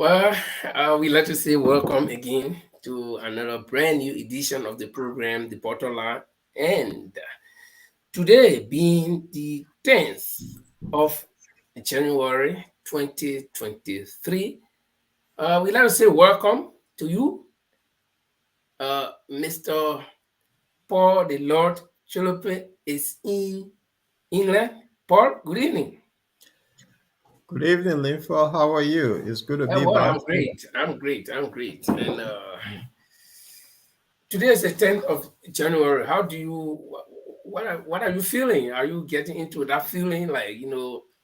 Well, we'd like to say welcome again to another brand new edition of the program, The Bottle And today being the 10th of January 2023, we'd like to say welcome to you, Mr. Paul the Lord Cholope is in England. Paul, good evening. Good evening, Linford. How are you? It's good to be Well, back I'm here. great. I'm great. I'm great. And today is the 10th of January. How do you what are you feeling? Are you getting into that feeling like,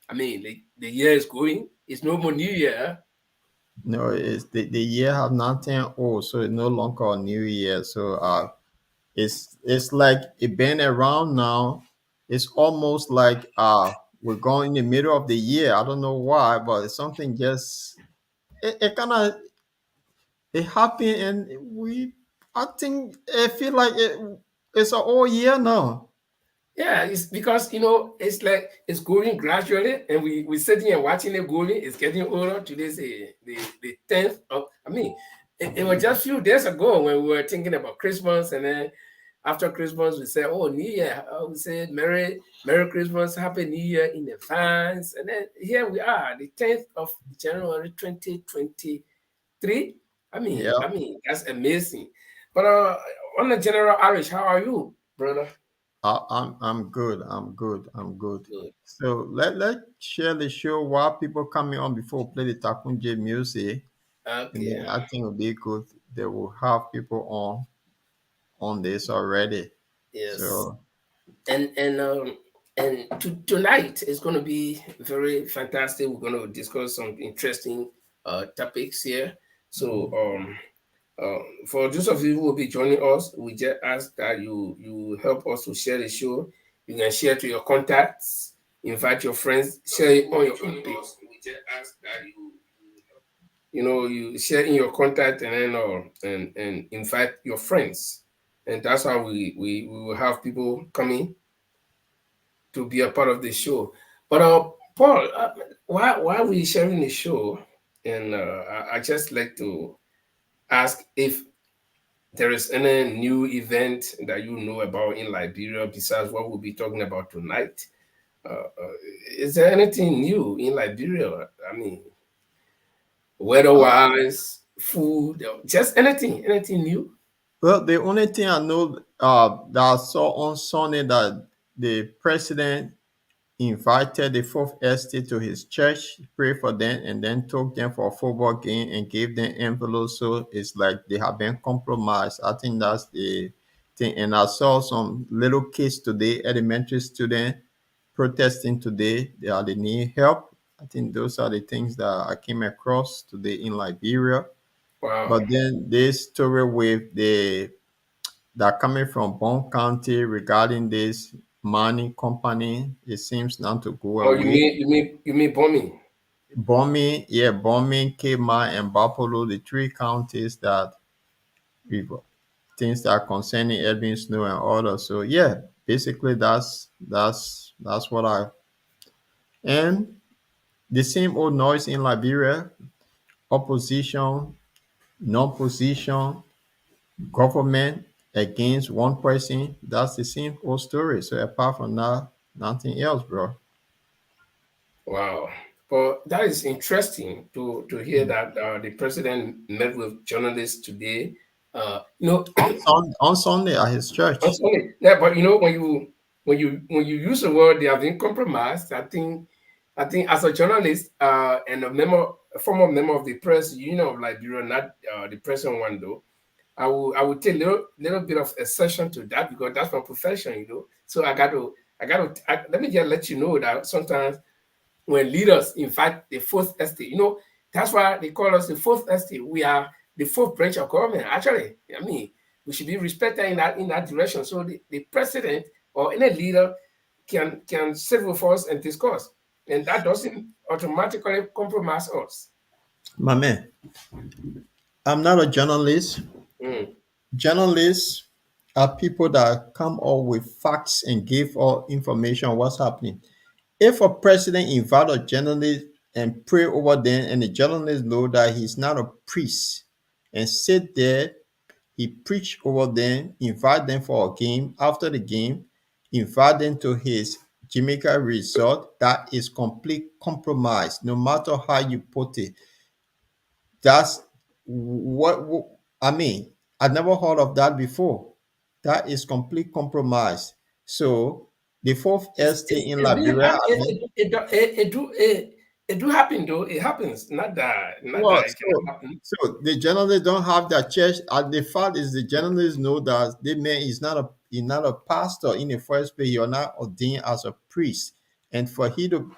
I mean, the year is going, it's no more new year. No, it's the year have nothing old, so it's no longer a new year. So it's like it been around now. It's almost like we're going in the middle of the year. I don't know why, but it's something just it kind of it happened, and we I think I feel like it's a whole year now. Yeah, it's because it's like it's going gradually, and we sitting and watching it going. It's getting older. Today's the 10th of. I mean, it was just a few days ago when we were thinking about Christmas, and then after Christmas we said, "Oh, New Year." We said, "Merry Christmas, Happy New Year in advance," and then here we are, the 10th of January, 2023. Yeah. I mean, that's amazing. But on the general Irish, how are you, brother? I'm good. I'm good. I'm good. Good. So let share the show while people coming on before we play the Takunje music, and Okay. then I think it'll be good. They will have people on this already. Yes. So And tonight is going to be very fantastic. We're going to discuss some interesting topics here. So for those of you who will be joining us, we just ask that you help us to share the show. You can share to your contacts, invite your friends, share it on your own page. We just ask that you share in your contact and then and invite your friends, and that's how we will have people coming to be a part of the show. But Paul, why are we sharing the show? And I just like to ask if there is any new event that you know about in Liberia besides what we'll be talking about tonight. Is there anything new in Liberia? I mean, uh, weather-wise, food, just anything new? well, the only thing I know that I saw on Sunday that the president invited the fourth estate to his church, prayed for them, and then took them for a football game and gave them envelopes. So it's like they have been compromised. I think that's the thing. And I saw some little kids today, elementary student, protesting today. They need help. I think those are the things that I came across today in Liberia. Wow. But then this story with the that coming from Bond County regarding this mining company, it seems not to go Oh, you away. mean bombing? Bombing, Kema, and Buffalo, the three counties that we things that are concerning Edwin Snow and others. So yeah, basically that's what I and the same old noise in Liberia, opposition, non-position, government against one person. That's the same old story. So apart from that, nothing else, bro. Wow. But that is interesting to hear that the president met with journalists today. On Sunday at his I'm church. sorry. Yeah, but when you use the word they have been compromised, I think as a journalist and a former member of the press union of Liberia, not the present one though, I will take little bit of exception to that because that's my profession. So let me just let you know that sometimes when leaders invite the fourth estate, that's why they call us the fourth estate. We are the fourth branch of government. Actually, I mean, we should be respected in that direction. So the president or any leader can sit with us and discuss, and that doesn't automatically compromise us. My man, I'm not a journalist. Mm. Journalists are people that come up with facts and give all information on what's happening. If a president invite a journalist and pray over them, and the journalists know that he's not a priest, and sit there. He preach over them, invite them for a game. After the game, invite them to his Jamaica resort. That is complete compromise. No matter how you put it, that's what I mean. I never heard of that before. That is complete compromise. So the fourth estate in It's been Liberia, I mean, it do happen though. It happens. Not well, that it cannot happen. so the journalists don't have that church. And the fact is, the journalists know that the man is not a pastor in the first place. You're not ordained as a priest, and for he to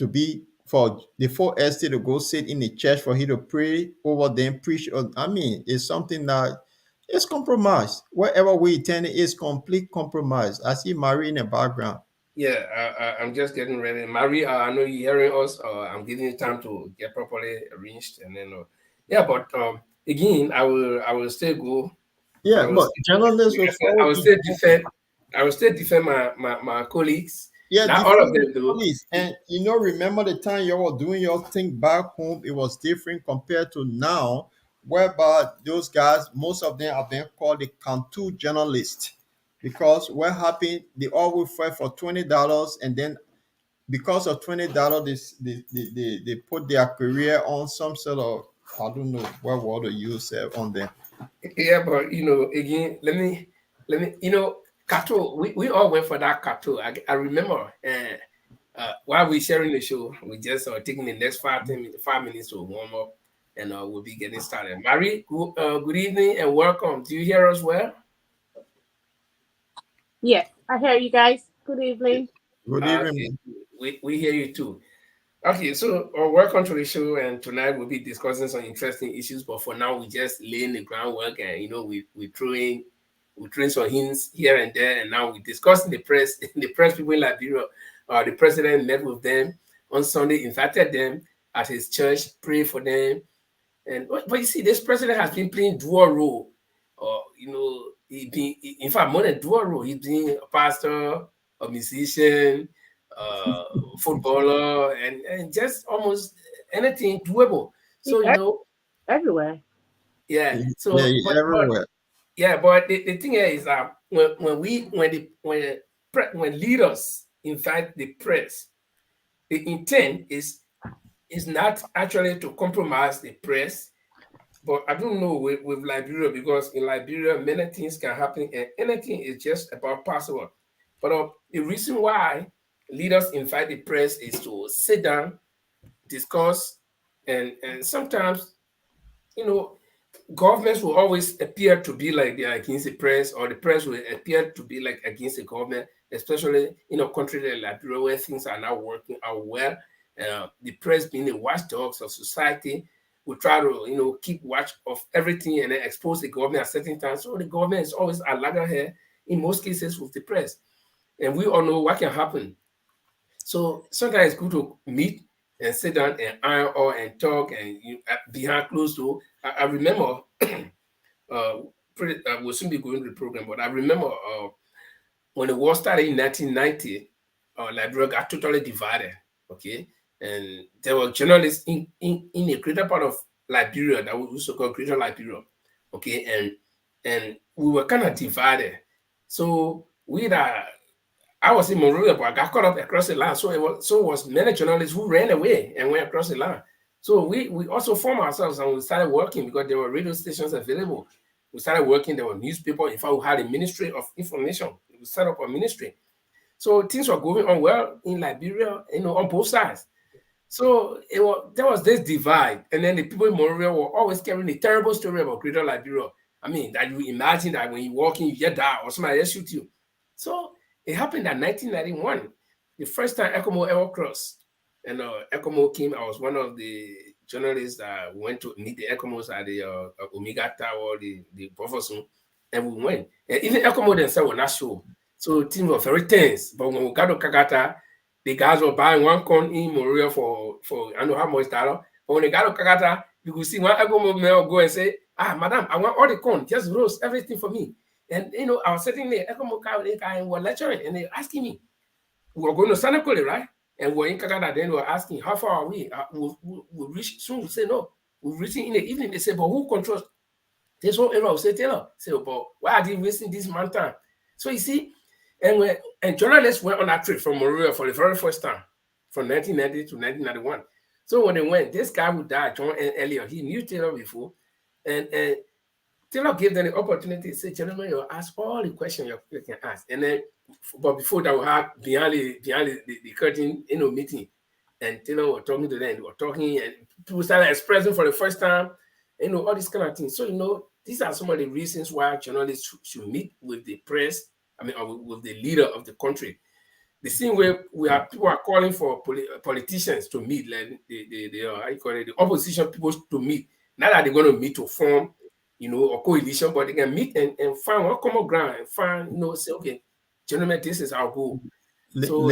be for the four estate to go sit in the church for he to pray over them, preach. I mean, it's something that is compromise. Wherever we attend, it is complete compromise. I see Mary in the background. Yeah, I'm just getting ready. Marie, I know you're hearing us. I'm giving you time to get properly arranged, and then yeah. But again, I will still go. I Yeah, will but still, journalists like will I said, I follow will the still defend. I will still defend my colleagues. Yeah, Not all of defend the them though. police. And remember the time you were doing your thing back home, it was different compared to now, whereby those guys, most of them have been called the Cantu journalists. Because what happened, they all will fight for $20, and then because of $20, they put their career on some sort of, I don't know what word to use on them. Yeah, but again, let me, Kato, we all went for that Kato. I remember while we sharing the show, we just taking the next 5 minutes to warm up, and we'll be getting started. Marie, good evening and welcome. Do you hear us well? Yes, I hear you guys. Good evening. Good Okay, evening. we hear you too. Okay, so welcome to the show, and tonight we'll be discussing some interesting issues. But for now, we just laying the groundwork, and we throwing some hints here and there, and now we discussing the press. The press people in Liberia, the president met with them on Sunday, invited them at his church, pray for them, and but you see, this president has been playing dual role, or in fact, more than dual role. He's been a pastor, a musician, uh, footballer, and just almost anything doable. He's So everywhere. yeah. Yeah, So, but everywhere. yeah, but the thing here is that when leaders invite the press, the intent is not actually to compromise the press. But I don't know with Liberia, because in Liberia many things can happen and anything is just about possible. But the reason why leaders invite the press is to sit down, discuss, and sometimes you know governments will always appear to be like they're against the press, or the press will appear to be like against the government, especially in a country like Liberia where things are not working out well. The press being the watchdogs of society will try to keep watch of everything and then expose the government at certain times. So the government is always a loggerhead in most cases with the press, and we all know what can happen. So sometimes it's good to meet and sit down and iron or and talk and behind closed door. I remember we'll soon be going to the program, but I remember when the war started in 1990, Liberia got totally divided. Okay, and there were journalists in a greater part of Liberia that we used to call Greater Liberia. Okay, and we were kind of divided. So I was in Monrovia, but I got caught up across the line. So it was many journalists who ran away and went across the line. So we also formed ourselves and we started working because there were radio stations available. We started working. There were newspapers. In fact, we had a ministry of information. We set up a ministry. So things were going on well in Liberia, on both sides. So there was this divide, and then the people in Monrovia were always carrying a terrible story about Greater Liberia. I mean, that you imagine that when you walk in, you get that or somebody else shoot you. So it happened in 1991, the first time ECOMO ever crossed. And ECOMO came. I was one of the journalists that went to meet the ECOMOs at the Omega Tower, the professor, and we went. And even ECOMO themselves were not sure. So things were very tense. But when we got to Kakata, the guys were buying one corn in Moria for I don't know how much dollar. But when they got to Kakata, you could see one ECOMO male go and say, madam, I want all the corn, just roast everything for me. And I was sitting there, ECOMO guy and were lecturing, and they asking me, we were going to Sanakole, right? And we're in Canada, then we were asking, how far are we? We'll reach soon. We say, no, we'll reach in the evening. They say, but who controls this whole area? We say, Taylor. Say, but why are they wasting this man time? So you see, and journalists went on that trip from Monrovia for the very first time from 1990 to 1991. So when they went, this guy who died, John Elliott, he knew Taylor before. And Taylor gave them the opportunity to say, gentlemen, you ask all the questions you can ask. And then, but before that, we had behind the curtain, meeting. And Taylor was talking to them, they were talking, and people started expressing for the first time, all these kind of things. So, these are some of the reasons why journalists should meet with the press, or with the leader of the country. The same way people are calling for politicians to meet, like the opposition people to meet. Not that they're going to meet to form, a coalition, but they can meet and find one common ground and find, say, okay, gentlemen, this is our goal. So,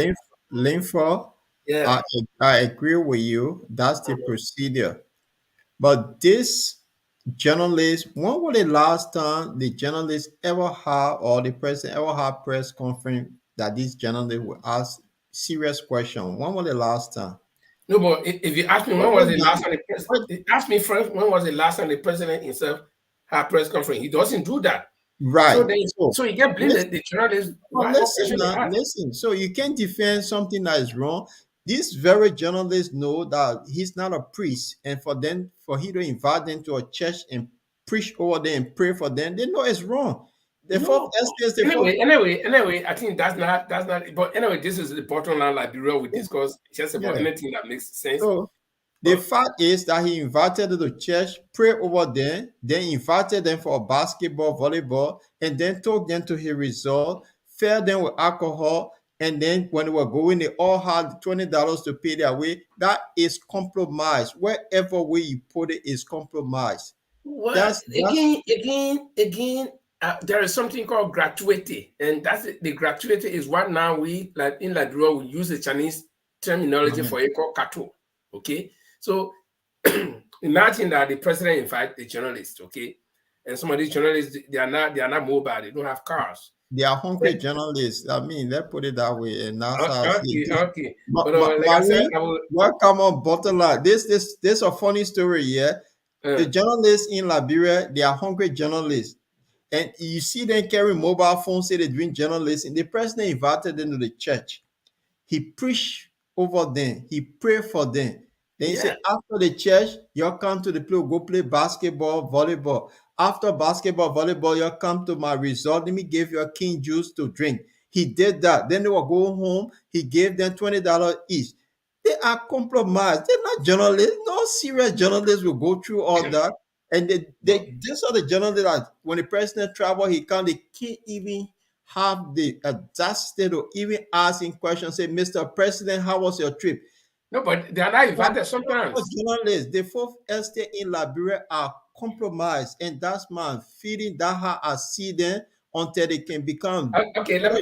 Linford, yeah. I agree with you. That's the procedure. But this journalist, when was the last time the journalist ever had, or the president ever had press conference that this journalist would ask serious question? When was the last time? No, but if you ask me when was the last time the president, ask me first, when was the last time the president himself had press conference? He doesn't do that. Right. So you get blamed the journalist. Listen. So you can't defend something that is wrong. These very journalists know that he's not a priest, and for he to invite them to a church and preach over them and pray for them, they know it's wrong. Anyway, I think that's not. But anyway, this is the bottom line. Liberia, we discuss just about anything that makes sense. So the fact is that he invited them to church, pray over them, then invited them for basketball, volleyball, and then took them to his resort, fed them with alcohol, and then when they were going, they all had $20 to pay their way. That is compromise. Wherever way you put it is compromise. Well, again, there is something called gratuity, and that's the gratuity is what now we, like in Liberia, we use the Chinese terminology for it called kato. Okay, so imagine that the president invite the journalists, okay, and some of these journalists they are not mobile, they don't have cars. They are hungry journalists. I mean, let's put it that way. And that's okay. But like I said, welcome on bottom line. This is a funny story. Yeah, the journalists in Liberia, they are hungry journalists, and you see them carry mobile phones, say they're doing journalism. The president invited them to the church. He preached over them. He prayed for them. Then he said, after the church, you come to the place, go play basketball, volleyball. After basketball, volleyball, you come to my resort. Let me give you a king juice to drink. He did that. Then they will go home. He gave them $20 each. They are compromised. They're not journalists. No serious journalists will go through all that. And these are the journalists that when the president travel, they can't even have the audacity to even asking questions. Say, Mr. President, how was your trip? No, but they are not invited sometimes. Journalists, the fourth estate in Liberia are compromised, and that's man feeding that heart as see them until they can become. Okay, let me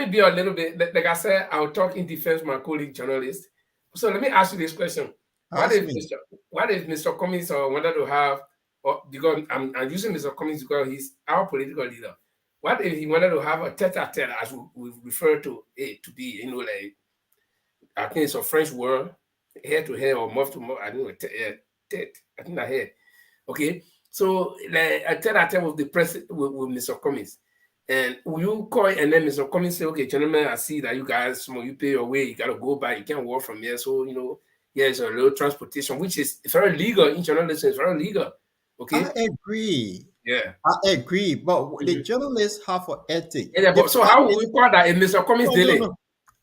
be a little bit. Like I said, I'll talk in defense of my colleague journalist. So let me ask you this question: What if Mr. Cummings wanted to have, or because I'm using Mr. Cummings because he's our political leader. What if he wanted to have a tete-a-tete, as we refer to it to be, like, I think it's a French word, head to head or mouth to mouth. I don't know, tete. I think I heard. Okay, so like a tete-a-tete with the president, with Mr. Cummings. And you call it, and then Mr. Cummings say, okay, gentlemen, I see that you guys, you pay your way, you got to go by, you can't walk from here. So, it's a little transportation, which is very legal in journalism, it's very legal. Okay. I agree. Yeah. I agree. But the journalists have an ethic. Yeah, but so how will we call that in Mr. Cummings' delay? No.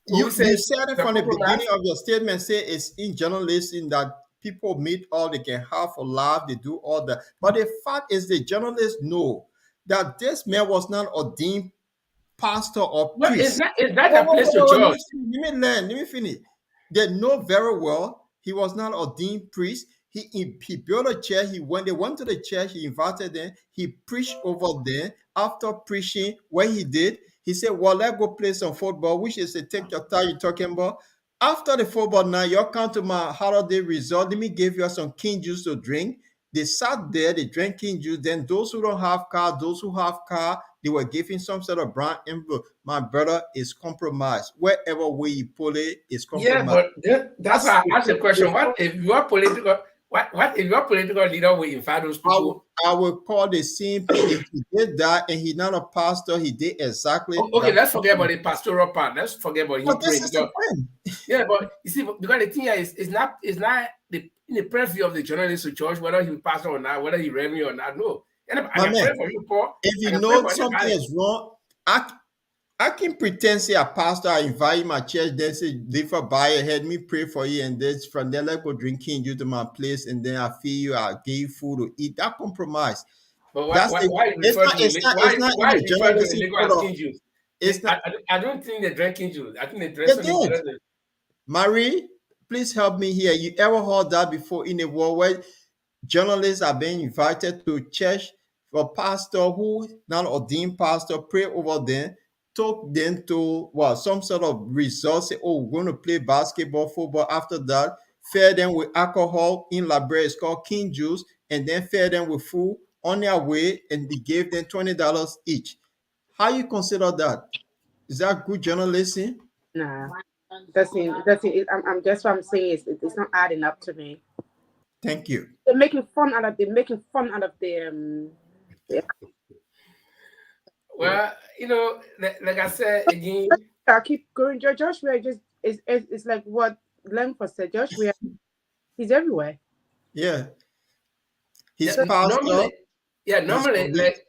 You said it from the beginning of your statement, say it's in journalism that people meet all they can have for life, they do all that. But the fact is the journalists know that this man was not ordained pastor or priest. Is that a place to judge? Let me finish. They know very well he was not ordained priest. He built a church. They went to the church. He invited them. He preached over there. After preaching, what he did, he said, well, let's go play some football, which is a take your time you're talking about. After the football night, you come to my holiday resort. Let me give you some king juice to drink. They sat there, they drank king juice. Then those who don't have car, those who have car, They were giving some sort of brown envelope. My brother is compromised. Wherever way you put it, is Yeah, compromised. but that's why I asked the question. What if your political what if your political leader will invite those people? I will call the same thing. If he did that and he's not a pastor, he did exactly Okay, that. let's forget about the pastoral part. Let's forget about him But this praying is the because point. yeah, but you see, because the thing here is it's not the in the purview of the journalist to judge whether he pastor or not, whether he revenue or not. No, and I My can pray man, for you, Paul. if I you can pray know for something anybody. is wrong, I can pretend say a pastor, I invite my church, then say, different buy ahead, me pray for you, and then from there, let's go drinking you to my place, and then I feed you, I give you food to eat. That compromise. But That's it. why you refer to the It's not in why the you refer to the journalistic Lagos code as of King Jews? it's not I don't think they drank King Jews. I think they they dress only did. dress. Marie, please help me here. You ever heard that before in a world where journalists are being invited to church for pastor who not ordained pastor pray over them, talk them to some sort of result, say, oh, we're going to play basketball, football after that, fed them with alcohol in Liberia, it's called King Juice, and then fed them with food on their way, and they gave them $20 each. How you consider that? Is that good journalism? Nah, doesn't. I'm just what I'm saying is it's not adding up to me. Thank you. They're making fun out of the Well, like I said again, I keep going. Josh Weah just is like what Langford said. Josh Weah, he's everywhere. Yeah. His yeah, So pastor, his normally colleague.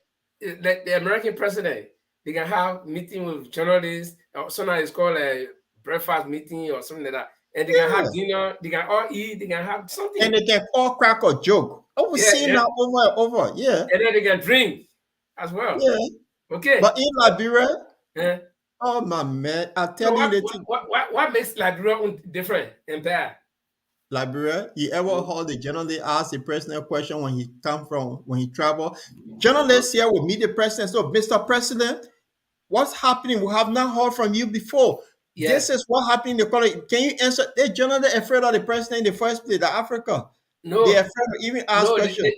like the American president, they can have meeting with journalists, or sometimes it's called a breakfast meeting or something like that, and they can have Yeah. dinner, they can all eat, they can have And something. they can call crack or joke. Oh, we're Yeah, seeing yeah, that over and over. Yeah. and then they can drink as well. Yeah. Okay. But in Liberia, eh, oh my man, I'm So telling you the thing. what makes Liberia different and bad? Liberia, you ever heard the journalist ask the president a question when he travel? Journalists here will meet the president. So, Mr. President, what's happening? We have not heard from you before. This Yes. is what happened in the country. Can you answer? The journalists afraid of the president in the first place, the Africa. They're No, afraid to even ask no, questions.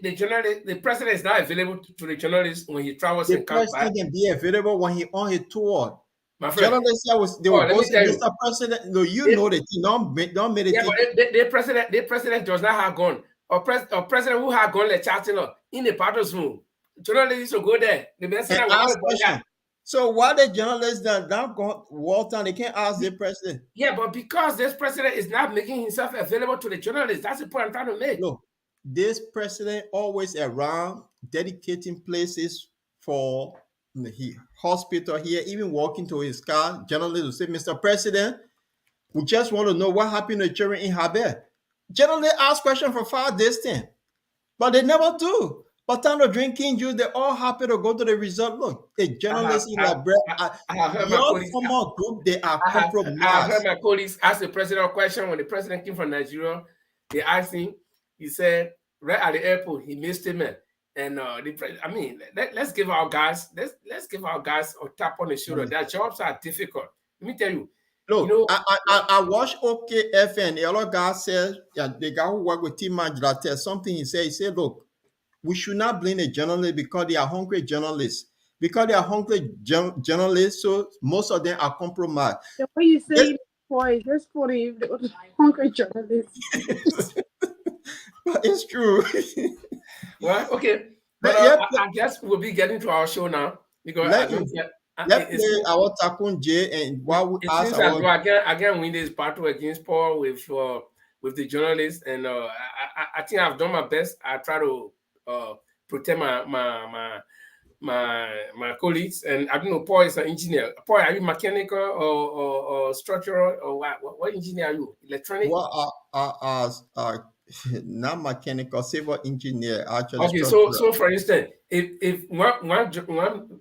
the journalist, the president is not available to the journalist when he travels The and comes back. president can be available when he on his tour. My friend. Journalists here they Oh, will let go me say, tell you. Mr. President, no, you If, know the thing. Don't yeah, but meditate the president does not have gun. Or president who have gun like Chancellor in the party's room. Journalists will go there. The best thing and I will ask call it. questions. So why the journalists that don't go Walter, they can't ask the president? Yeah, but because this president is not making himself available to the journalists, that's the point I'm trying to make. Look, this president always around dedicating places for the hospital here, even walking to his car. Journalists will say, Mr. President, we just want to know what happened to the children in Haber. Journalists ask questions from far distance. But they never do. But time of drinking juice, they're all happy to go to the result. Look, the I have, journalists in I, Liberia, I have heard my your colleagues. former group, they are I have heard compromised. my colleagues ask the president a question when the president came from Nigeria. They asked him, he said, right at the airport, he made a statement. And let's give our guys, let's give our guys a tap on the shoulder. Their jobs are difficult. Let me tell you, Look, I watched OKFN. The other guy said, yeah, the guy who worked with Team Majrate, something he said, look, we should not blame the journalists because they are hungry journalists. Because they are hungry journalists, so most of them are compromised. the way you say, boy, just for the hungry journalists. But it's true. well, okay. But But yeah, I guess we'll be getting to our show now because I let don't think let's play our Takun J and while we it ask seems as our though I can win this battle against Paul with the journalists, and I think I've done my best. I try to protect my colleagues, and I don't know. Paul is an engineer. Paul, are you mechanical or structural or what engineer are you? Electronic? what are not mechanical, civil engineer, actually Okay, so structural. for instance, if one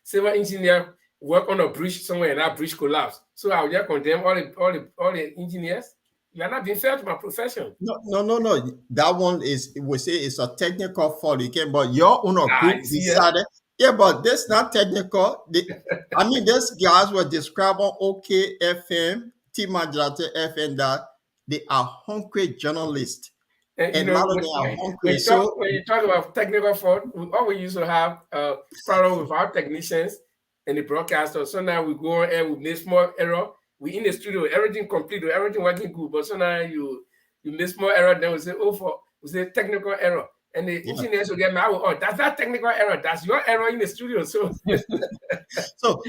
civil engineer work on a bridge somewhere and that bridge collapse, so I'll just condemn all the engineers. You are not being fair to my profession. No. That one is we say it's a technical fault. You can, but your own group You see, decided. Yeah, but that's not technical. These guys were described on OKFM, Team Majorate FM that they are hungry journalists. And and now they are hungry. So when you talk about technical fault, we always used to have problem with our technicians and the broadcaster. So now we go on air, we make small error. We in the studio, everything complete, everything working good. But so now you make small error, then we say, we say technical error. And the engineers will get mad. Oh, that's not technical error. That's your error in the studio. So, so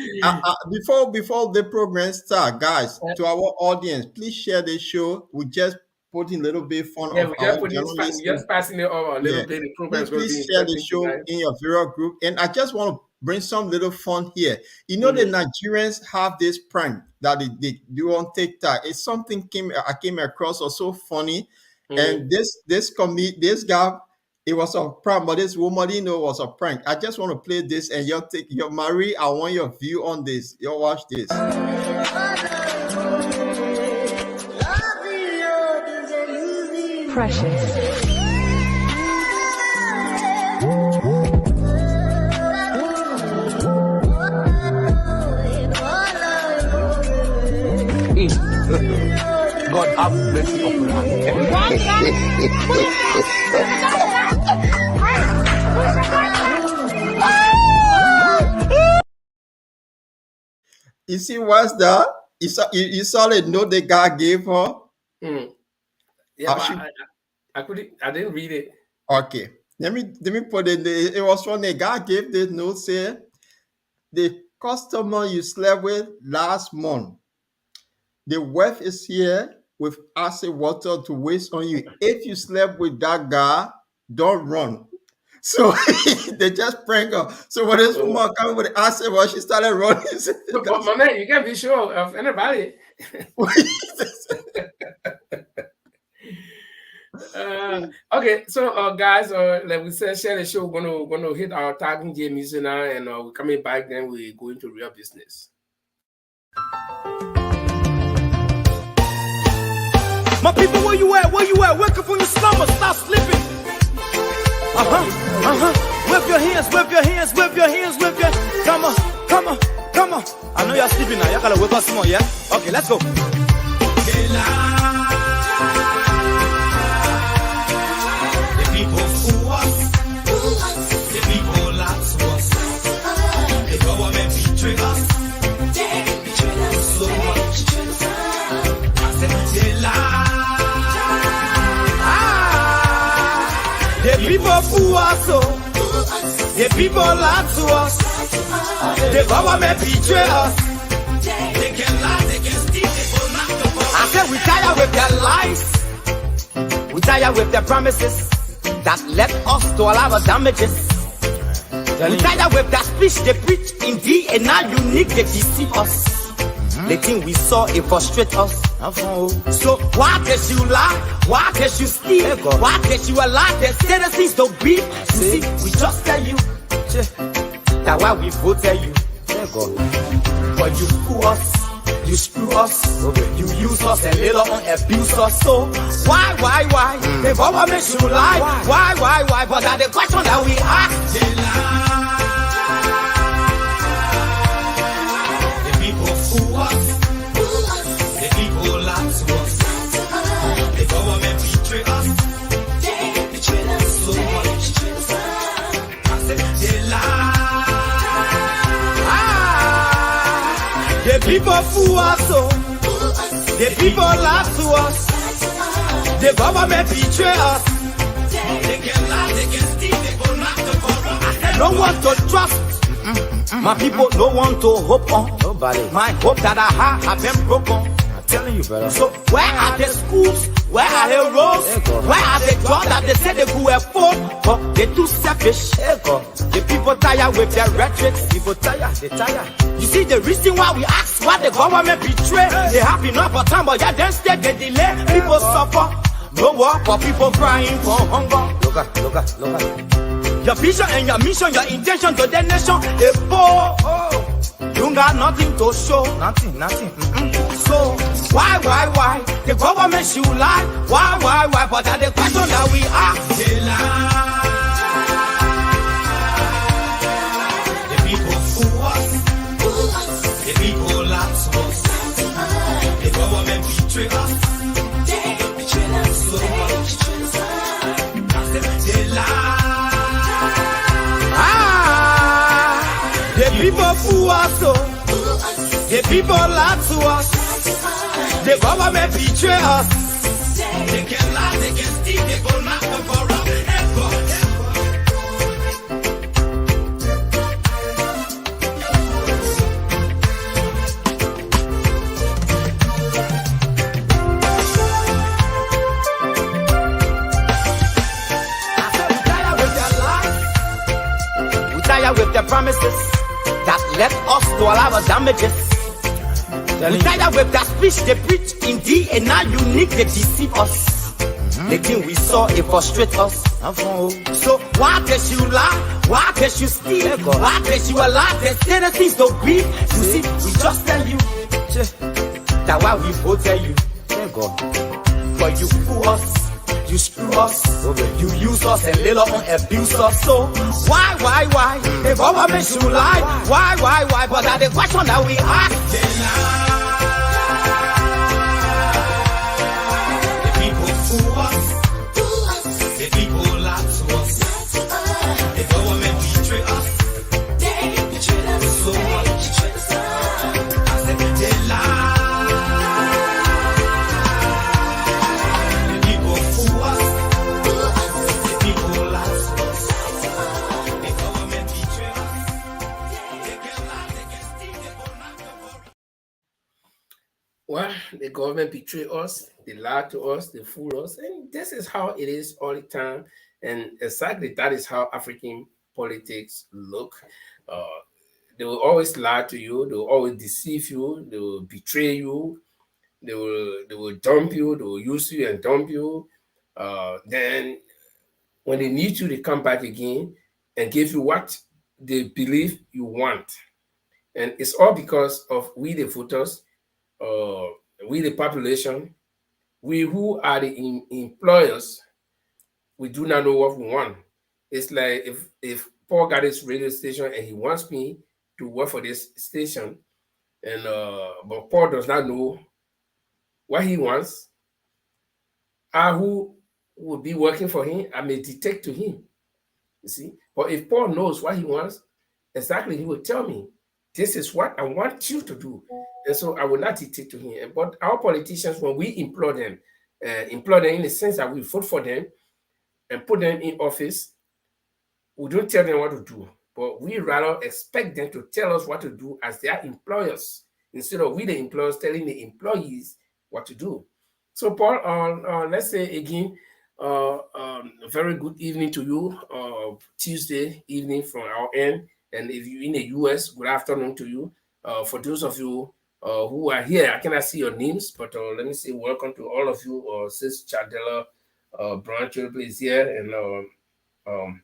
before the program start, guys, to our audience, please share the show. We just put in a little bit fun of our journalists. We just passing it over a little bit. The program is going to be share the show in your various group. And I just want to bring some little fun here. You know, the Nigerians have this prank that they do on TikTok. It's something I came across was so funny. And this guy, it was a prank, but this woman didn't know it was a prank. I just want to play this, and your Marie, I want your view on this. You watch this. Precious. God have mercy upon us. You see what's that? You saw the note the guy gave her? Yeah, I didn't read it. Okay. Let me put it. It was when the guy gave this note saying, the customer you slept with last month, the wife is here with acid water to waste on you. If you slept with that guy, don't run. So they just prank her. So when this woman coming with the acid water, she started running. But my man, you can't be sure of anybody. Okay, so guys, like we said, share the show. We're gonna hit our tagging game music now, and we're coming back. Then we go into real business. My people, where you at? Where you at? Wake up from your slumber, stop sleeping. Wave your hands, wave your hands, wave your hands, wave your. Come on, come on, come on. I know you're sleeping now. You gotta wake up some more, yeah? Okay, let's go. People fool us, the people lie to us, the government betray us. They can lie, they can steal, they will not the I said we tired with their lies, we tired with their promises that led us to all our damages. We tired with that speech they preach indeed, and now unique they deceive us. The thing we saw, it frustrates us. So why did you lie? Why did you steal? Why did you allow the citizens to be? You see, we just tell you that why we voted you. But you fool us, you screw us, you use us a little and abuse us. So why? The government should lie. Why? But that's the question that we ask. They lie. The people fool us, the people lie to us, the government betray us. They can lie, they can steal, they go knock the corrupt. No one to trust. My people don't want to hope on. Nobody. My hope that I have been broken. I'm telling you, brother. So where are the schools? Where are the roads? Where are the jobs that they say they could afford? But they too selfish. The people tired with their rhetoric. People tired, they tired. You see the reason why we ask why the government betray. They have enough for time, but yeah, then instead they delay. People suffer. No work for people crying for hunger. Look at. Your vision and your mission, your intention to the nation, they poor. You got nothing to show. Nothing. So why? The government should lie. Why? But that's the question that we ask. They lie. The people fool us. The people lie to us. The government betray us. They betray us. So us, oh. The people lie to us. The government betray us. They can lie, they can steal, they go knock the corrupt ever. With the promises that led us to all our damages. We tired with that speech they preach in thee, and now you need to deceive us. The thing we saw, it frustrate us. So why does you lie? Why does you steal? Why does you allow the things to be? You see, we just tell you that why we both tell you. But you fool us. You screw us, you use us and later on abuse us. So why? The government should lie. Why? But that's the question that we ask. The people fool us. The people lie to us. The government betray us. They betray us so much. I said they lie. Well, the government betray us, they lie to us, they fool us, and this is how it is all the time. And exactly that is how African politics look. They will always lie to you, they will always deceive you, they will betray you, they will dump you, they will use you and dump you. Then when they need you, they come back again and give you what they believe you want. And it's all because of we the voters, we the population, we who are the employers, we do not know what we want. It's like if Paul got his radio station and he wants me to work for this station, and but Paul does not know what he wants, I who will be working for him, I may dictate to him. You see, but if Paul knows what he wants, exactly, he will tell me, this is what I want you to do. And so I will not dictate to him. But our politicians, when we employ them in the sense that we vote for them and put them in office, we don't tell them what to do, but we rather expect them to tell us what to do as their employers, instead of we the employers telling the employees what to do. So Paul, let's say again, a very good evening to you, Tuesday evening from our end. And if you're in the US, good afternoon to you. For those of you who are here, I cannot see your names, but let me say welcome to all of you. Sis Chadela Branch is here. And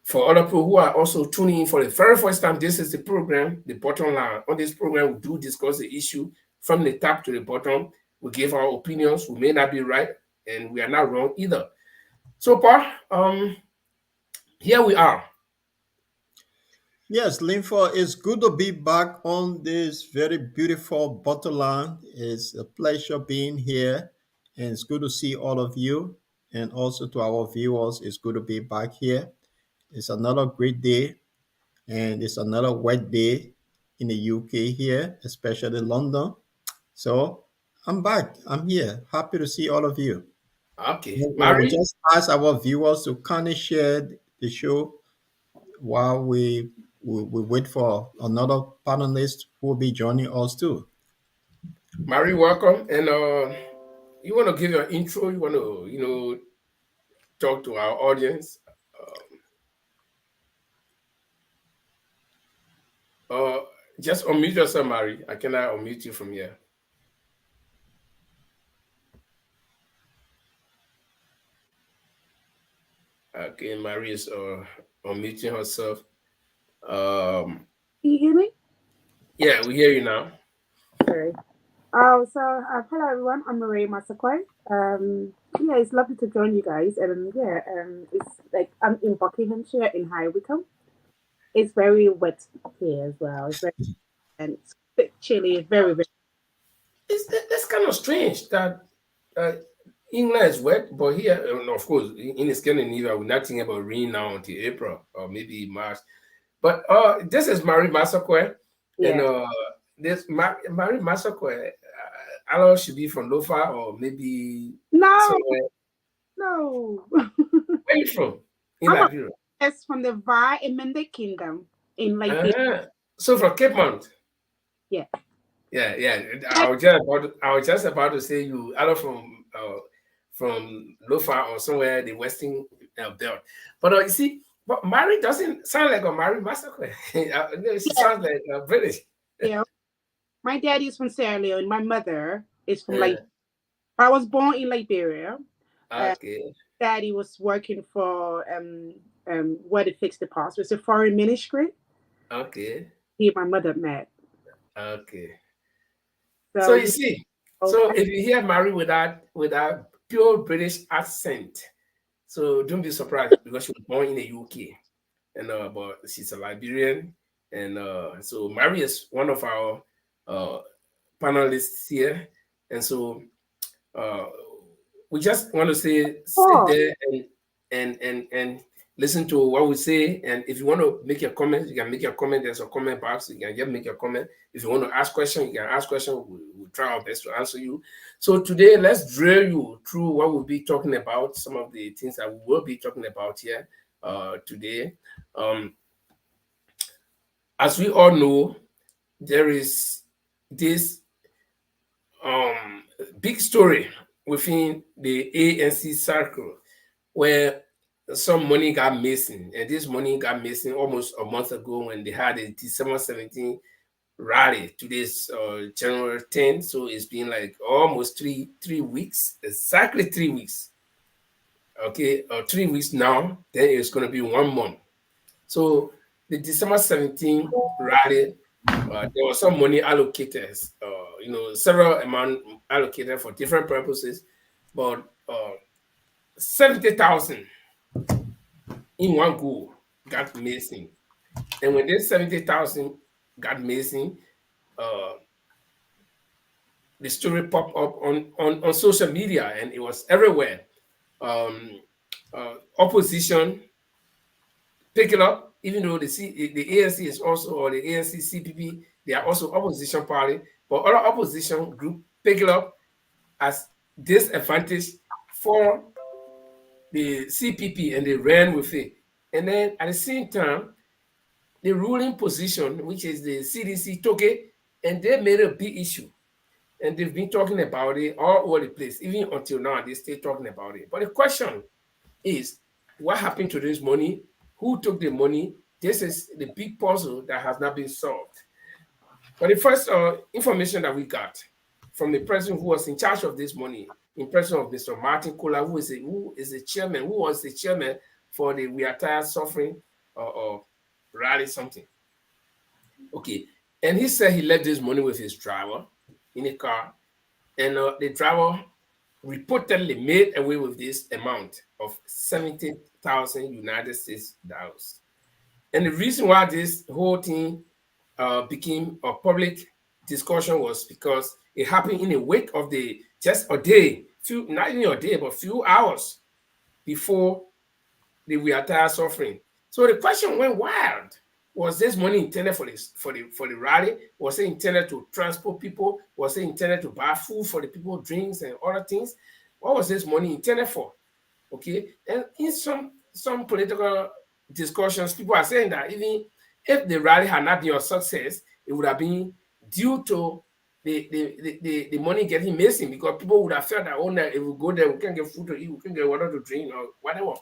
for other people who are also tuning in for the very first time, this is the program, the bottom line. On this program, we do discuss the issue from the top to the bottom. We give our opinions. We may not be right, and we are not wrong either. So, Paul, here we are. Yes, Linford, it's good to be back on this very beautiful bottom line. It's a pleasure being here, and it's good to see all of you. And also to our viewers, it's good to be back here. It's another great day, and it's another wet day in the UK here, especially London. So I'm back. I'm here. Happy to see all of you. Okay, And we Mary. just ask our viewers to kind of share the show while we wait for another panelist who will be joining us too. Mary, welcome. And you want to give your intro? You want to, talk to our audience? Just unmute yourself, Mary. I cannot unmute you from here. Okay, Mary is unmuting herself. Can you hear me? Yeah, we hear you now. Sorry. Hello everyone. I'm Marie Masakwe. Yeah, it's lovely to join you guys. And it's like I'm in Buckinghamshire in High Wycombe. It's very wet here as well. It's very and it's a bit chilly. Very, very. It's kind of strange that England is wet, but here, of course, in Scandinavia, we're not thinking about rain now until April or maybe March. But this is Mary Masakwe, and Yeah. this Mary Masakwe, I don't know, should be from Lofa or maybe No, somewhere. no. Where you from? In I'm a Liberia. princess from the Vi and Mende Kingdom in Liberia. So from Cape Mount. Yeah. Yeah. Yeah. I was just about to say you either from Lofa or somewhere the Western belt. But you see, but Mary doesn't sound like a Mary Masakwe. No, she Yeah. sounds like British. Yeah. My daddy is from Sierra Leone. My mother is from Yeah. I was born in Liberia. Okay. Daddy was working for where they fix the passport. It's a foreign ministry. Okay. He and my mother met. Okay. So So you yeah, see, so okay. if you hear Mary with that pure British accent, so don't be surprised because she was born in the UK, and but she's a Liberian, and so Mary is one of our uh panelists here, and so uh we just want to say sit Oh, there and listen to what we say. And if you want to make a comment, you can make a comment. There's a comment box. You can just make a comment. If you want to ask questions, you can ask questions. We'll try our best to answer you. So today, let's drill you through what we'll be talking about. Some of the things that we will be talking about here today. Um, as we all know, there is this big story within the ANC circle where some money got missing, and this money got missing almost a month ago when they had a December 17th rally. Today's January 10th, so it's been like almost three weeks, exactly 3 weeks. Okay, 3 weeks now. Then it's going to be 1 month. So the December 17th rally, there was some money allocated, several amount allocated for different purposes, but 70,000 in one go got missing. And when this 70,000 got missing, uh, the story popped up on social media and it was everywhere. Um, Opposition pick it up, even though the ANC is also, or the ANC CPP, they are also opposition party, but other opposition group pick it up as disadvantage for the CPP and they ran with it. And then at the same time, the ruling position, which is the CDC, took it and they made a big issue. And they've been talking about it all over the place. Even until now, they still talking about it. But the question is, what happened to this money? Who took the money? This is the big puzzle that has not been solved. But the first information that we got from the person who was in charge of this money, in person of Mr. Martin Kola, who is the chairman, who was the chairman for the We Are Tired Suffering or rally something. Okay. And he said he left this money with his driver in a car, and the driver reportedly made away with this amount of 70,000 United States dollars. And the reason why this whole thing became a public discussion was because it happened in the wake of just a day, not even a day, but few hours before the We Are Tired Suffering. So the question went wild. Was this money intended for the rally? Was it intended to transport people? Was it intended to buy food for the people, drinks and other things? What was this money intended for? Okay, and in some political discussions, people are saying that even if the rally had not been a success, it would have been due to the money getting missing, because people would have felt that, oh, no, if we go there, we can get food to eat, we can get water to drink, or whatever.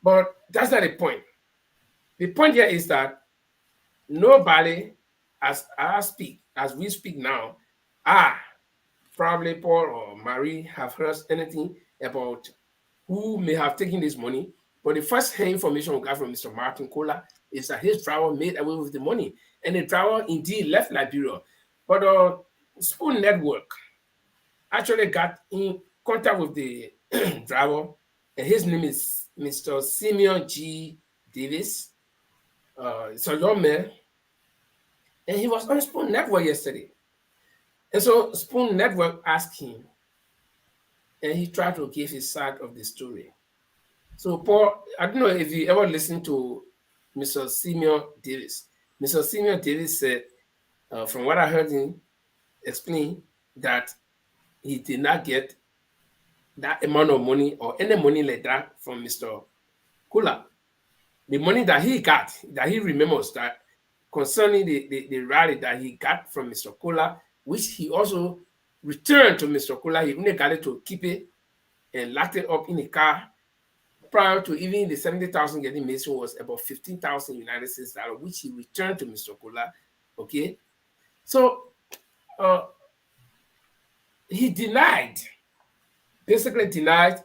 But that's not the point. The point here is that nobody, as we speak now, probably Paul or Marie have heard anything about who may have taken this money. But the first hand information we got from Mr. Martin Kola is that his driver made away with the money, and the driver indeed left Liberia. But Spoon Network actually got in contact with the driver, and his name is Mr. Simeon Davis. It's a young man, and he was on Spoon Network yesterday. And so Spoon Network asked him, and he tried to give his side of the story. So Paul, I don't know if you ever listened to Mr. Simeon Davis. Mr. Simeon Davis said, from what I heard him explain, that he did not get that amount of money or any money like that from Mr. Kula. The money that he got, that he remembers that concerning the rally that he got from Mr. Kula, which he also returned to Mr. Kula, he only got it to keep it and locked it up in the car. Prior to even the 70,000 getting missing was about 15,000 United States dollars, which he returned to Mr. Kula. Okay, so he basically denied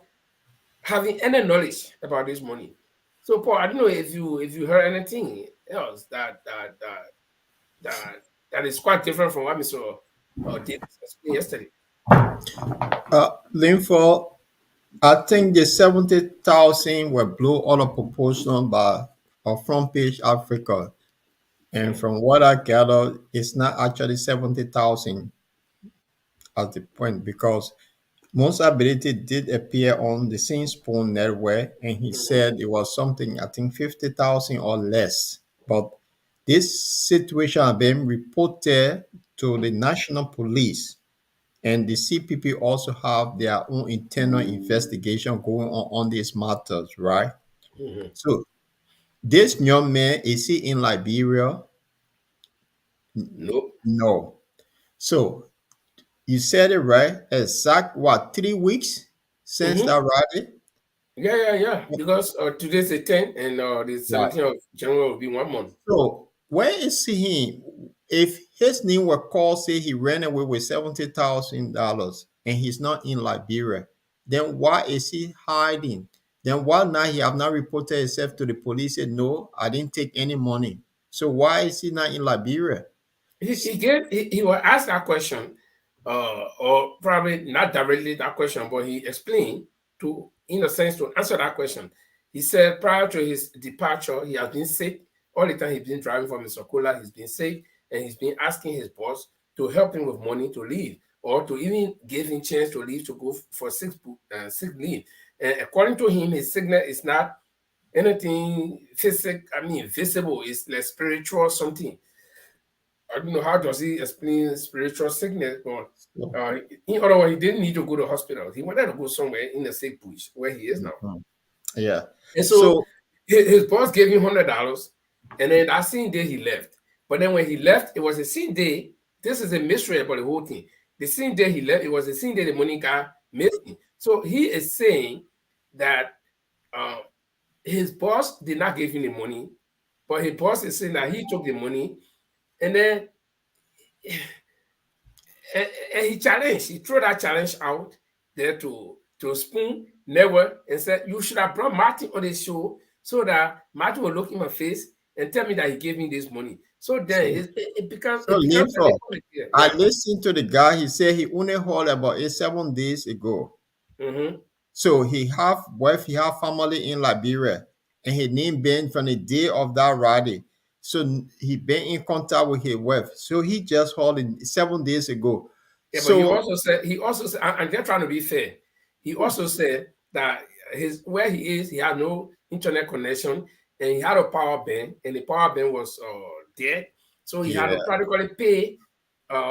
having any knowledge about this money. So, Paul, I don't know if you heard anything else that is quite different from what Mr. Davis explained yesterday. Linford, I think the 70,000 were blown out of proportion by a front page Africa. And from what I gather, it's not actually 70,000 at the point, because most ability did appear on the same spoon network, and he said it was something, I think 50,000 or less. But this situation has been reported to the national police, and the CPP also have their own internal investigation going on these matters, right? Mhm. So this young man, is he in Liberia? Nope. No. So you said it right. Exact what, 3 weeks since Mm-hmm. that rally? Yeah. Because today's the 10th and the Right. 17th of January will be 1 month. So where is he? If his name were called, say he ran away with $70,000 and he's not in Liberia, then why is he hiding? Then why not he have not reported himself to the police? Said no, I didn't take any money. So why is he not in Liberia? He was asked that question, or probably not directly that question, but he explained to, in a sense, to answer that question. He said prior to his departure, he has been sick. All the time he's been driving from Mr. Kola, he's been sick, and he's been asking his boss to help him with money to leave, or to even give him chance to leave to go for sick leave. And according to him, his sickness is not anything physical, visible. It's like spiritual something. I don't know how does he explain spiritual sickness, but in other words, he didn't need to go to hospital. He wanted to go somewhere in the safe bush where he is now. Yeah. And so So his boss gave him $100, and then that same day he left. But then when he left, it was the same day. This is a mystery about the whole thing. The same day he left, it was the same day the money got missing. So he is saying that his boss did not give him the money, but his boss is saying that he took the money, and then and he challenged, he threw that challenge out there to Spoon Network and said, you should have brought Martin on the show so that Martin will look in my face and tell me that he gave me this money. So then it becomes a Linford, little clear. I Yeah. listened to the guy. He said he only heard about it 7 days ago. Mm-hmm. So he have wife, he have family in Liberia, and he name been from the day of that rally. So he been in contact with his wife. So he just called it 7 days ago. Yeah, but So he also said, and they're trying to be fair. He also said that where he is, he had no internet connection, and he had a power bank, and the power bank was dead. So he had yeah, to practically pay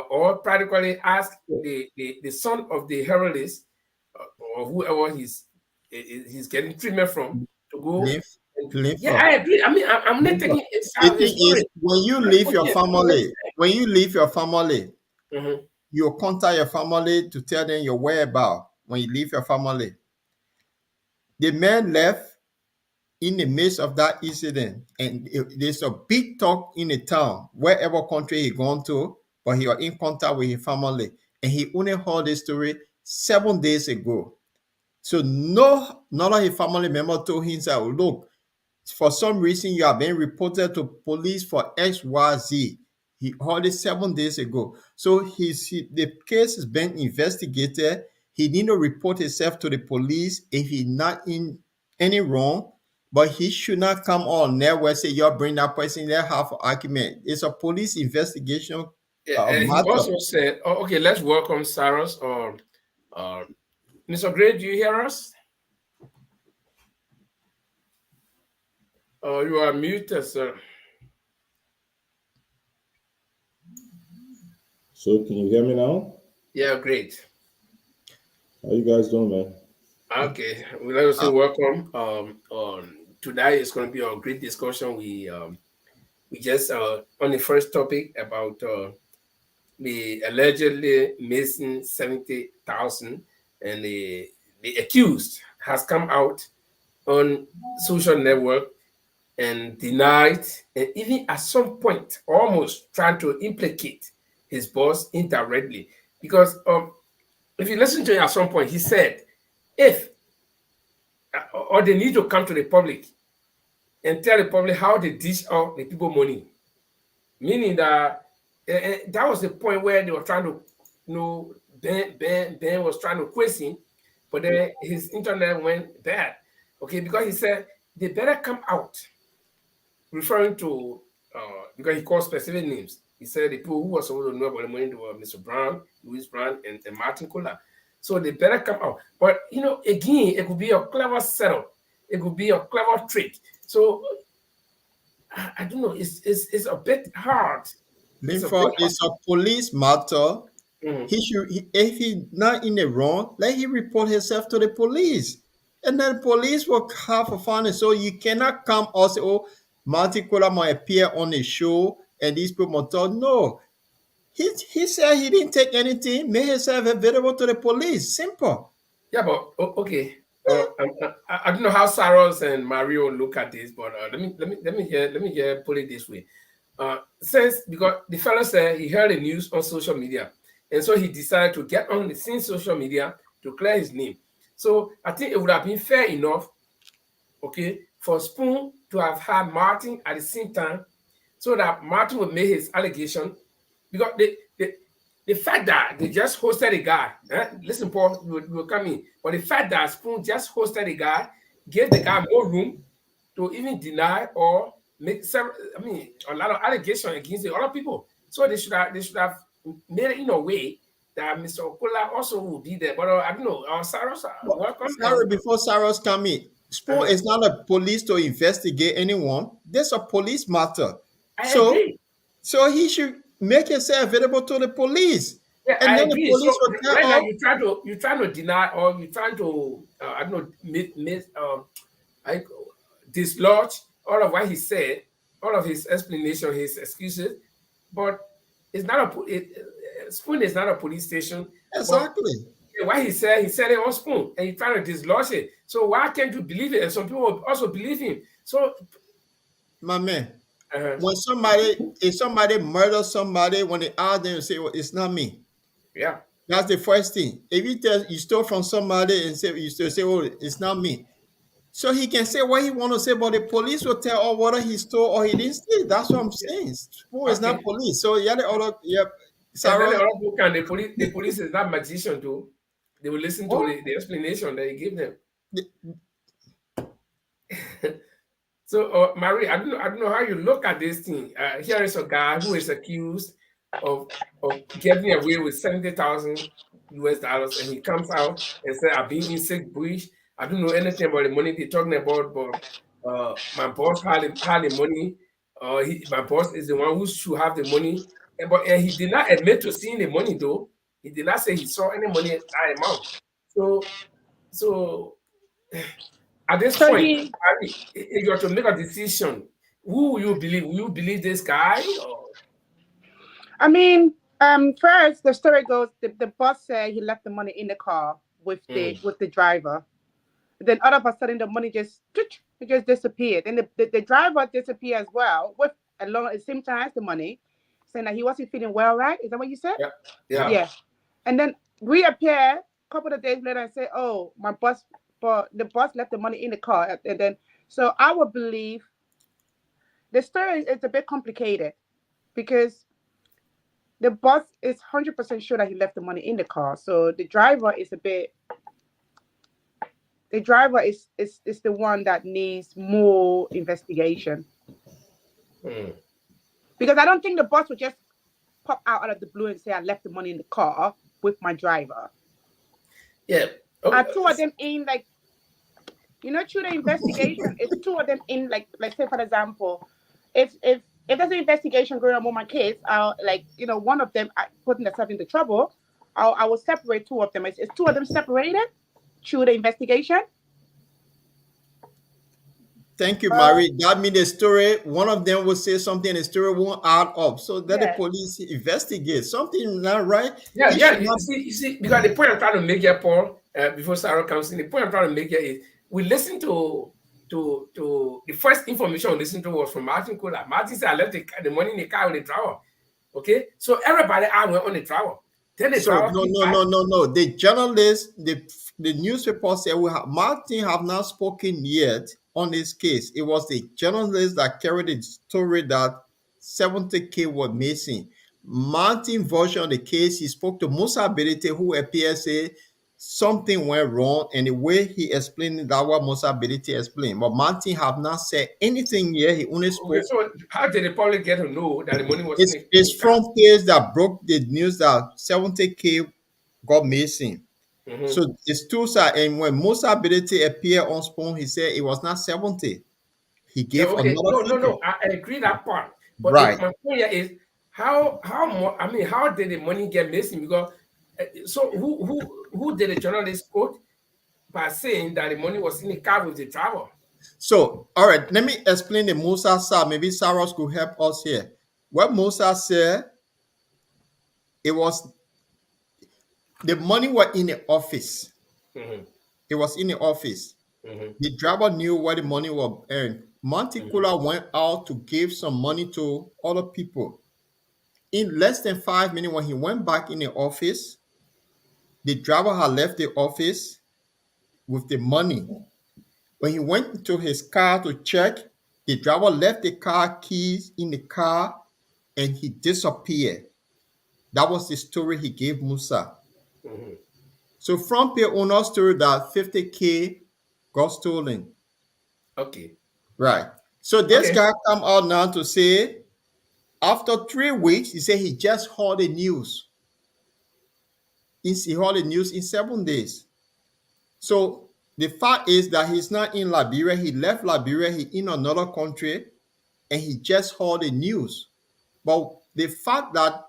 or practically ask the son of the heraldist or whoever he's getting treatment from to go. live, And, live yeah, for. I agree. I'm not Live for. taking a The side of his thing is, story. when you I'm leave your putting it where family, when you leave your family, Mhm. you contact your family to tell them your whereabouts. When you leave your family, the man left in the midst of that incident, and there's a big talk in the town, wherever country he gone to, but he was in contact with his family, and he only heard this story 7 days ago. So none of his family member told him, say, look, for some reason you have been reported to police for XYZ. He heard it 7 days ago. So the case is being investigated. He need to report himself to the police if he's not in any wrong, but he should not come on there where say you bring that person there have an argument. It's a police investigation Yeah, and he matter. also said, oh, okay, let's welcome Saros or uh, Mr. Gray. Do you hear us? You are muted, sir. So can you hear me now? Yeah, great. How you guys doing, man? Okay, we let us say Uh, welcome. Today is going to be a great discussion. We just on the first topic about the allegedly missing 70,000, and the accused has come out on social network and denied, and even at some point almost trying to implicate his boss indirectly, because if you listen to him at some point, he said if or they need to come to the public and tell the public how they dish out the people money, meaning that that was the point where they were trying to, Ben was trying to quiz him, but then his internet went bad. Okay, because he said they better come out, referring to because he called specific names. He said the people who were supposed to know about the money were Mr. Brown, Louis Brown, and Martin Kohler. So they better come out. But again, it could be a clever setup. It could be a clever trick. So I don't know. It's a bit hard. It's a bit Linford, it's a police matter. hard. If he not in the wrong, let him report himself to the police, and then police will have a finding. So you cannot come or say, "Oh, Martin Kola might appear on the show," and these people might talk. No, he said he didn't take anything. Made himself available to the police. Simple. Yeah, but okay. I don't know how Saros and Mario look at this, but let me put it this way. Since because the fellow said he heard the news on social media, and so he decided to get on the same social media to clear his name. So I think it would have been fair enough, okay, for Spoon to have had Martin at the same time, so that Martin would make his allegation, because the fact that they just hosted a guy, listen, Paul, you will come in, but the fact that Spoon just hosted a guy gave the guy more room to even deny or make some, a lot of allegations against the other people. So they should have made it in a way that Mr. Okola also will be there. But I don't know. Saros, But welcome. sorry, before Saros come in, Spoon Uh-huh. is not a police to investigate anyone. This a police matter. I So agree. So he should make himself available to the police, Yeah, and I then the agree. police So will tell right now us. you trying to deny, or you trying to I don't know, I dislodge all of what he said, all of his explanation, his excuses, but it's not Spoon is not a police station. But Exactly, what he said it on Spoon, and he trying to dislodge it. So why can't you believe it? And some people also believe him. So my man. uh, When if somebody murders somebody, when they ask them, say, "Well, it's not me." yeah, That's the first thing. If you stole from somebody and say you still say, "Oh, it's not me," so he can say what he want to say, but the police will tell all whether he stole or he didn't steal. That's what I'm saying. Spoon is not okay. police. So yeah, the other, yep. And then Sarah, the other book, and the police is not magician too. They will listen to what? the explanation that you give them. The- So, Marie, I don't know how you look at this thing. Here is a guy who is accused of of getting away with 70,000 US dollars, and he comes out and said, "I've been in sick bush. I don't know anything about the money they're talking about, but my boss had the money. My boss is the one who should have the money." And he did not admit to seeing the money, though. He did not say he saw any money that amount. So at this So point, he, if you are to make a decision, who will you believe? Will you believe this guy? Or I mean, first the story goes the boss said he left the money in the car with the Mm, driver. Then all of a sudden the money it just disappeared. Then the driver disappeared as well with along at the same time as the money, saying that he wasn't feeling well, right? Is that what you said? yeah, yeah, Yeah. And then reappear a couple of days later and say, "Oh, my boss, but the boss left the money in the car." And then so I would believe the story is a bit complicated because the boss is 100% sure that he left the money in the car. So the driver is the one that needs more investigation, mm, because I don't think the boss would just pop out of the blue and say, "I left the money in the car with my driver." yeah. Oh, Are two of them in like through the investigation, it's two of them in, like say for example, if there's an investigation going on with my case, I'll one of them putting themselves into trouble, I will separate two of them. It's two of them separated through the investigation. Thank you, Marie. That means the story, one of them will say something, the story won't add up. So let the Yeah. police investigate. Something not right. Yeah, He yeah. should not. You see, because the point I'm trying to make here, Paul, before Sarah comes in, the point I'm trying to make here is we listen to the first information we listened to was from Martin Kohler. Martin said I left the money in the car on the driver. Okay, so everybody I went on the driver. Then the So driver no, came no, back. no, no, no. The journalist, the newspaper said Martin have not spoken yet on this case. It was the journalist that carried the story that 70K was missing. Martin version of the case, he spoke to Musa Ability, who appears say something went wrong, and the way he explained that what Musa Ability explained. But Martin have not said anything yet. He only Okay, spoke. so how did the public get to know that the money was in It's the car? front page that broke the news that 70K got missing. Mm-hmm. So it's two sides. And when Musa Ability appeared on Spoon, he said it was not 70. He Yeah, gave okay. another figure. No. I agree that part. But Right. my point here is how more. I mean, how did the money get missing? Because so who did the journalist quote by saying that the money was in the car with the driver? So, all right, let me explain the Musa side. Maybe Sarah could help us here. What Musa said, it was the money was in the office. Mm-hmm. It was in the office. Mm-hmm. The driver knew where the money was earned. Monticula went out to give some money to other people. In less than 5 minutes, when he went back in the office, the driver had left the office with the money. When he went to his car to check, the driver left the car keys in the car and he disappeared. That was the story he gave Musa. Mm-hmm. So front page owner story that 50K got stolen. Okay. Right. So this Okay. guy come out now to say after 3 weeks, he said he just heard the news. He heard the news in 7 days. So the fact is that he's not in Liberia. He left Liberia. He in another country, and he just heard the news. But the fact that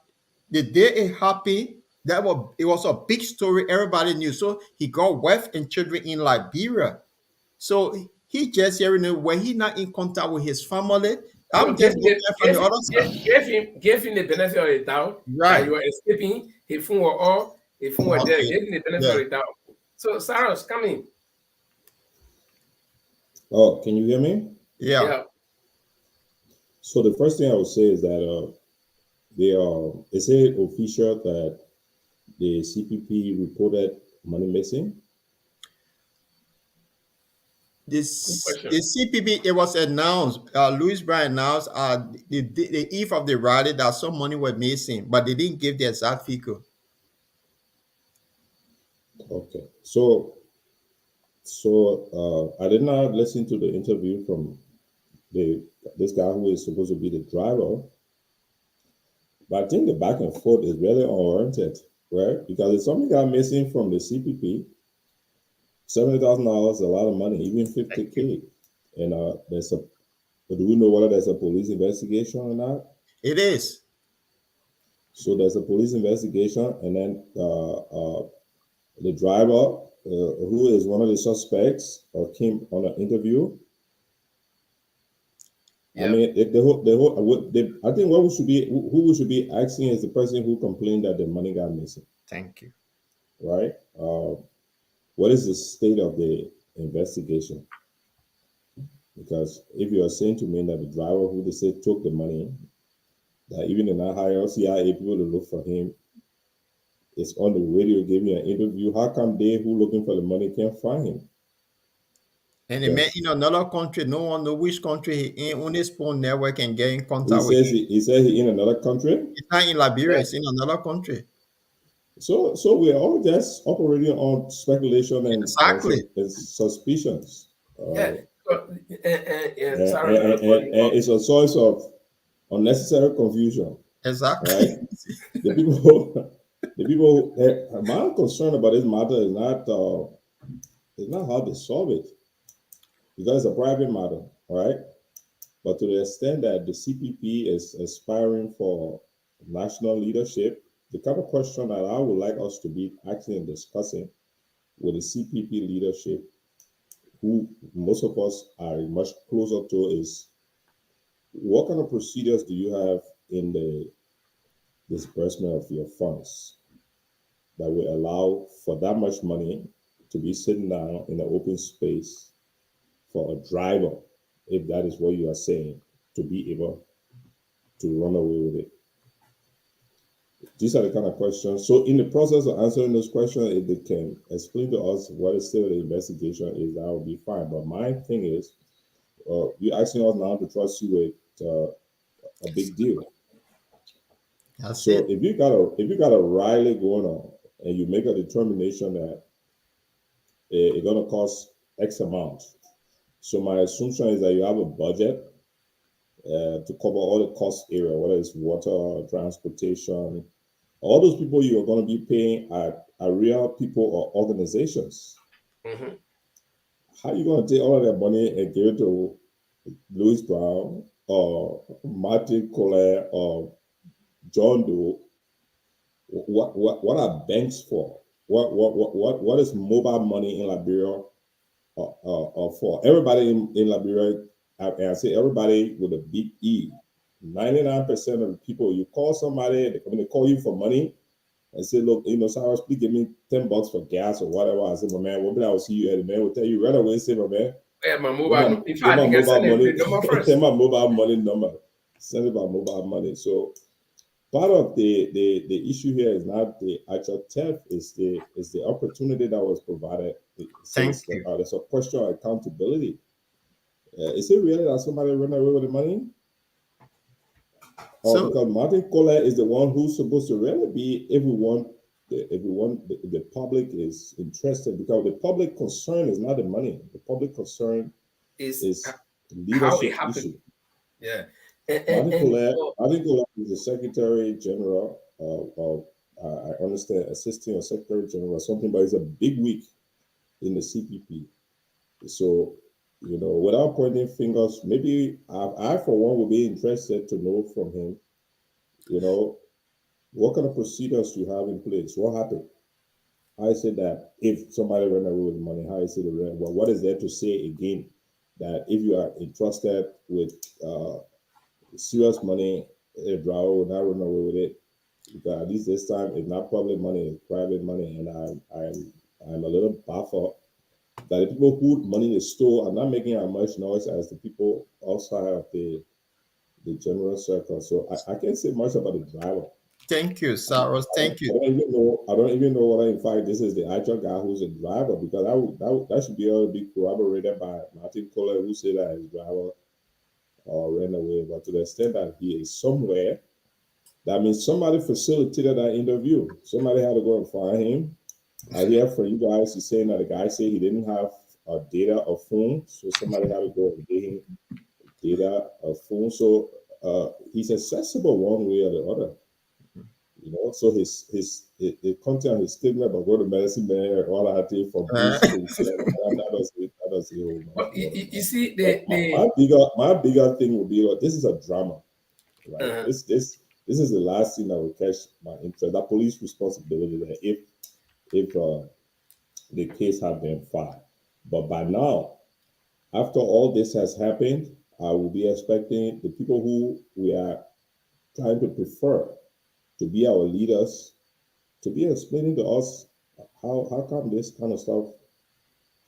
the day it happened, it was a big story. Everybody knew. So he got wife and children in Liberia. So he just hearing it when he not in contact with his family. No, I'm just looking from the other side. gave him the benefit of the doubt that Right. you were escaping. His phone were off. His phone were there. Okay. Gave him the benefit Yeah. of the doubt. So Sarah's coming. Oh, can you hear me? Yeah. So the first thing I would say is that they say official that the CPP reported money missing. The CPP, it was announced, Louis Brown announced the eve of the rally that some money was missing, but they didn't give the exact figure. Okay, so I did not listen to the interview from this guy who is supposed to be the driver, but I think the back and forth is really unwarranted, right? Because if something got missing from the CPP, $70,000 is a lot of money, even 50K, and but do we know whether there's a police investigation or not? It is. So there's a police investigation, and then the driver, who is one of the suspects, came on an interview. Yeah. I mean, I think who we should be asking is the person who complained that the money got missing. Thank you. Right? What is the state of the investigation? Because if you are saying to me that the driver who they say took the money, that even the not hire CIA people to look for him, it's on the radio giving an interview. How come they who looking for the money can't find him? And the man in another country, no one know which country he in, on his phone network and get in contact with him. He says he in another country. He's not in Liberia, he's in another country. So we're all just operating on speculation and suspicions. Sorry. And it's a source of unnecessary confusion. Exactly. Right? The people. My concern about this matter is not how to solve it. because it's a private matter, all right? But to the extent that the CPP is aspiring for national leadership, the kind of question that I would like us to be asking and discussing with the CPP leadership, who most of us are much closer to, is what kind of procedures do you have in the disbursement of your funds that will allow for that much money to be sitting down in an open space for a driver, if that is what you are saying, to be able to run away with it? These are the kind of questions. So, in the process of answering those questions, if they can explain to us what is still the investigation is, that will be fine. But my thing is, you're asking us now to trust you with a big deal. That's So, it. if you got a rally going on, and you make a determination that it's going to cost X amount, so my assumption is that you have a budget to cover all the cost area, whether it's water, transportation. All those people you are going to be paying are real people or organizations. Mhm. How are you going to take all of that money and give it to Louis Brown or Martin Collier or John Doe? What are banks for? What is mobile money in Liberia for? Everybody in Liberia, and I say everybody with a big E. 99% of the people, you call somebody, they come in, they call you for money and say, look, Cyrus, please give me $10 for gas or whatever. I said, my man, what will I will see you at? The man will tell you right away, say, my man, Yeah, my give my, mobile. In give fact, my you can mobile send it money, the number tell first. my mobile money number, send it by mobile money. So part of the issue here is not the actual theft, is the opportunity that was provided. So Thank you. there's a question of accountability. Is it really that somebody ran away with the money? Or So, because Martin Kohler is the one who's supposed to really be, if we want the public is interested, because the public concern is not the money. The public concern Is is the how it leadership happened. issue. Yeah, and Martin Kohler is the Secretary General of I understand, assisting or Secretary General or something, but it's a big week in the CPP. So, without pointing fingers, maybe I for one would be interested to know from him, you know, what kind of procedures you have in place? What happened? How is it that if somebody ran away with money, how is it ran? Well, what is there to say again that if you are entrusted with serious money, a driver will not run away with it? Because at least this time it's not public money, it's private money, and I'm a little baffled that the people who money is stole are not making as much noise as the people outside of the general circle. So I can't say much about the driver. thank you, Cyrus. Thank I you. don't even know. I don't even know whether, in fact, this is the actual guy who's a driver, because that should be able to be corroborated by Martin Kohler, who said that his driver ran away. But to the extent that he is somewhere, that means somebody facilitated that interview. Somebody had to go and find him. I hear from you guys, you're saying that the guy said he didn't have data of phone, so somebody had to go and get him data of phone. So he's accessible one way or the other. So his content of his statement about going to medicine man and all that thing for Uh, boost to that doesn't hold much but you, water. you you see But my bigger thing would be like, this is a drama, right? uh, This is the last thing that will catch my interest. That police responsibility that if the case had been filed. But by now, after all this has happened, I will be expecting the people who we are trying to prefer to be our leaders to be explaining to us how come this kind of stuff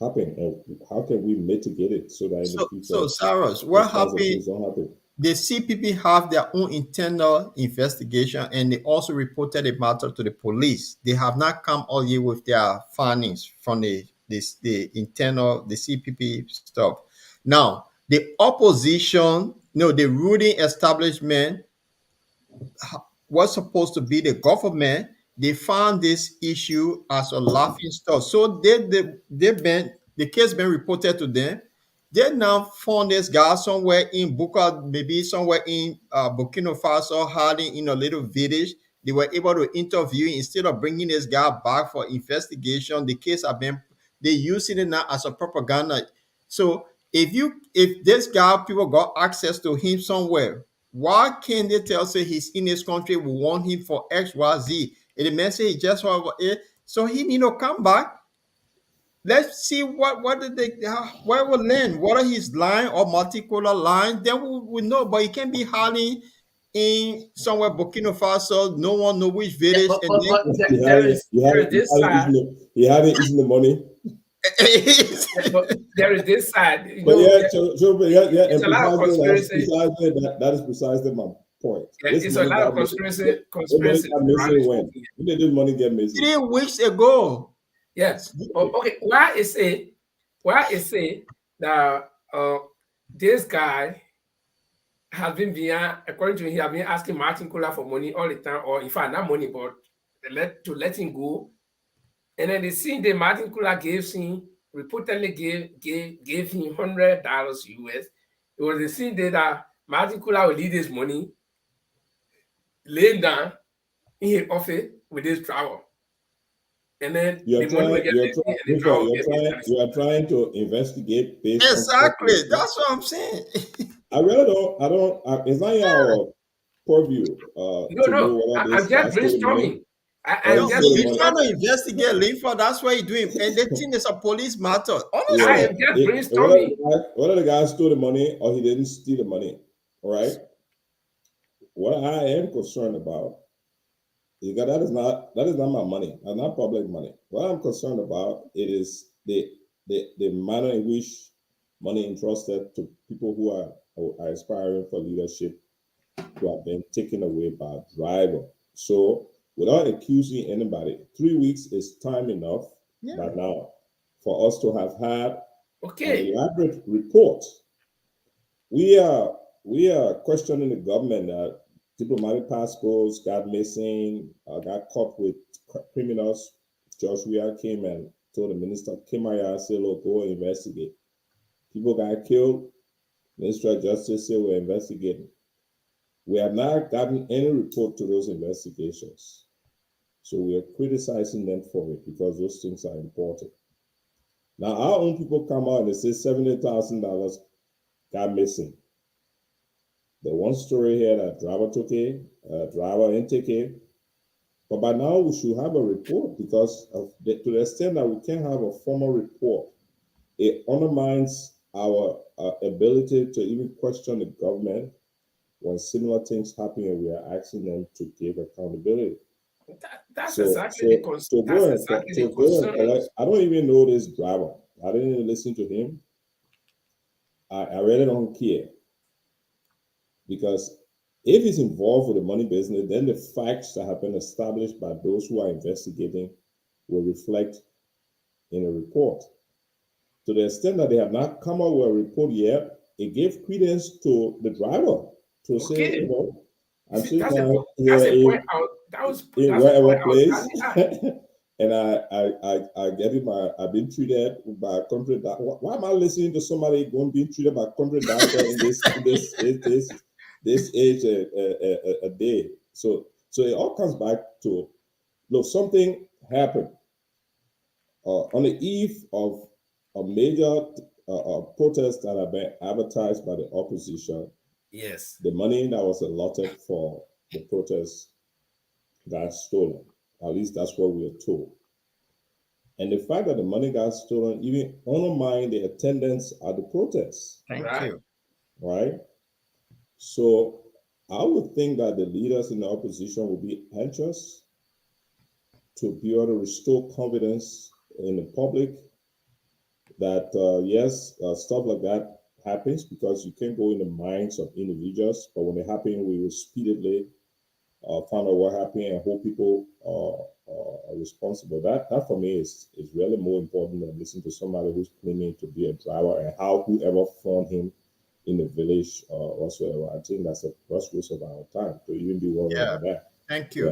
happen, and how can we mitigate it so that in the so future Cyrus, what these kinds of happened? things don't happen. The CPP have their own internal investigation, and they also reported the matter to the police. They have not come all year with their findings from the internal the CPP stuff. Now, the opposition, no, the ruling establishment was supposed to be the government. They found this issue as a laughing stock. So they've been the case been reported to them. They now found this guy somewhere in Buka, maybe somewhere in Burkina Faso, hiding in a little village. They were able to interview instead of bringing this guy back for investigation. The case have been they using it now as a propaganda. So if this guy people got access to him somewhere, why can't they tell say he's in this country? We want him for XYZ. And the man say he just want it, so he need to come back. Let's see what did they where will land, whether he's lying or multicolor line. Then we know, but he can't be hiding in somewhere Burkina Faso. No one know which Yeah, village, and then but there is this side. He hadn't eaten the money. But there is this side. But yeah, it's a lot of conspiracy. That is precisely my point. Yeah, it's a lot of conspiracy. When did this money get missing? 3 weeks ago. Yes. Okay. Why is it that this guy has been according to him, he has been asking Martin Kula for money all the time, or in fact not money, but to let him go. And then the scene that Martin Kula reportedly gave him $100 US. It was the scene that Martin Kula will leave his money laying down in his office with his travel. And then you are trying to investigate based exactly. That's what I'm saying. I really don't. It's not your purview. No. I'm just brainstorming. He's trying to investigate Linford. That's what he's doing. And they think it's a police matter. Honestly, I am just brainstorming. Whether the guy stole the money or he didn't steal the money, all right? What I am concerned about is that is not my money. That's not public money. What I'm concerned about is the manner in which money entrusted to people who are aspiring for leadership, who have been taken away by a driver. So, without accusing anybody, 3 weeks is time enough by now for us to have had an elaborate report. We are questioning the government that diplomatic passports got missing, got caught with criminals. Judge Weah came and told the minister, came out and said, look, go investigate. People got killed. Minister of Justice said we're investigating. We have not gotten any report to those investigations. So we are criticizing them for it because those things are important. Now, our own people come out and they say $70,000 got missing. The one story here that driver took it, driver didn't take it. But by now we should have a report because to the extent that we can't have a formal report, it undermines our ability to even question the government when similar things happen and we are asking them to give accountability. That's exactly the concern. I don't even know this driver. I didn't even listen to him. I really don't care. Because if he's involved with the money business, then the facts that have been established by those who are investigating will reflect in a report. To the extent that they have not come out with a report yet, it gave credence to the driver to say, you know, I'm sure that was wherever place, and I get it. I've been treated by a country that. Why am I listening to somebody being treated by a country doctor in this age a day? So it all comes back to look, something happened on the eve of a major protest that have been advertised by the opposition. Yes, the money that was allotted for the protest got stolen. At least that's what we are told. And the fact that the money got stolen even undermined the attendance at the protests. Thank you. Right? So I would think that the leaders in the opposition would be anxious to be able to restore confidence in the public that, yes, stuff like that happens because you can't go in the minds of individuals, but when it happens, we will speedily find out what happened and hold people are responsible. That for me is really more important than listening to somebody who's claiming to be a driver and how whoever found him in the village whatsoever. I think that's a gross waste of our time to even be worried about that. Thank you.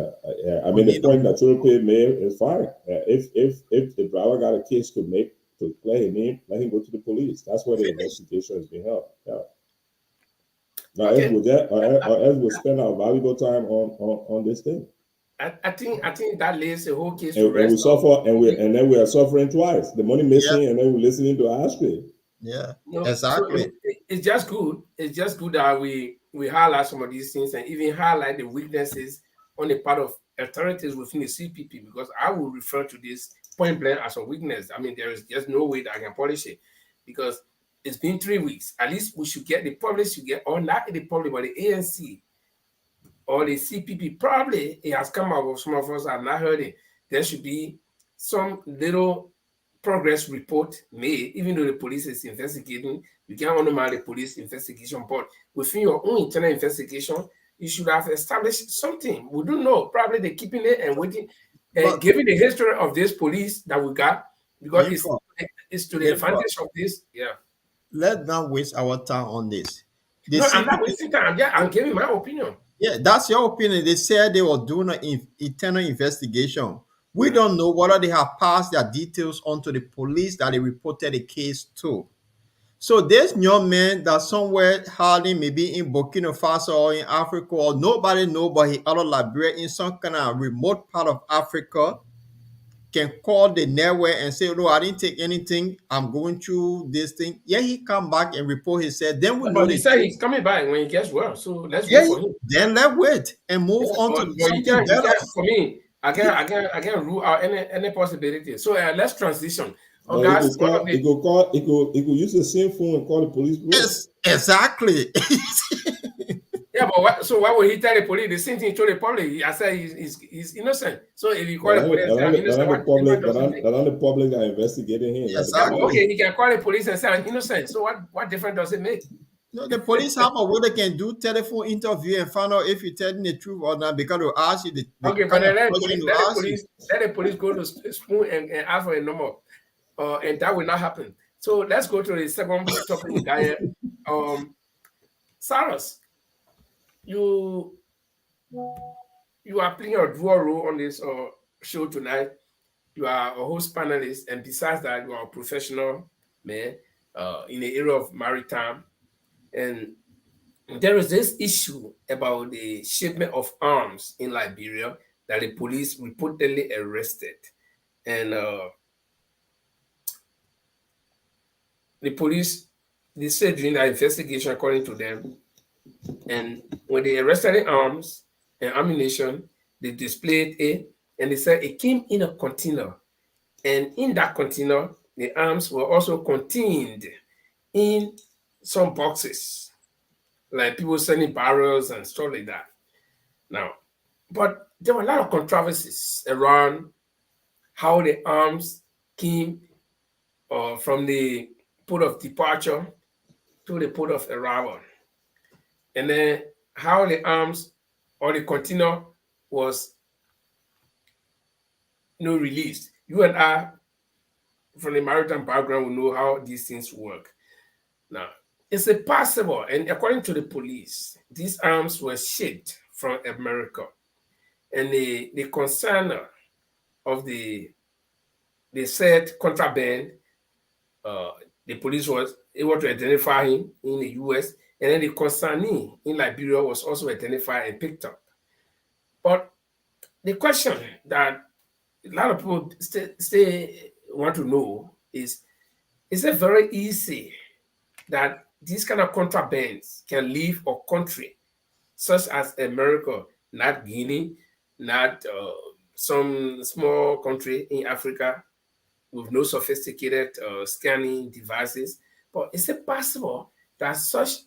I mean, the point that Chorope made is fine. If the driver got a case to make to clear him in, let him go to the police. That's where the investigation is being held. Yeah. Now, else we'll spend our valuable time on this thing. I think that lays the whole case and we suffer, and then we are suffering twice. The money missing, and then we're listening to Ashby. Yeah, So exactly. it's just good. It's just good that we highlight some of these things and even highlight the weaknesses on the part of authorities within the CPP, because I will refer to this point blank as a weakness. I mean, there is just no way that I can polish it, because it's been 3 weeks. At least we should get, the public should get, or not the public, but the ANC or the CPP. Probably it has come out of some of us have not heard it. There should be some little progress report made, even though the police is investigating. You can't undermine the police investigation, but within your own internal investigation, you should have established something. We don't know. Probably they're keeping it and waiting, But given the history of this police that we got, because info, it's to the info, advantage of this. Yeah. let's not waste our time on this. The No, I'm not CPP, wasting time. Yeah, I'm giving my opinion. yeah, that's your opinion. They said they were doing an internal investigation. We don't know whether they have passed their details on to the police that they reported the case to. So this young man that somewhere hiding, maybe in Burkina Faso or in Africa, or nobody know, but he out of Liberia in some kind of remote part of Africa, can call the network and say, "No, I didn't take anything. I'm going through this thing." Yeah, he come back and report. He said, "Then we know But he the said truth." he's coming back when he gets well. So let's Yeah, wait for him. then let's wait and move Yeah, on to but you something can't, better. for me, I can't rule out any possibility. So let's transition. Oh, But guys, one of the it could use the same phone and call the police bureau. Yes, exactly. yeah, but why would he tell the police the same thing to the public? I said he's innocent. So if you call the police and say I'm innocent, what difference does it make? The public are investigating him. That's the Yeah, Exactly. but okay, he can call the police and say I'm innocent. So what difference does it make? No, the police have a way they can do telephone interview and find out if you're telling the truth or not, because they'll ask you the Okay, but kind then of question they'll ask you. let the police go to Spoon and ask for a number, and that will not happen. So let's go to the second topic, guy. Cyrus, you are playing a dual role on this show tonight. You are a host panelist, and besides that, you are a professional man in the area of maritime. And there is this issue about the shipment of arms in Liberia that the police reportedly arrested. And the police, they said during that investigation, according to them, and when they arrested the arms and ammunition, they displayed it, and they said it came in a container. And in that container, the arms were also contained in some boxes, like people selling barrels and stuff like that. Now, but there were a lot of controversies around how the arms came from the port of departure to the port of arrival, and then how the arms or the container was released. You and I, from the maritime background, will know how these things work. Now, is it possible? And according to the police, these arms were shipped from America, and the concerner of the said contraband, the police was able to identify him in the U.S., and then the consignee in Liberia was also identified and picked up. But the question that a lot of people still want to know is it very easy that these kind of contrabands can leave a country such as America, not Guinea, not some small country in Africa with no sophisticated scanning devices? But is it possible that such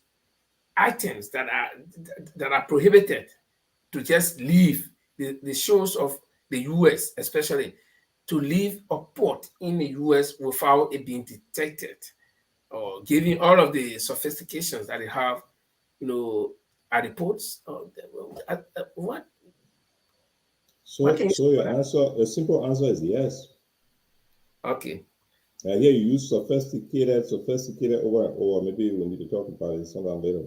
items that are prohibited to just leave the shores of the U.S., especially, to leave a port in the U.S. without it being detected, or given all of the sophistications that they have, at the ports? What? So your answer, a simple answer is yes. Okay. And here you use sophisticated or maybe we need to talk about it sometime later.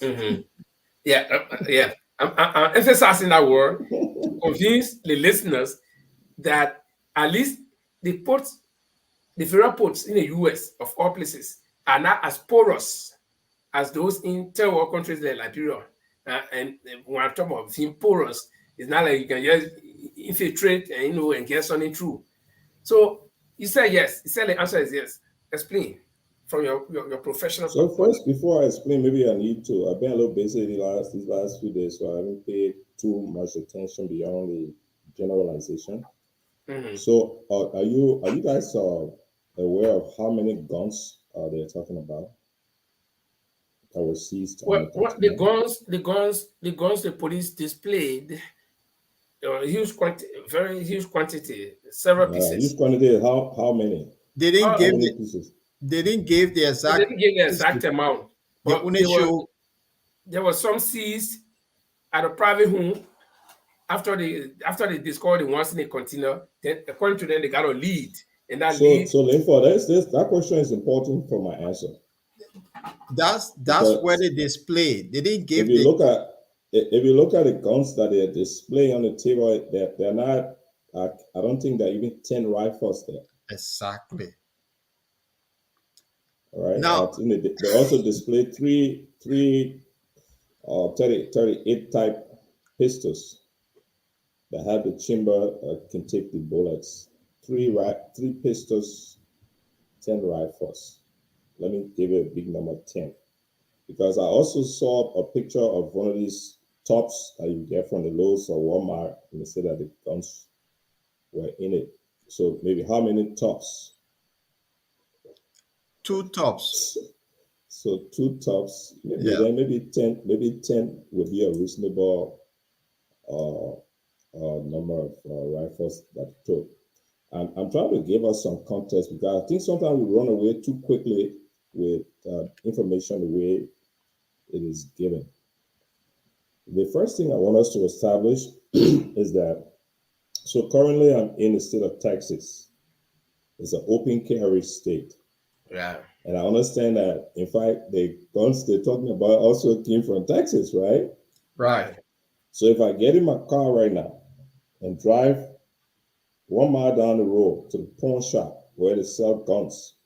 Mm-hmm. Yeah. I'm emphasizing that word to convince the listeners that at least the ports, the federal ports in the U.S. of all places, are not as porous as those in third world countries like Liberia. And when I talk about being porous, it's not like you can just infiltrate and get something through. So you said yes. You said the answer is yes. Explain. from your professional So point of first, before I explain, maybe I need to. I've been a little busy these last few days, so I haven't paid too much attention beyond the generalization. view. Mhm. So, are you guys aware of how many guns they're talking about that were seized on the What Titanic? the police displayed huge quantity, very huge quantity, several Huge pieces. quantity. How many? They didn't Uh, How give many the pieces? they didn't give the they exact didn't give the pieces. exact amount, They but only show there was some seized at a private home after they discovered the ones in the container. Then according to them, they got a lead, and that So, lead. so Linford, that question is important for my answer that's where because they display. They didn't if give you the look at if you look at the guns that they're displaying on the table, they're not. I don't think there are even 10 rifles there. exactly. All right. Now, I think they also display three 38 type pistols that have the chamber can take the bullets. Three pistols, 10 rifles. Let me give you a big number 10 because I also saw a picture of one of these tops that you get from the Lowe's or Walmart, and they said that the guns were in it. So maybe how many tops? two tops. So two tops, maybe Yeah. then maybe 10 would be a reasonable uh, number of rifles that it took. And I'm trying to give us some context because I think sometimes we run away too quickly with information the way it is given. The first thing I want us to establish is that so currently I'm in the state of Texas. It's an open carry state. Yeah. And I understand that, in fact, the guns they're talking about also came from Texas, right? Right. So if I get in my car right now and drive 1 mile down the road to the pawn shop where they sell guns,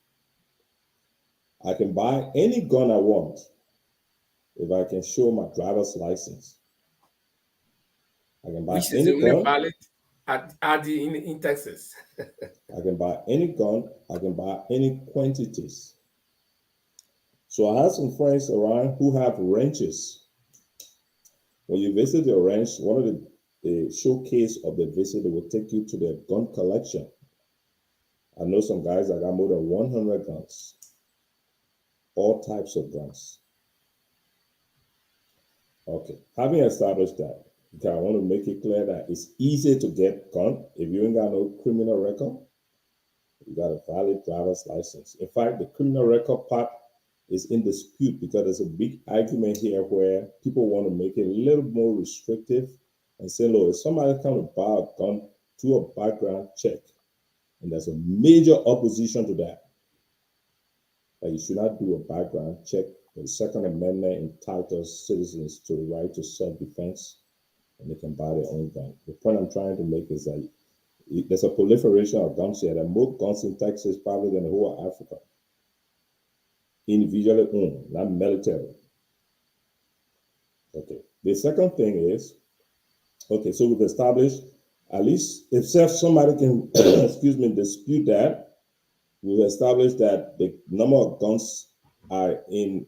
I can buy any gun I want if I can show my driver's license. I can buy Which is any only gun. valid in Texas. I can buy any gun. I can buy any quantities. So I have some friends around who have ranches. When you visit your ranch, one of the showcase of the visit, they will take you to their gun collection. I know some guys that got more than 100 guns, all types of guns. Okay, having established that, okay, I want to make it clear that it's easy to get gun if you ain't got no criminal record. You got a valid driver's license. In fact, the criminal record part is in dispute because there's a big argument here where people want to make it a little more restrictive and say, look, if somebody comes to buy a gun, do a background check. And there's a major opposition to that. That you should not do a background check. The Second Amendment entitles citizens to the right to self-defense, and they can buy their own gun. The point I'm trying to make is that there's a proliferation of guns here. There are more guns in Texas probably than the whole of Africa. Individually owned, not military. Okay. The second thing is, okay, so we've established, at least if somebody can, excuse me, dispute that, we've established that the number of guns are in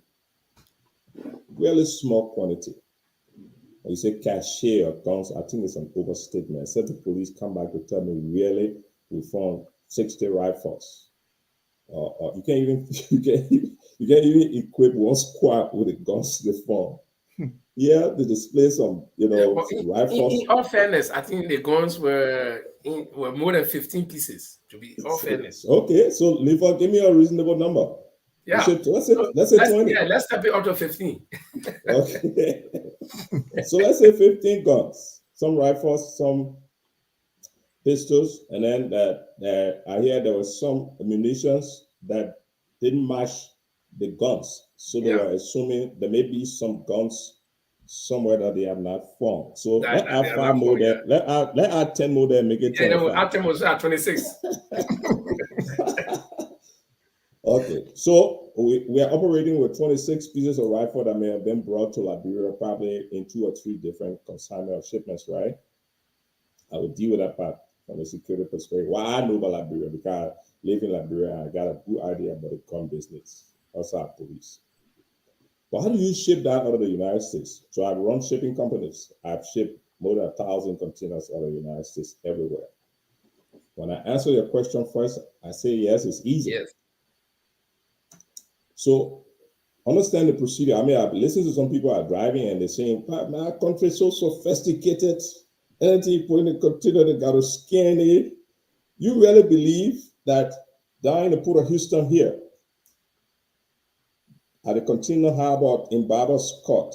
really small quantity. When you say cachet of guns, I think it's an overstatement. Except the police come back to tell me, really, we found 60 rifles. You can't even you can't even equip one squad with the guns they found. Yeah, they display some, Yeah, but rifles. in all fairness, I think the guns were more than 15 pieces. To be all fairness, Okay, so Lever, give me a reasonable number. yeah. So Let's say 20. let's step it up to 15. Okay. So let's say 15 guns, some rifles, some pistols, and then I hear there was some munitions that didn't match the guns. So they Yeah, were assuming there may be some guns somewhere that they have not found. So that, let that they add are five not more for. there. Let add 10 more there, make it Yeah, yeah. 25. Atom was at 26. Okay, so we are operating with 26 pieces of rifle that may have been brought to Liberia, probably in 2 or 3 different consignment or shipments, right? I will deal with that part from a security perspective. Well, I know about Liberia because live in Liberia. I got a good idea about the gun business. Also, our police. But how do you ship that out of the United States? So I've run shipping companies. I've shipped more than 1,000 containers out of the United States everywhere. When I answer your question first, I say yes, it's easy. Yes. So understand the procedure. I mean, I've listened to some people are driving and they're saying, my country is so sophisticated. Anything you put in the container, they got to scan it. You really believe that down in the Port of Houston here, at the container harbor in Barber's Court,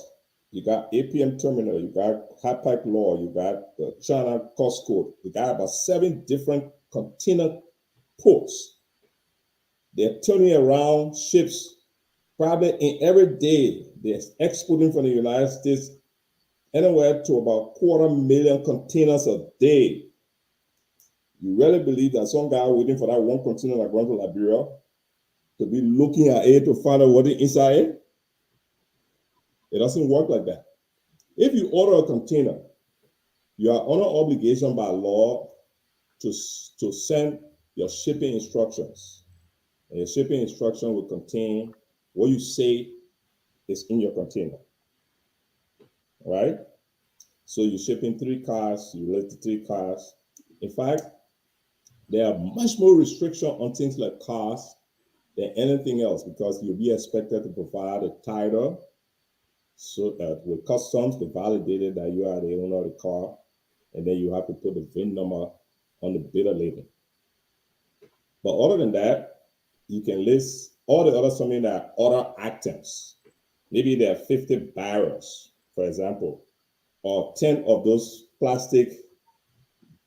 you got APM Terminal, you got High Pipe Law, you got the China Coast Code. You got about 7 different container ports. They're turning around ships probably in every day. They're exporting from the United States anywhere to about 250,000 containers a day. You really believe that some guy waiting for that one container like going to Liberia to be looking at it to find out what is inside it? It doesn't work like that. If you order a container, you are under obligation by law to send your shipping instructions. And your shipping instruction will contain what you say is in your container. All right? So you're shipping 3 cars, you list the 3 cars. In fact, there are much more restriction on things like cars than anything else because you'll be expected to provide a title. So that with customs, they validated that you are the owner of the car, and then you have to put the VIN number on the bidder label. But other than that, you can list all the other something that are other items. Maybe there are 50 barrels, for example, or 10 of those plastic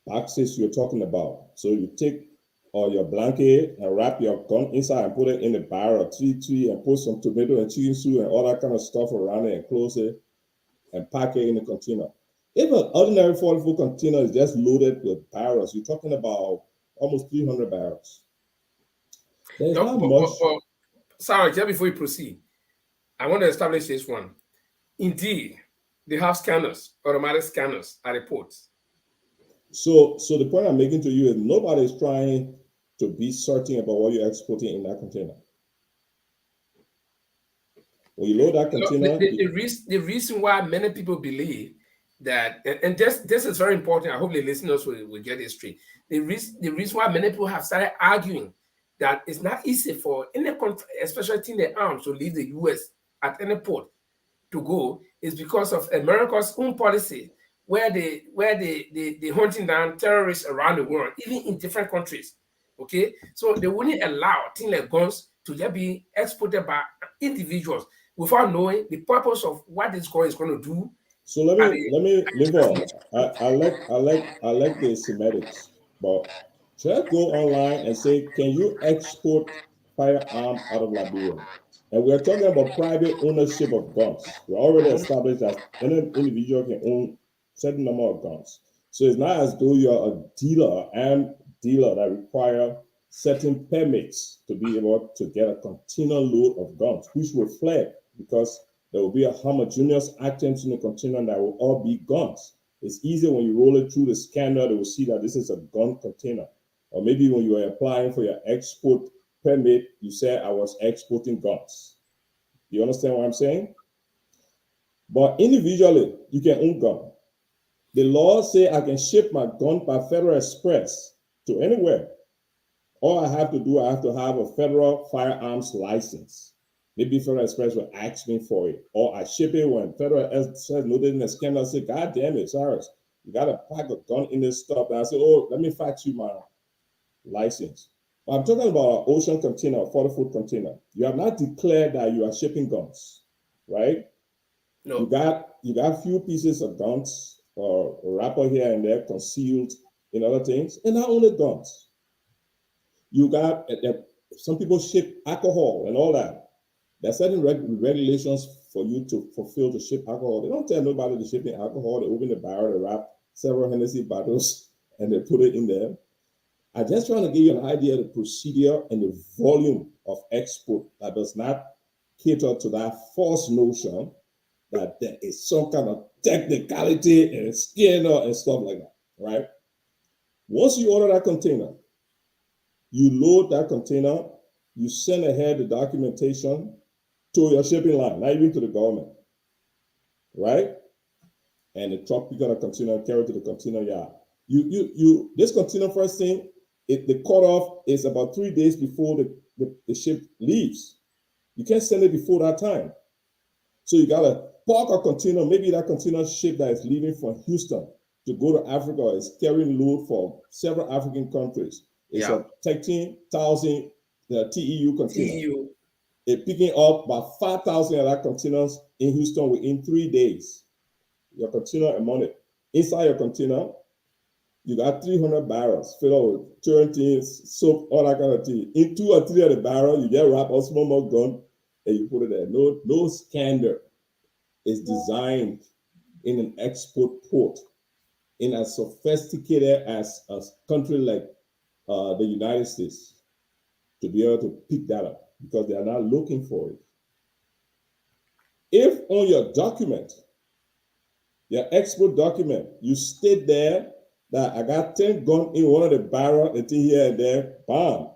boxes you're talking about. So you take your blanket and wrap your gun inside and put it in the barrel, and put some tomato and chicken soup and all that kind of stuff around it and close it and pack it in the container. If an ordinary 40-foot container is just loaded with barrels, you're talking about almost 300 barrels. There's not much. Sorry, just before you proceed, I want to establish this one. Indeed, they have scanners, automatic scanners at the ports. So the point I'm making to you is nobody is trying to be certain about what you're exporting in that container. When you load that container, the reason why many people believe that, and this is very important. I hope the listeners will get it straight. The reason why many people have started arguing that it's not easy for any country, especially in the arms, to leave the U.S. at any port to go is because of America's own policy, where they hunting down terrorists around the world, even in different countries. Okay, so they wouldn't allow things like guns to just be exported by individuals without knowing the purpose of what this gun is going to do. So let me live on. I like the semantics, but just go online and say, can you export firearm out of Liberia? And we're talking about private ownership of guns. We already established that any individual can own certain number of guns. So it's not as though you're a dealer that require certain permits to be able to get a container load of guns, which will flag because there will be a homogeneous items in the container that will all be guns. It's easier when you roll it through the scanner, they will see that this is a gun container. Or maybe when you are applying for your export permit, you say I was exporting guns. You understand what I'm saying? But individually, you can own gun. The law say I can ship my gun by Federal Express to anywhere. All I have to do, I have to have a federal firearms license. Maybe Federal Express will ask me for it. Or I ship it when Federal Express noted in the scanner, I say, God damn it, Cyrus, you got to pack a gun in this stuff. And I say, oh, let me fax you my license. But I'm talking about an ocean container, a 40-foot container. You have not declared that you are shipping guns, right? No. You got a few pieces of guns or a wrapper here and there concealed in other things, and not only guns. You got some people ship alcohol and all that. There are certain regulations for you to fulfill to ship alcohol. They don't tell nobody to ship in alcohol. They open the barrel, they wrap several Hennessy bottles, and they put it in there. I'm just trying to give you an idea of the procedure and the volume of export that does not cater to that false notion that there is some kind of technicality and scanner and stuff like that, right? Once you order that container, You load that container, you send ahead the documentation to your shipping line, not even to the government, right? And the truck pick up a container, carry it to the container yard. This container first thing, the cutoff is about 3 days before the ship leaves. You can't send it before that time. So you gotta park a container, maybe that container ship that is leaving from Houston to go to Africa is carrying load from several African countries. It's a 13,000 TEU container. TEU. It's picking up about 5,000 of that containers in Houston within 3 days. Your container amount it. Inside your container, you got 300 barrels filled up with turrentines, soap, all that kind of thing. In 2 or 3 of the barrels, you just wrap a small more gun and you put it there. No scanner is designed in an export port in as sophisticated as a country like the United States to be able to pick that up because they are not looking for it. If on your document, your export document, you state there that I got 10 guns in one of the barrels, and thing here and there, bam.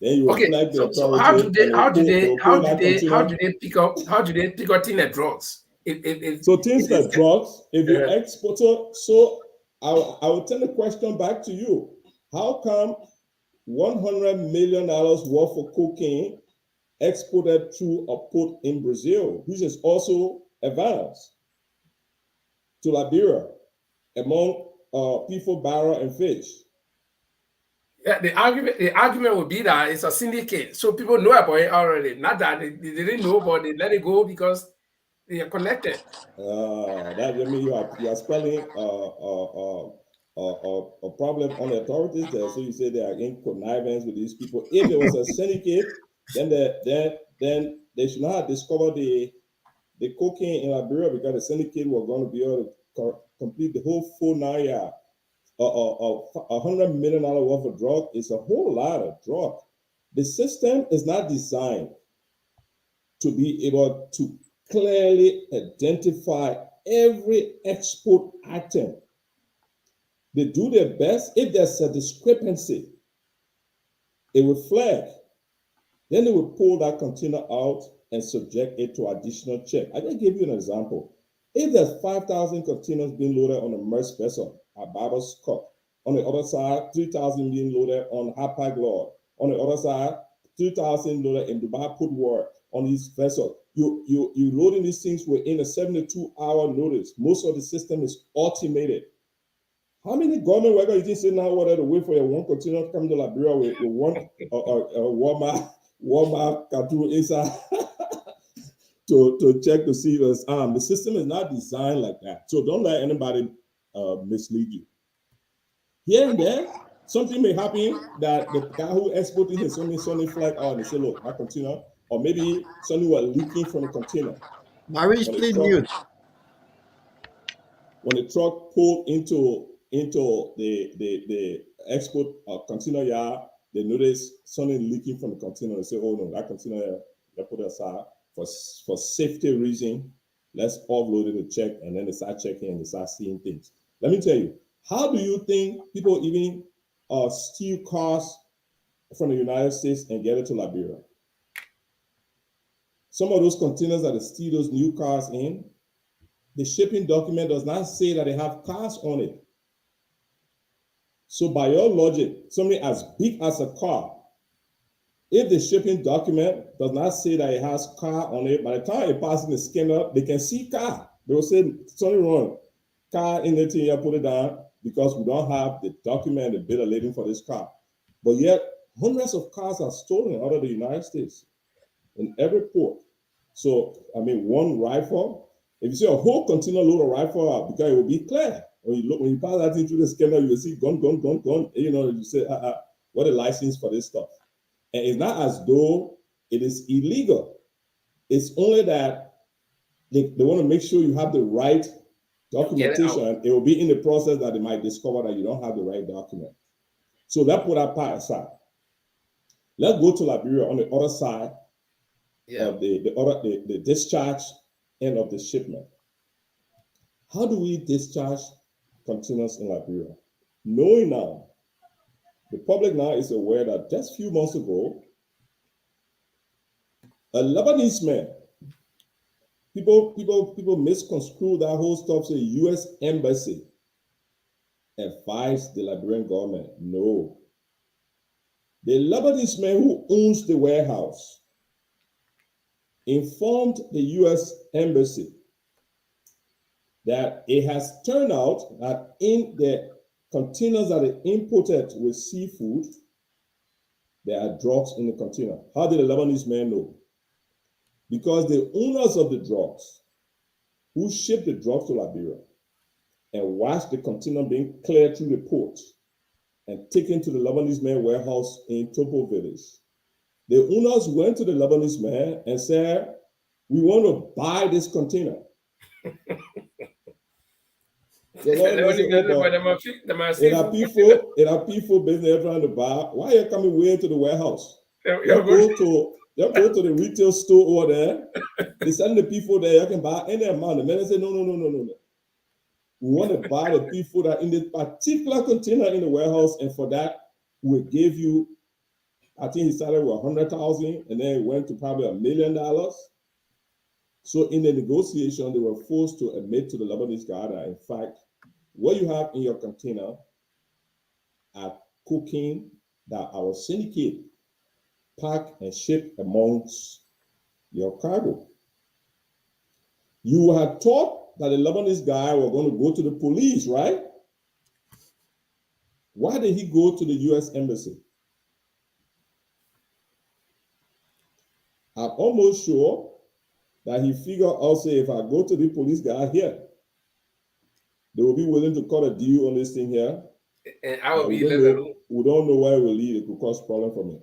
Then you will Okay, flag the so authority how do they pick up tin drugs? So things like drugs, if you Uh-huh. export, so I will turn the question back to you. How come $100 million worth of cocaine exported through a port in Brazil, which is also advanced to Liberia among people, barrel, and fish? Yeah, the argument would be that it's a syndicate, so people know about it already. Not that they didn't know, but they let it go because they are connected. That I mean you are spelling a problem on the authorities there. So you say they are in connivance with these people. If it was a syndicate, then they should not have discovered the cocaine in Liberia because the syndicate was going to be able to complete the whole full 9 year. $100 million worth of drug is a whole lot of drug. The system is not designed to be able to clearly identify every export item. They do their best. If there's a discrepancy, it will flag. Then they will pull that container out and subject it to additional check. I just give you an example. If there's 5,000 containers being loaded on a Maersk vessel at Barbers Cup, on the other side, 3,000 being loaded on Hapag Lord, on the other side, 3,000 loaded in Dubai Port World on these vessels. You loading these things within a 72-hour notice. Most of the system is automated. How many government workers you think sit now order to wait for your one container to come to Liberia with one Walmart cartoon inside to check to see if it's armed? The system is not designed like that. So don't let anybody mislead you. Here and there, something may happen that the guy who exported his something flag out and they say, look, that container, or maybe something was leaking from the container. Maurice, When the please truck, mute. when the truck pulled into the export container yard, they notice something leaking from the container. They say, oh no, that container, they put it aside for safety reason. Let's offload it to check, and then they start checking and they start seeing things. Let me tell you, how do you think people even steal cars from the United States and get it to Liberia? Some of those containers that they steal those new cars in, the shipping document does not say that they have cars on it. So by your logic, something as big as a car, if the shipping document does not say that it has car on it, by the time it passes the scanner, they can see car. They will say something wrong. Car in the thing, you put it down because we don't have the document, the bill of lading for this car. But yet, hundreds of cars are stolen out of the United States in every port. So, I mean, one rifle, if you see a whole container load of rifle out, because it will be clear. When you pass that thing through the scanner, you will see gun. You know, you say, what a license for this stuff. And it's not as though it is illegal. It's only that they want to make sure you have the right documentation. It will be in the process that they might discover that you don't have the right document. So let's put that part aside. Let's go to Liberia on the other side of the discharge end of the shipment. How do we discharge containers in Liberia? Knowing now The public now is aware that just a few months ago, a Lebanese man, people misconstrue that whole stuff to the U.S. embassy advised the Liberian government. No. The Lebanese man who owns the warehouse informed the U.S. embassy that it has turned out that in the containers that are imported with seafood, there are drugs in the container. How did the Lebanese man know? Because the owners of the drugs who shipped the drugs to Liberia and watched the container being cleared through the port and taken to the Lebanese man warehouse in Topo Village, the owners went to the Lebanese man and said, "We want to buy this container." The Lebanese said, "Oh, but it are people business trying to buy. Why are you coming way to the warehouse? You go to the retail store over there. They send the people there. You can buy any amount." The man said, "No. We want to buy the people that in this particular container in the warehouse, and for that, we give you." I think he started with 100,000, and then it went to probably $1 million. So in the negotiation, they were forced to admit to the Lebanese guy that, in fact, what you have in your container are cocaine that our syndicate pack and ship amongst your cargo. You had thought that the Lebanese guy was going to go to the police, right? Why did he go to the U.S. embassy? I'm almost sure that he figured also, if I go to the police guy here, they will be willing to cut a deal on this thing here. And I will we be don't know where it will lead. It could cause problem for me.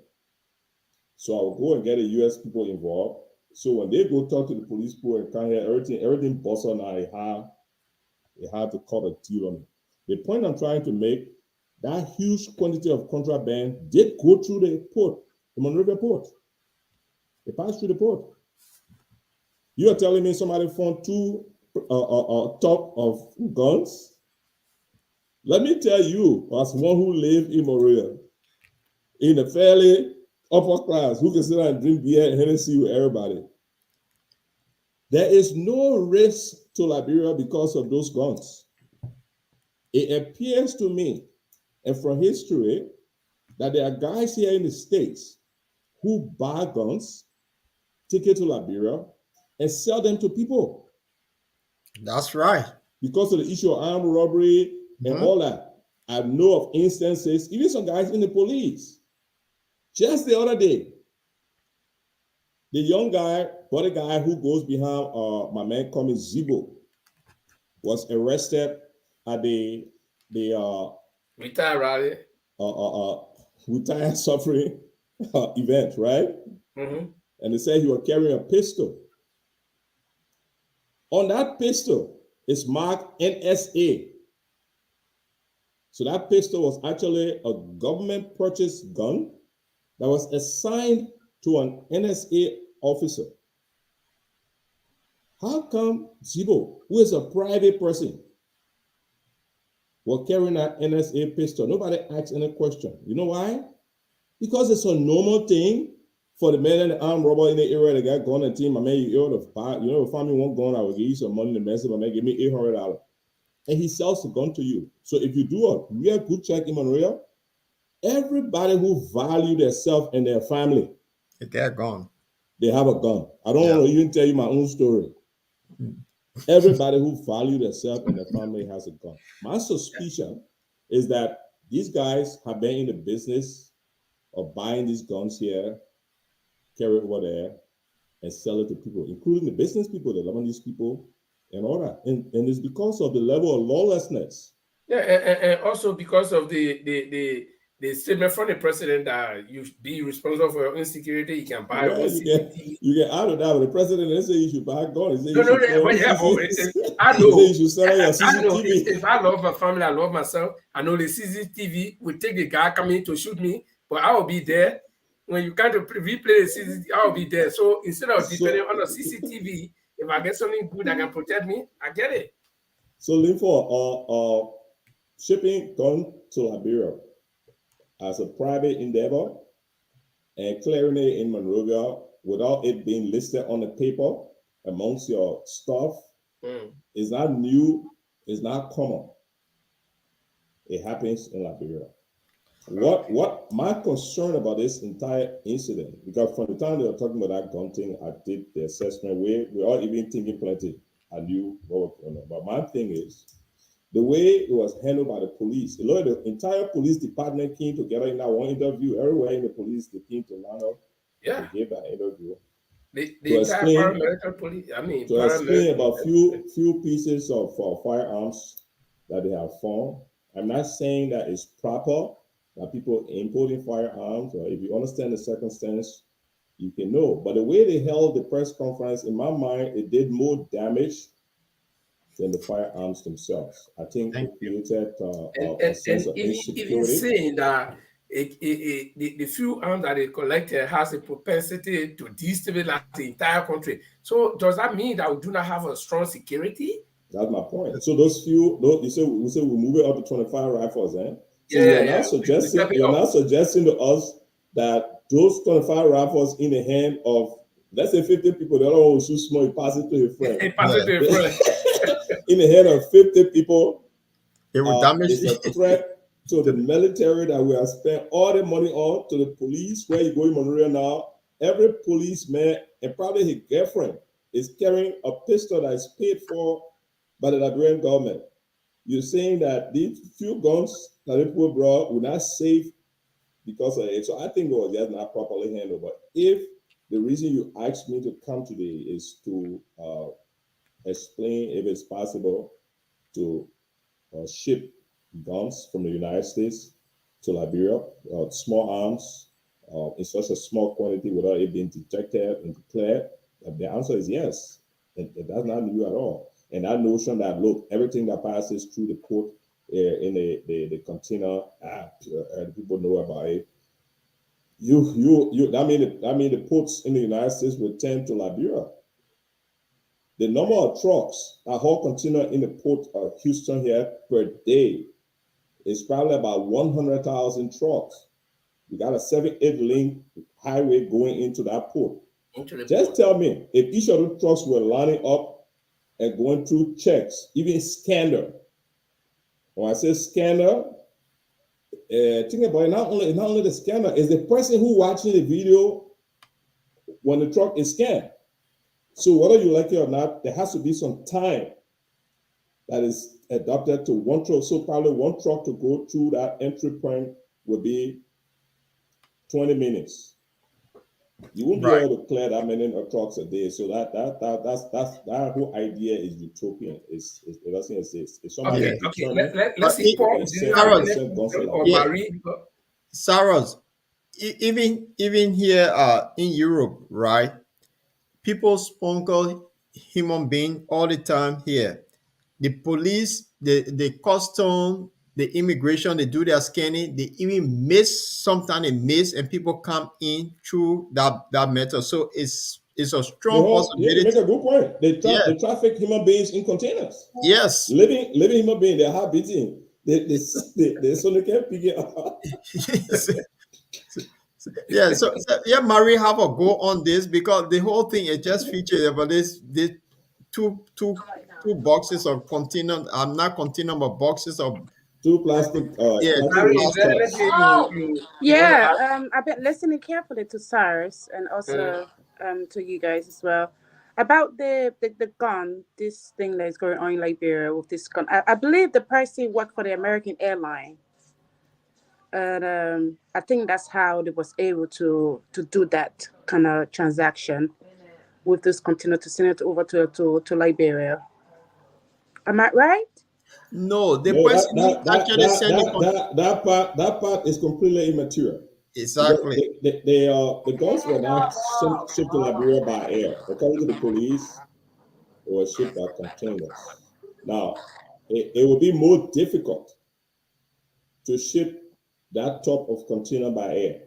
So I will go and get the U.S. people involved. So when they go talk to the police people and come here, everything busts on now. They have to cut a deal on it. The point I'm trying to make, that huge quantity of contraband did go through the port, the Monrovia port. They passed through the port. You are telling me somebody found two top of guns? Let me tell you, as one who lived in Moria, in a fairly upper class, who can sit down and drink beer and Hennessy with everybody, there is no risk to Liberia because of those guns. It appears to me, and from history, that there are guys here in the States who buy guns, take it to Liberia, and sell them to people. That's right. Because of the issue of armed robbery and all that. I know of instances, even some guys in the police. Just the other day, the young guy, body guy who goes behind my man coming Zibo, was arrested at the retire rally, retire suffering event, right? Mm-hmm. And they said he was carrying a pistol. On that pistol is marked NSA. So that pistol was actually a government purchased gun that was assigned to an NSA officer. How come Zibo, who is a private person, was carrying that NSA pistol? Nobody asked any question. You know why? Because it's a normal thing for the man and the armed robber in the area that got gun and team. My man, you ought to buy, find me one gun, I will give you some money. The man said, my man, give me $800. And he sells the gun to you. So if you do a real good check in Monrovia, everybody who value themselves and their family, they're gone. They have a gun. I don't want to even tell you my own story. Everybody who value themselves and their family has a gun. My suspicion is that these guys have been in the business of buying these guns here, carry it over there, and sell it to people, including the business people, the Lebanese people, and all that. And it's because of the level of lawlessness. Yeah, and also because of the statement from the president that you be responsible for your own security, you can buy your own CCTV. You get out of that. But the president didn't say you should buy guns. I know. I know. You should sell your CCTV. I know. If I love my family, I love myself. I know the CCTV will take the guy coming to shoot me, but I will be there. When you can't replay the CCTV, I will be there. So instead of depending on the CCTV, if I get something good that can protect me, I get it. So, Linford, shipping gun to Liberia, as a private endeavor and clearing it in Monrovia without it being listed on the paper amongst your stuff is not new, it's not common. It happens in Liberia. What my concern about this entire incident, because from the time they were talking about that gun thing, I did the assessment. We're all even thinking plenty. I knew what was going on. But my thing is the way it was handled by the police. The entire police department came together in that one interview. Everywhere in the police, they came to line up. Yeah. They gave that interview. The entire paramilitary police, to explain about few pieces of firearms that they have found. I'm not saying that it's proper that people importing firearms, or if you understand the circumstance, you can know. But the way they held the press conference, in my mind, it did more damage than the firearms themselves. I think it created a sense of insecurity. Even saying that the few arms that they collected has a propensity to destabilize the entire country. So does that mean that we do not have a strong security? That's my point. So those few, we say we move it up to 25 rifles, eh? So you're not suggesting to us that those 25 rifles in the hand of, let's say 50 people, the other one will shoot small, you pass it to a friend. In the hand of 50 people, it will damage it's a threat to the military that we have spent all the money on, to the police, where you go in Monrovia now. Every policeman and probably his girlfriend is carrying a pistol that is paid for by the Liberian government. You're saying that these few guns that people brought were not safe because of it. So I think it was just not properly handled. But if the reason you asked me to come today is to explain if it's possible to ship guns from the United States to Liberia, small arms, in such a small quantity without it being detected and declared, the answer is yes. And that's not new at all. And that notion that, look, everything that passes through the port in the container, people know about it. That mean the ports in the United States will tend to Liberia. The number of trucks that haul container in the port of Houston here per day is probably about 100,000 trucks. We got a 7-8 lane highway going into that port. Just tell me, if each of the trucks were lining up and going through checks, even scanner. When I say scanner, think about it, not only the scanner, is the person who watching the video when the truck is scanned. So whether you like it or not, there has to be some time that is adapted to one truck. So probably one truck to go through that entry point would be 20 minutes. You won't be able to clear that many trucks a day. So that whole idea is utopian. It doesn't exist. If somebody let's see Paul. Saros, even here in Europe, right? People smuggle human being all the time here. The police, the custom, the immigration, they do their scanning. They even sometimes they miss, and people come in through that method. So it's a strong possibility. You make a good point. They traffic human beings in containers. Yes, living human beings. They're hard beating. They so they can't pick it up. Yeah, so Marie have a go on this, because the whole thing is just featured about this two boxes of container. I'm not container, but boxes of two plastic. I've been listening carefully to Cyrus and also to you guys as well about the gun. This thing that is going on in Liberia with this gun. I believe the person worked for the American airline. And I think that's how they was able to do that kind of transaction with this container to send it over to Liberia. Am I right? No, the person actually sent that part is completely immaterial. Exactly. The guns were not shipped to Liberia by air. According to the police, they were shipped by containers. Now, it would be more difficult to ship that type of container by air,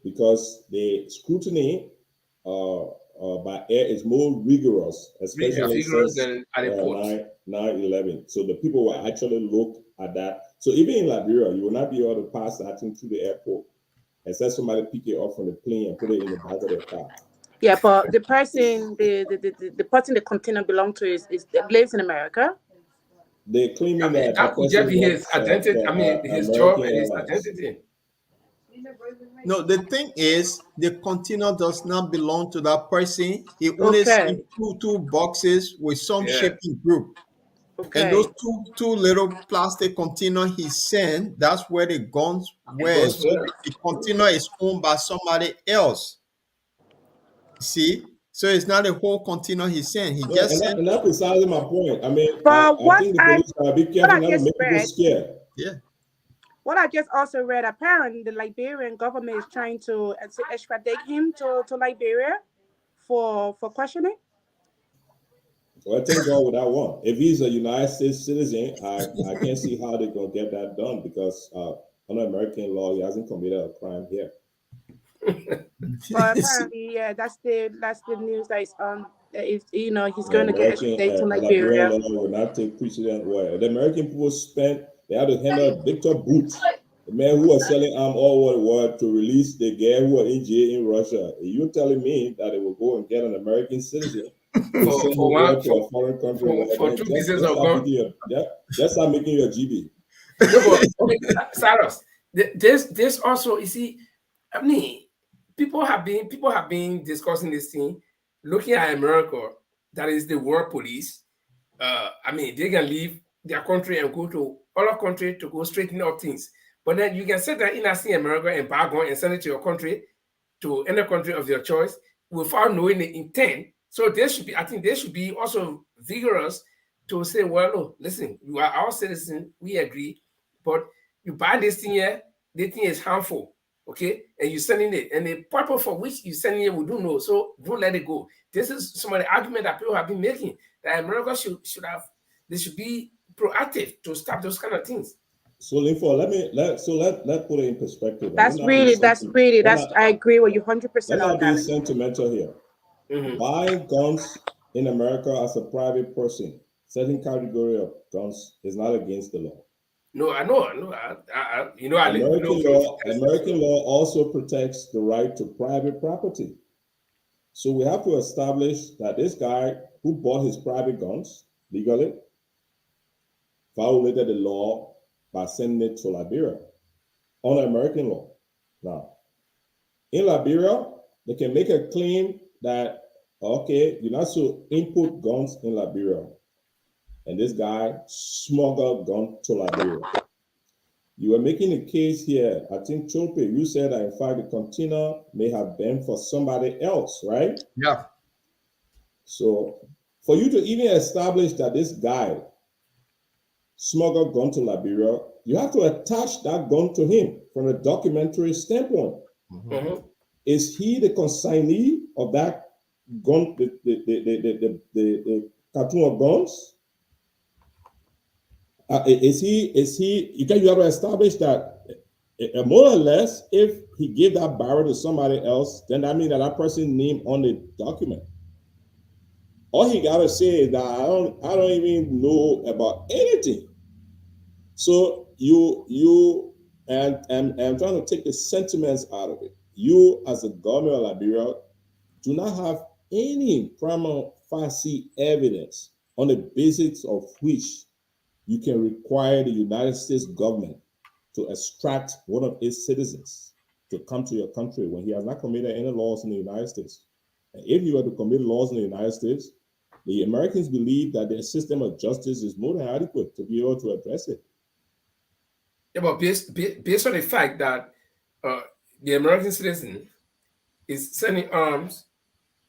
because the scrutiny by air is more rigorous, especially since 9/11. So the people will actually look at that. So even in Liberia, you will not be able to pass that thing through the airport except somebody pick it up from the plane and put it in the back of their car. Yeah, but the person, the person the container belong to is lives in America. They're claiming that that could just person be his works identity. for His job American and his Airlines. identity. No, the thing is, the container does not belong to that person. He only Okay. sent two boxes with some Yeah. shipping group. And Okay. those two little plastic container he sent, that's where the guns were. goes So where? the container is owned by somebody else. See? So it's not a whole container he sent. He Yeah, just sent. and that's precisely my point. I mean, But I think the police gotta be what I careful not to just make people read, scared. Yeah. what I just also read, apparently the Liberian government is trying to extradite him to Liberia for questioning. Well, thank God with that one. If he's a United States citizen, I can't see how they're gonna get that done because under American law, he hasn't committed a crime here. But apparently, yeah, that's the news that is on. Is he's The going to get American extradited to Liberian Liberia. law will not take precedent where the American people they had to handle Victor Booth, the man who was selling arms all over the world, to release the guy who was in jail in Russia. You're telling me that they will go and get an American citizen to send him over to a foreign country for where two just pieces of start gun. beating just start making you a GB. No, but okay, Cyrus, there's also, you see, I mean, people have been discussing this thing, looking at America, that is the world police. I mean, they can leave their country and go to other country to go straighten up things. But then you can set that in as America and bag on and send it to your country, to any country of your choice, without knowing the intent. So there should be, I think, they should be also vigorous to say, well, no, listen, you are our citizen, we agree, but you buy this thing here, the thing is harmful, okay? And you're sending it, and the purpose for which you're sending it, we don't know, so don't let it go. This is some of the argument that people have been making, that America should be proactive to stop those kind of things. So Linford, let put it in perspective. I agree with you 100% Let's on not be that. sentimental here. Mhm. Buying guns in America as a private person, certain category of guns, is not against the law. No, I know. I American law also protects the right to private property. So we have to establish that this guy who bought his private guns legally violated the law by sending it to Liberia under American law. Now, in Liberia, they can make a claim that, okay, you're not to import guns in Liberia, and this guy smuggled gun to Liberia. You were making a case here. I think Chope, you said that in fact the container may have been for somebody else, right? Yeah. So for you to even establish that this guy smuggled gun to Liberia, you have to attach that gun to him from a documentary standpoint. Mhm. Is he the consignee of that gun, the cartoon of guns? Is he? You have to establish that more or less. If he gave that barrel to somebody else, then that means that person name on the document. All he gotta say is that I don't even know about anything. So and I'm trying to take the sentiments out of it. You, as a government of Liberia, do not have any prima facie evidence on the basis of which you can require the United States government to extract one of its citizens to come to your country when he has not committed any laws in the United States. And if you were to commit laws in the United States, the Americans believe that their system of justice is more than adequate to be able to address it. Yeah, but based on the fact that the American citizen is sending arms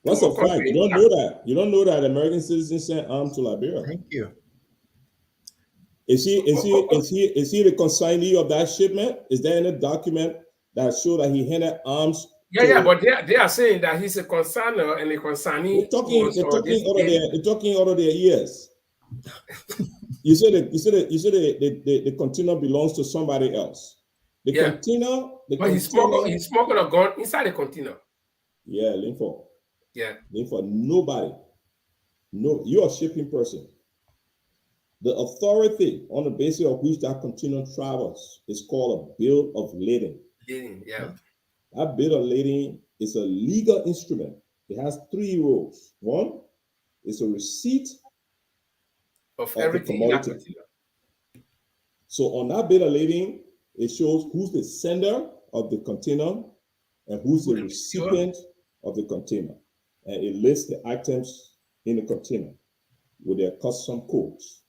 to What's a a fact? country. You don't know that. You don't know that American citizens sent arms to Liberia. Thank you. Is he the consignee of that shipment? Is there any document that show that he handed arms? Yeah, but they are saying that he's a consigner and a consignee. They're talking out of their ears. You said the container belongs to somebody else. The container. But he smuggled a gun inside the container. Yeah, Linford. Yeah. Linford, nobody. No, you're a shipping person. The authority on the basis of which that container travels is called a bill of lading. Yeah. That bill of lading is a legal instrument. It has three roles. One is a receipt Of the everything in that commodity. container. So on that bill of lading, it shows who's the sender of the container and who's the recipient of the container. And it lists the items in the container with their custom codes.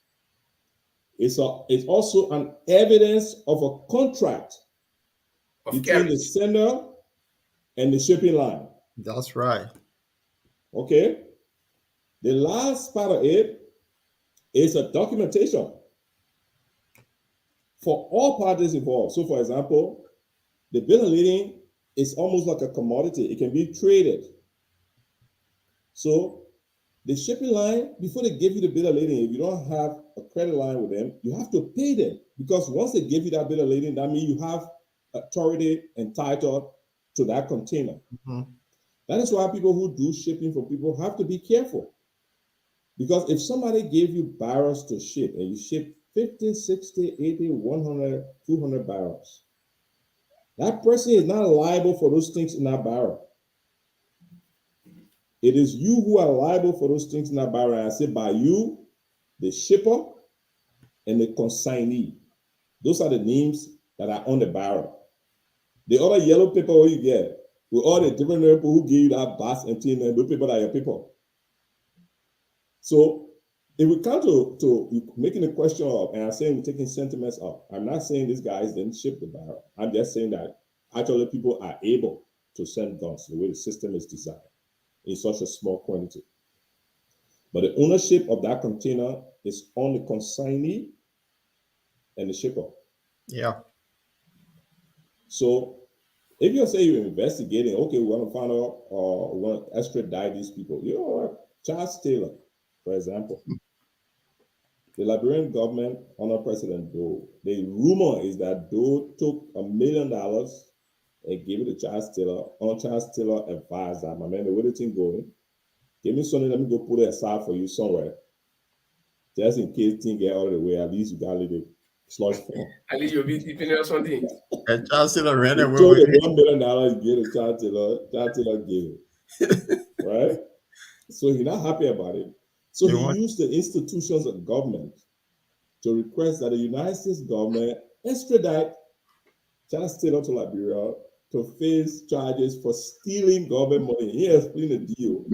It's also an evidence of a contract between carriage. the sender and the shipping line. That's right. Okay? The last part of it is a documentation for all parties involved. So, for example, the bill of lading is almost like a commodity. It can be traded. So the shipping line, before they give you the bill of lading, if you don't have a credit line with them, you have to pay them. Because once they give you that bill of lading, that means you have authority and title to that container. Mm-hmm. That is why people who do shipping for people have to be careful. Because if somebody gave you barrels to ship and you ship 50, 60, 80, 100, 200 barrels, that person is not liable for those things in that barrel. It is you who are liable for those things in that barrel. And I say by you, the shipper, and the consignee. Those are the names that are on the barrel. The other yellow paper you get with all the different people who give you that box and thing, and those people are your people. So if we come to making a question of, and I'm saying we're taking sentiments up, I'm not saying these guys didn't ship the barrel. I'm just saying that actually people are able to send guns the way the system is designed in such a small quantity. But the ownership of that container is on the consignee and the shipper. Yeah. So if you say you're investigating, okay, we want to find out or we want to extradite these people, you know what? Charles Taylor, for example, the Liberian government under President Doe, the rumor is that Doe took $1 million and gave it to Charles Taylor. On Charles Taylor advised that, my man, the way the thing going, give me something, let me go put it aside for you somewhere. Just in case things get out of the way, at least you got a little slush fund. At least you'll be depending on something. And Charles Taylor ran away told with the it. $1 million gave to Charles Taylor gave it. Right? So he's not happy about it. So he used the institutions of government to request that the United States government extradite Charles Taylor to Liberia to face charges for stealing government money. He explained the deal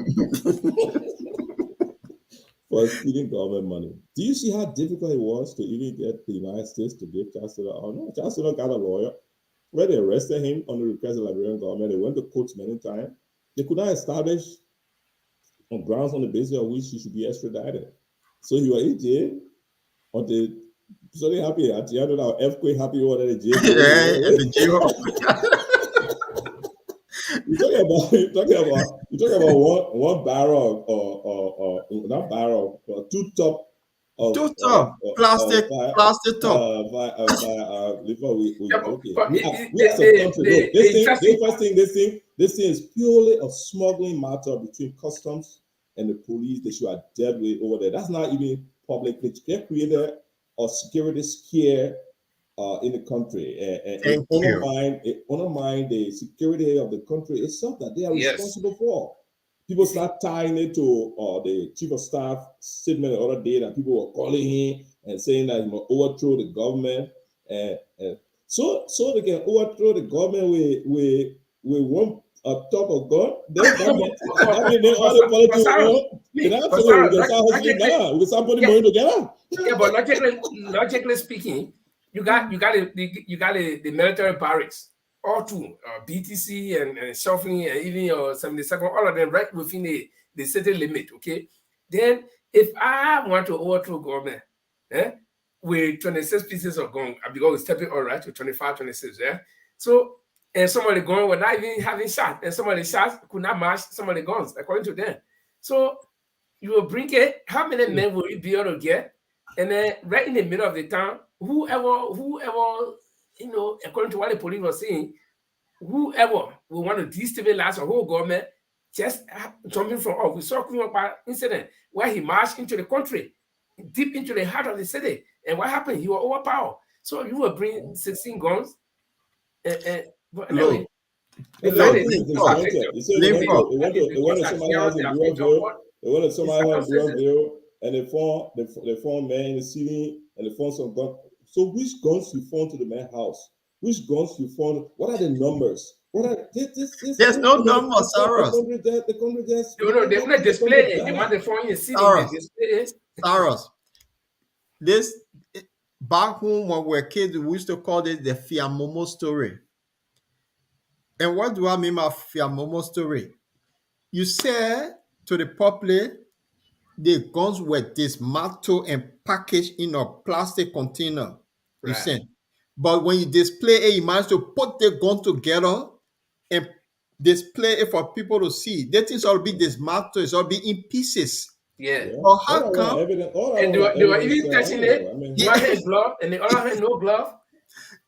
for stealing government money. Do you see how difficult it was to even get the United States to give Charles Taylor? Oh no, Charles Taylor got a lawyer. When they arrested him on the request of the Liberian government, they went to courts many times. They could not establish on grounds on the basis of which he should be extradited. So he was in jail until sorry happy at the end of our earthquake happy order the jail. The jail. You're talking about one barrel or not barrel, but two top of plastic top. This thing is purely a smuggling matter between customs and the police. They should have dealt with over there. That's not even public. They created a security scare in the country, and it undermine the security of the country itself that they are responsible for. People start tying it to the chief of staff statement the other day that people were calling him and saying that he must overthrow the government, and so they can overthrow the government with one top of God. That means all the politics. We can start putting money together. Yeah, but logically speaking, you got the military barracks, all two, BTC and Shuffling and even your 72nd, all of them right within the city limit. Okay, then if I want to overthrow government, with 26 pieces of gun, because we're stepping all right to 25, 26, so and some of the guns were not even having shot, and some of the shots could not match some of the guns according to them. So you will bring it. How many men will you be able to get? And then right in the middle of the town, whoever, according to what the police was saying, whoever will want to destabilize the whole government, just jumping from off. We saw an incident where he marched into the country deep into the heart of the city. And what happened? He was overpowered. So you will bring 16 guns. But anyway, Look, the No, fact look, is, this is people are disjointed. You say the it went to are somebody's serious, house they in are afraid of Durhamville. what They went to the somebody's house in circumstances. Durhamville, and they found men in the city, and they found some guns. So which guns you found to the man's house? Which guns you found? What are the numbers? What are this? there's no And then number, Saros. the country just No, no, they want to display it. They want die. the phone in city, they Saros, display it. Saros. This back home when we were kids, we used to call this the Fiamomo story. And what do I mean by Fiamomo story? You say to the public, the guns were dismantled and packaged in a plastic container. You Right. see, but when you display it, you manage to put the gun together and display it for people to see. That things all be dismantled, it's all be in pieces. Yeah. Yeah. But All how I want come? evidence. All I And want they were evidence. even touching it. I mean, One hand glove, and the other hand no glove.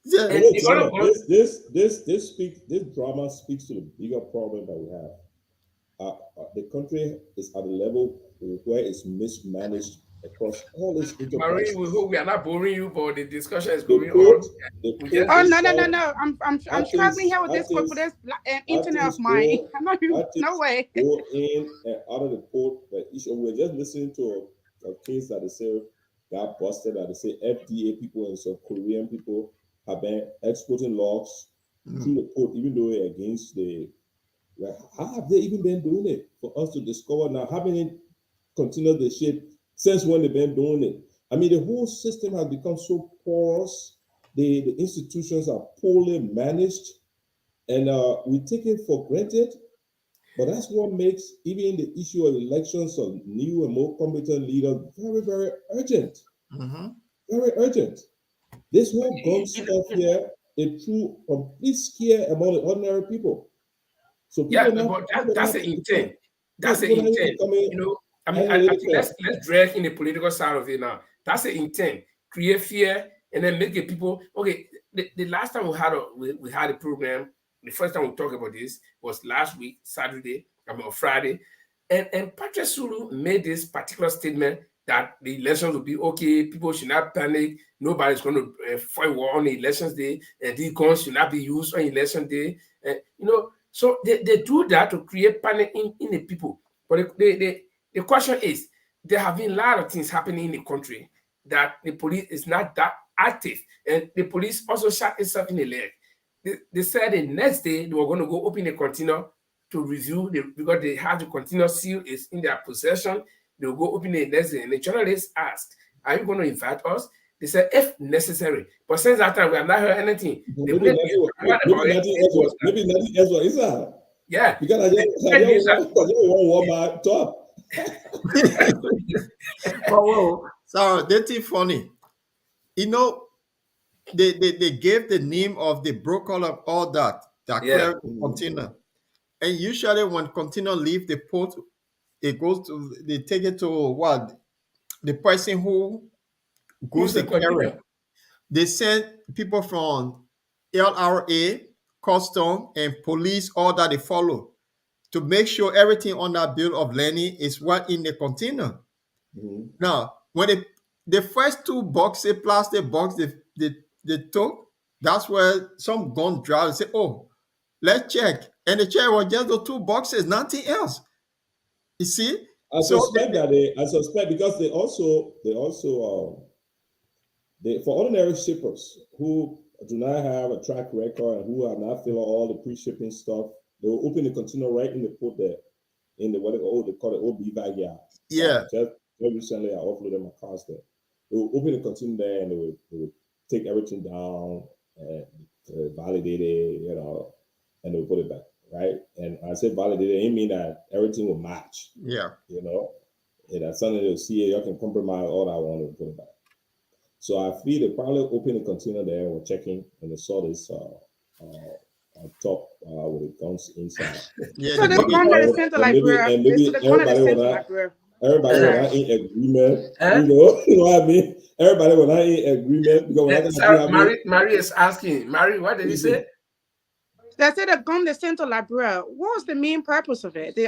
Yeah, And wait, the other gun, this drama speaks to the bigger problem that we have. The country is at a level where it's mismanaged across all its Marie, enterprises. we hope we are not boring you, but the discussion is The going port, on. the We port just Oh is no no no out. no! I'm struggling here with this for this internet of Artists mine. go, I'm not even, no way. go in and out of the port. But we're just listening to a case that they say got busted. That they say FDA people and some Korean people have been exporting logs through the port, even though they're against the. Like, how have they even been doing it for us to discover now? Having it continue the shit since when they've been doing it. I mean, the whole system has become so porous. The institutions are poorly managed, and we take it for granted. But that's what makes even the issue of elections of new and more competent leaders very, very urgent. mhm. Very urgent. This whole gun stuff here, it threw complete scare among the ordinary people. So yeah, people but not that's the intent. That's the people not intent. becoming You know, I mean, I think analytical. let's drag in the political side of it now. That's the intent. Create fear and then make it people. Okay, the last time we had a program, the first time we talked about this was last week, Saturday, I mean, or Friday, and Patrick Sulu made this particular statement that the elections will be okay. People should not panic. Nobody's going to fight war on the elections day, and these guns should not be used on election day. You know. So they do that to create panic in the people. But the question is, there have been a lot of things happening in the country that the police is not that active. And the police also shot itself in the leg. They said the next day they were going to go open a container to review, because they had the container seal is in their possession. They will go open it next day. And the journalists asked, are you going to invite us? They said, if necessary. But since that time, we have not heard anything. Maybe nothing else was inside. Yeah. Because I just want my top. Whoa. So that's it funny. You know, they gave the name of the broker of all that Yeah. clear container. And usually when container leave the port, it goes to, they take it to what? The person who goes Who's to the carry. container? They send people from LRA, custom, and police, all that they follow to make sure everything on that bill of lading is what in the container. Mm-hmm. Now, when the first two boxes, plastic box, they took, that's where some gun drivers say, oh, let's check. And the check was just the two boxes, nothing else. You see? I suspect because they also for ordinary shippers who do not have a track record and who are not filling all the pre-shipping stuff, they will open the container right in the port there, in the what they call the old beaver yard. Yeah. Just recently I offloaded my cars there. They will open the container there and they will take everything down and validate it, and they will put it back, right? And I said validate it, it mean that everything will match. Yeah. And that's something they'll see it, you can compromise all that one and put it back. So I feel they probably opened the container there and were checking, and they saw this top with the guns inside. Yeah. So this gun that is sent to Liberia, Everybody was not in agreement. You know what I mean? Everybody was not in agreement because Mary is asking. Mary, what did you say? They said the gun they sent to Liberia. What was the main purpose of it? They,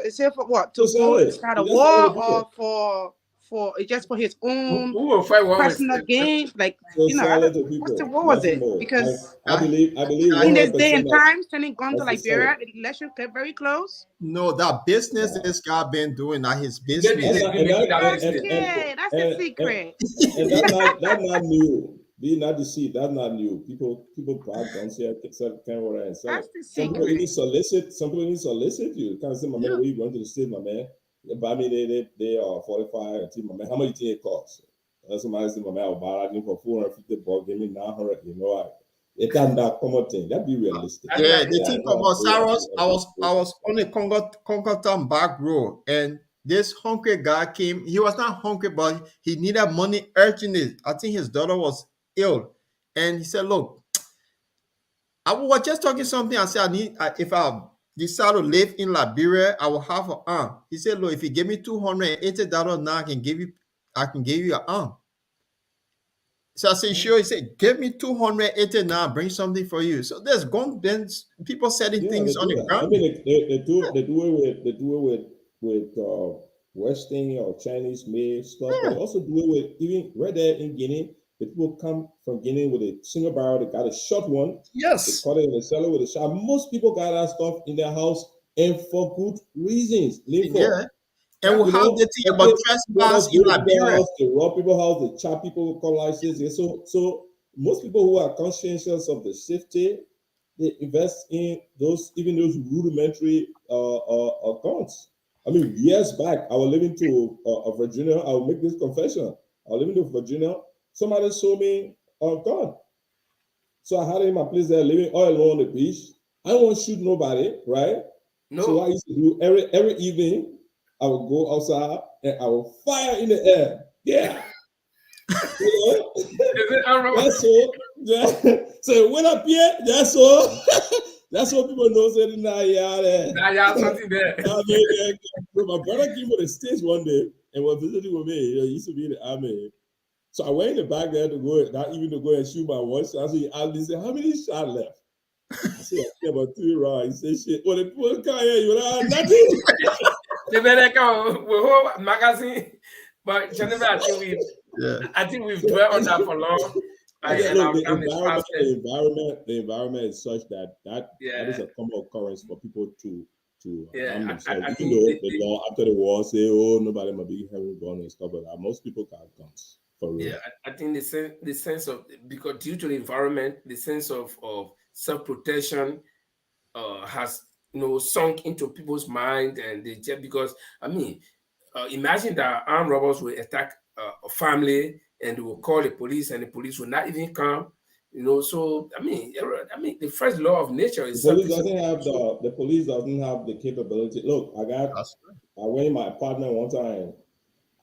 is it for what? To go start a war or for just for his Who, own who will fight war with personal gain? Like, So you know, sell I it don't, to people. what was Nothing it? more. Because I believe I- in 100% this day and that's time, sending gun to the seller. Liberia, the election kept very close. No, that business Wow. this guy been doing, not his maybe business. he's been making that business. Okay, that's the secret. and that's not new. Be not deceived. That's not new. People buy guns here, sell camera and sell That's it. the Some people secret. even solicit. Some people even solicit you. Kind of say, my man, Yeah. where you going to the state, my man? You buy me they are 45 and tell my man, how much you think it costs? Somebody say, my man, I'll buy that thing for $450, give me 900. You know what? It can't that common thing. That be realistic. That's Yeah, not the yeah. thing about Cyrus, I Yeah. was on the Congoton back row, and this hungry guy came. He was not hungry, but he needed money urgently. I think his daughter was ill, and he said, "Look, I was just talking something. I said, if I decide to live in Liberia, I will have an arm." He said, "Look, if you give me $280 now, I can give you an arm." So I said, "Sure." He said, "Give me 280 now, bring something for you." So there's gone been people setting Yeah, they things on do the that. I ground. mean, they do it with Western or Chinese made stuff, but they Yeah. also do it with even right there in Guinea. The people come from Guinea with a single barrel. They got a short one. They Yes. cut it and they sell it with a shot. Most people got that stuff in their house and for good reasons. Live for. Yeah. And we You have know, the thing but about they trespass just in go to people's Liberia. house, they rob people's house, they chop people, call license. Yeah, so most people who are conscientious of the safety, they invest in even those rudimentary guns. I mean, years back, I was living to Virginia. I'll make this confession. I was living to Virginia. Somebody sold me a gun. So I had it in my place there, living all alone on the beach. I don't want to shoot nobody, right? So what I No. used to do every evening, I would go outside and I would fire in the air. Yeah, you know, Is it unrubber? that's all. Yeah. So when I appear, that's all. That's what people know. Say, nah, yeah, Now you have something there. I mean, yeah, so my brother came on the stage one day and was visiting with me. He used to be in the army. So I went in the back there to go, not even to go and shoot my one shot. So he said, how many shots left? I said, I think about 3 rounds. He said, shit. Well, the people come here, you know, nothing. The better we whole magazine, but Jennifer, Yeah. I think we've dwelt on that for long, and Look, our time is past. the environment is such that is Yeah, a common occurrence for people to harm yeah. themselves. I Even think though the law after the war say, oh, nobody might be having gun and stuff like that. Most people got guns for real. yeah, I think the sense of, because due to the environment, the sense of self protection has sunk into people's mind, and they just, because I mean, imagine that armed robbers will attack a family and they will call the police, and the police will not even come. So I mean, the first law of nature The is police self-preservation. doesn't have So the police doesn't have the capability. Look, That's right. I went in my apartment one time.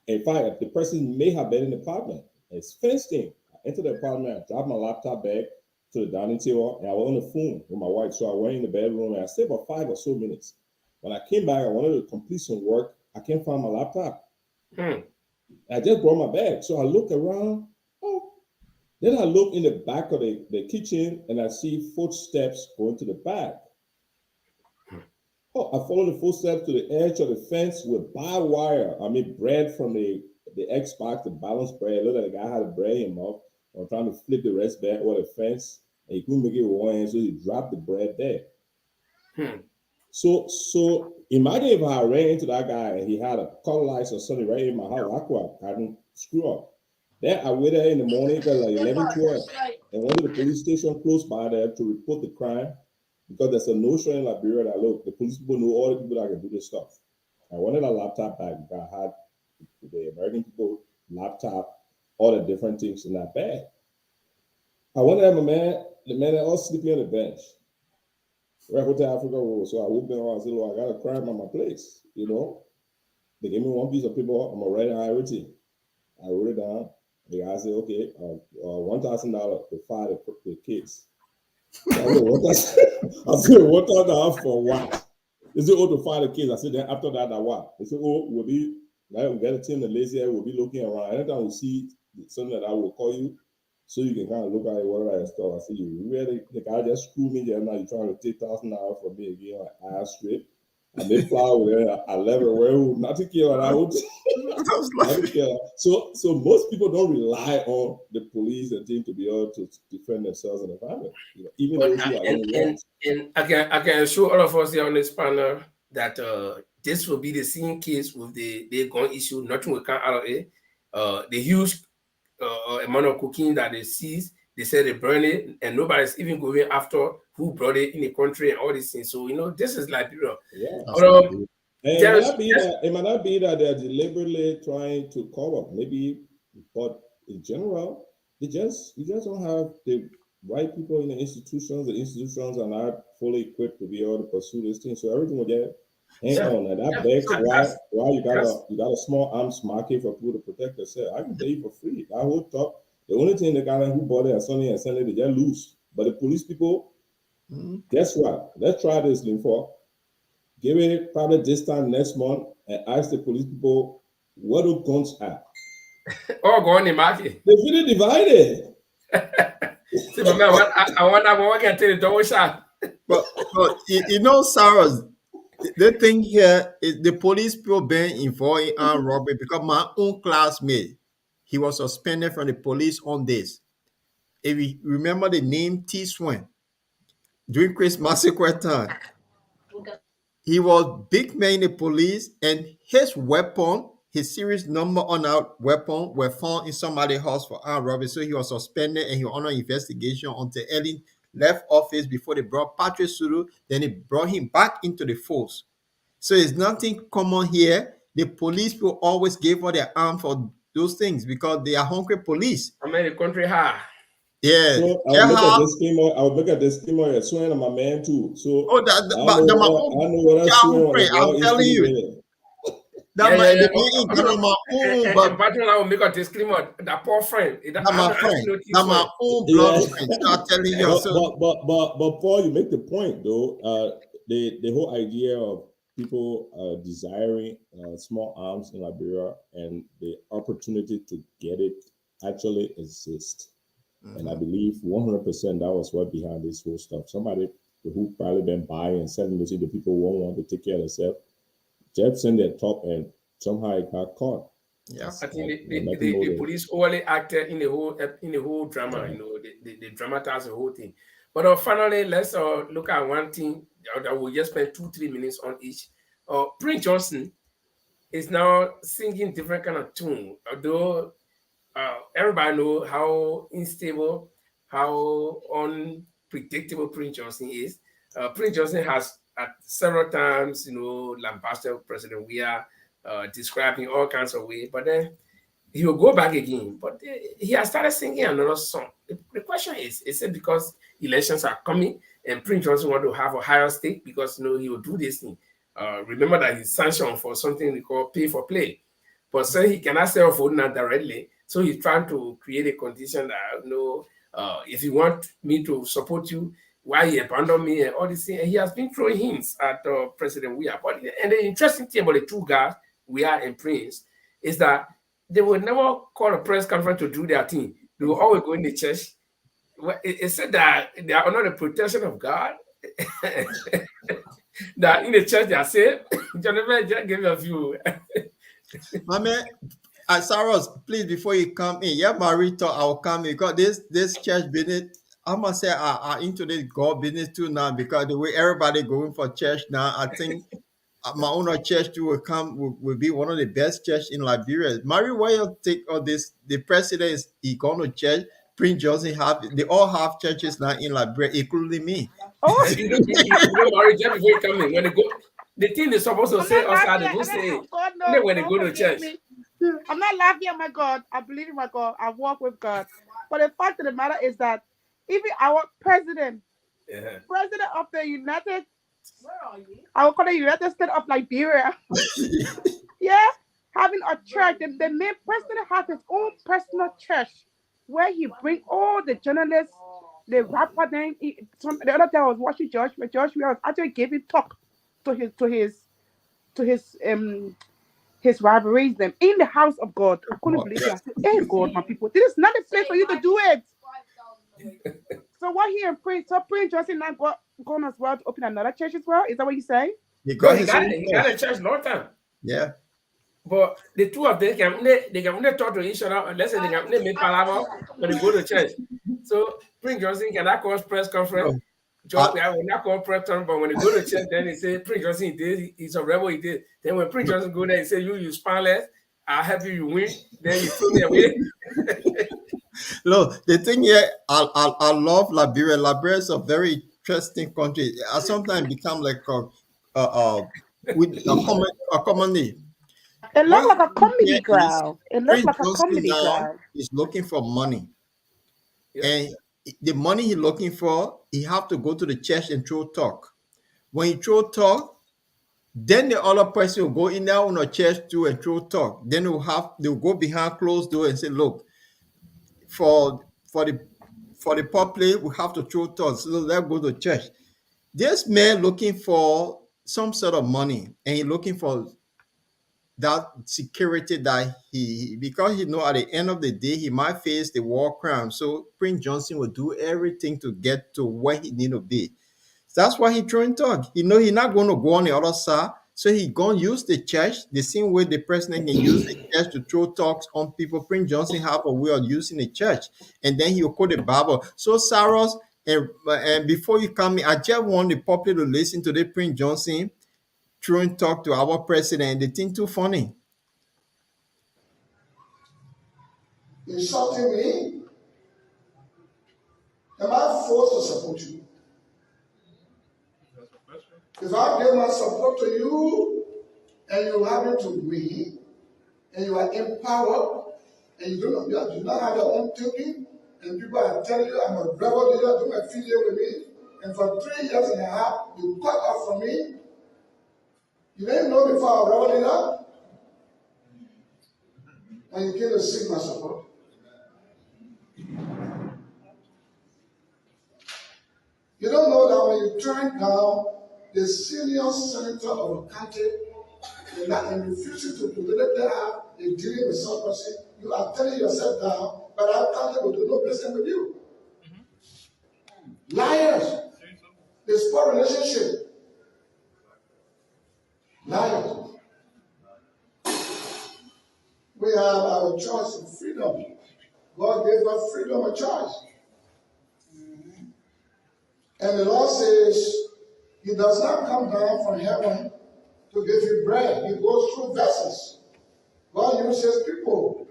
In fact, the person may have been in the apartment. It's fenced in. I entered the apartment, I dropped my laptop bag to the dining table, and I was on the phone with my wife. So I went in the bedroom and I stayed for 5 or so minutes. When I came back, I wanted to complete some work. I can't find my laptop. hmm, I just brought my bag. So I look around. Oh, then I look in the back of the kitchen and I see footsteps going to the back. Oh, I follow the footsteps to the edge of the fence with barbed wire. I mean, bread from the Xbox, the balanced bread. Look like the guy had a bread in his mouth. I'm trying to flip the rest back over the fence, and he couldn't make it with one hand, so he dropped the bread there. hmm. So imagine if I ran into that guy and he had a color lights or something right in my house. I could have gotten screwed up. Then I waited in the morning, it was like 11, 12, and went to the police station close by there to report the crime, because there's a notion in Liberia that, look, the police people know all the people that can do this stuff. I wanted a laptop back because I had the American people laptop, all the different things in that bag. I wanted to have the man that all sleeping on the bench. Right Hotel Africa Road. So I woke them up and said, look, I got a crime at my place, you know. They gave me one piece of paper, I'm gonna write down everything. I wrote it down. The guy said, okay, $1,000 to file the case. So I said, $1,000 for what? They said, oh, to file the case. I said, then after that, what? They said, oh, we'll get a team, the lazy, we'll be looking around. Anytime we see something that I will call you, so you can kind of look at it, whatever I stuff. I said, you really, the guy just screwed me there. Now you're trying to take $1,000 from me again, like ass straight. And they plow there. I love it. Where nothing kill and I would nothing kill. So most people don't rely on the police and things to be able to defend themselves and the family. You know, even But those who are in wrongs. and I can assure all of us here on this panel that this will be the same case with the gun issue. Nothing will come out of it. The huge amount of cocaine that they seize, they say they burn it, and nobody's even going after who brought it in the country and all these things. So this is Liberia. Yeah. But, And it might not be that they're deliberately trying to cover, maybe, but in general, you just don't have the right people in the institutions. The institutions are not fully equipped to be able to pursue this thing. So everything will get hang on. And that begs why you got a small arms market for people to protect themselves. I can tell you for free. That whole talk, the only thing the guy who bought it and Sunday they just lose. But the police people, guess what? Let's try this, Linfo. Give it probably this time next month and ask the police people what do guns are. All go on the market. They're really divided. See, but man, I wonder what can tell the double shot. But Sarah, the thing here is the police people been involved in armed robbery because my own classmate, he was suspended from the police on this. If you remember the name T. Swan, during Chris Massacre time, he was big man in the police, and his weapon, his serious number on our weapon, were found in somebody's house for armed robbery. So he was suspended and he was under investigation until Ellen left office before they brought Patrick Suru. Then they brought him back into the force. So it's nothing common here. The police will always give all their arm for those things because they are hungry police. I mean, the country high. Yeah. So I'll make a disclaimer. You're swearing on my man too. So I know what I'm swearing. I'm telling you. But Patrick, I will make a disclaimer. That poor friend. That's my friend. That's my own blood friend. I'm telling you. But Paul, you make the point though. The whole idea of people desiring small arms in Liberia and the opportunity to get it actually exists. And I believe 100% that was what behind this whole stuff. Somebody who probably been buying and selling this, the people won't want to take care of themselves. Jefferson their top and somehow it got caught. Yeah, I think the police only acted in the whole drama. They dramatize the whole thing. But finally, let's look at one thing that we'll just spend 2-3 minutes on each. Prince Johnson is now singing different kind of tune, although everybody know how unstable, how unpredictable Prince Johnson is. Prince Johnson has at several times, lambasted President Weah, describing all kinds of ways, but then he will go back again. But he has started singing another song. The question is it because elections are coming and Prince Johnson want to have a higher stake because he will do this thing? Remember that he's sanctioned for something we call pay for play. But so he cannot sell vote now directly. So he's trying to create a condition that if you want me to support you, why he abandoned me and all these things. And he has been throwing hints at President Weah. And the interesting thing about the two guys, Weah and Prince, is that they will never call a press conference to do their thing. They will always go in the church. It said that they are under the protection of God. That in the church they are saved. Jonathan just give you a view. My man, Saros, please, before you come in, Marito, I will come in because this church business, I must say, are into this God business too now because the way everybody going for church now, I think my own church too will be one of the best church in Liberia. Mary, why you take all this? The president is going to church. Prince Johnson they all have churches now in Liberia, including me. Oh, Mary, just before you come in, when they go, the thing they're supposed to say outside, they will say when they go to church. I'm not laughing at my God. I believe in my God. I walk with God. But the fact of the matter is that even our president of the United, I will call it United States of Liberia, having a church. The main president has his own personal church where he bring all the journalists, the rapper. Then the other day I was watching George Weah was actually giving talk to his rivalries them in the house of God. I couldn't believe it. I said, hey God, my people, this is not the place for you to do it. So what he and Prince Johnson now going as well to open another church as well? Is that what you say? He No, got his own he got a church. church long time. Yeah. But the two of them they can only talk to each other unless they can only make palaver when they go to church. So Prince Johnson cannot call press conference. No, John, we will not call press conference, but when they go to church, then they say Prince Johnson he did, he's a rebel, he did. Then when Prince Johnson go there, he say you spineless, I'll help you, you win. Then you throw me away. look, the thing here, I love Liberia. Liberia is a very interesting country. I sometimes become like with a comedy. It One looks like a thing here comedy is ground. It looks Prince like a Johnson comedy now ground. is looking for money. Yeah. And the money he's looking for, he have to go to the church and throw talk. When he throw talk, then the other person will go in there on a church too and throw talk. Then they'll go behind closed door and say, look, for for the for the public, we have to throw talk. So let's go to church. This man looking for some sort of money, and he looking for that security that because he know at the end of the day he might face the war crime. So Prince Johnson will do everything to get to where he need to be. That's why he throwing talk. He know he's not going to go on the other side. So he going to use the church the same way the president can use the church to throw talks on people. Prince Johnson have a way of using the church. And then he'll quote the Bible. So Cyrus, and before you come in, I just want the public to listen to the Prince Johnson throwing talk to our president. The thing too funny. Insulting me? Am I forced to support you? If I give my support to you and you happen to win and you are empowered and you do not have your own thinking and people are telling you I'm a rebel leader, don't affiliate with me, and for 3 years and a half you cut off from me, you didn't know before I was a rebel leader, and you came to seek my support. You don't know that when you turn down the senior senator of a country and refusing to politically have a dealing with some person, you are telling yourself down, but our country will do no business with you. Liars. It's poor relationship. Liars. We have our choice of freedom. God gave us freedom of choice. And the Lord says, He does not come down from heaven to give you bread. He goes through vessels. God uses people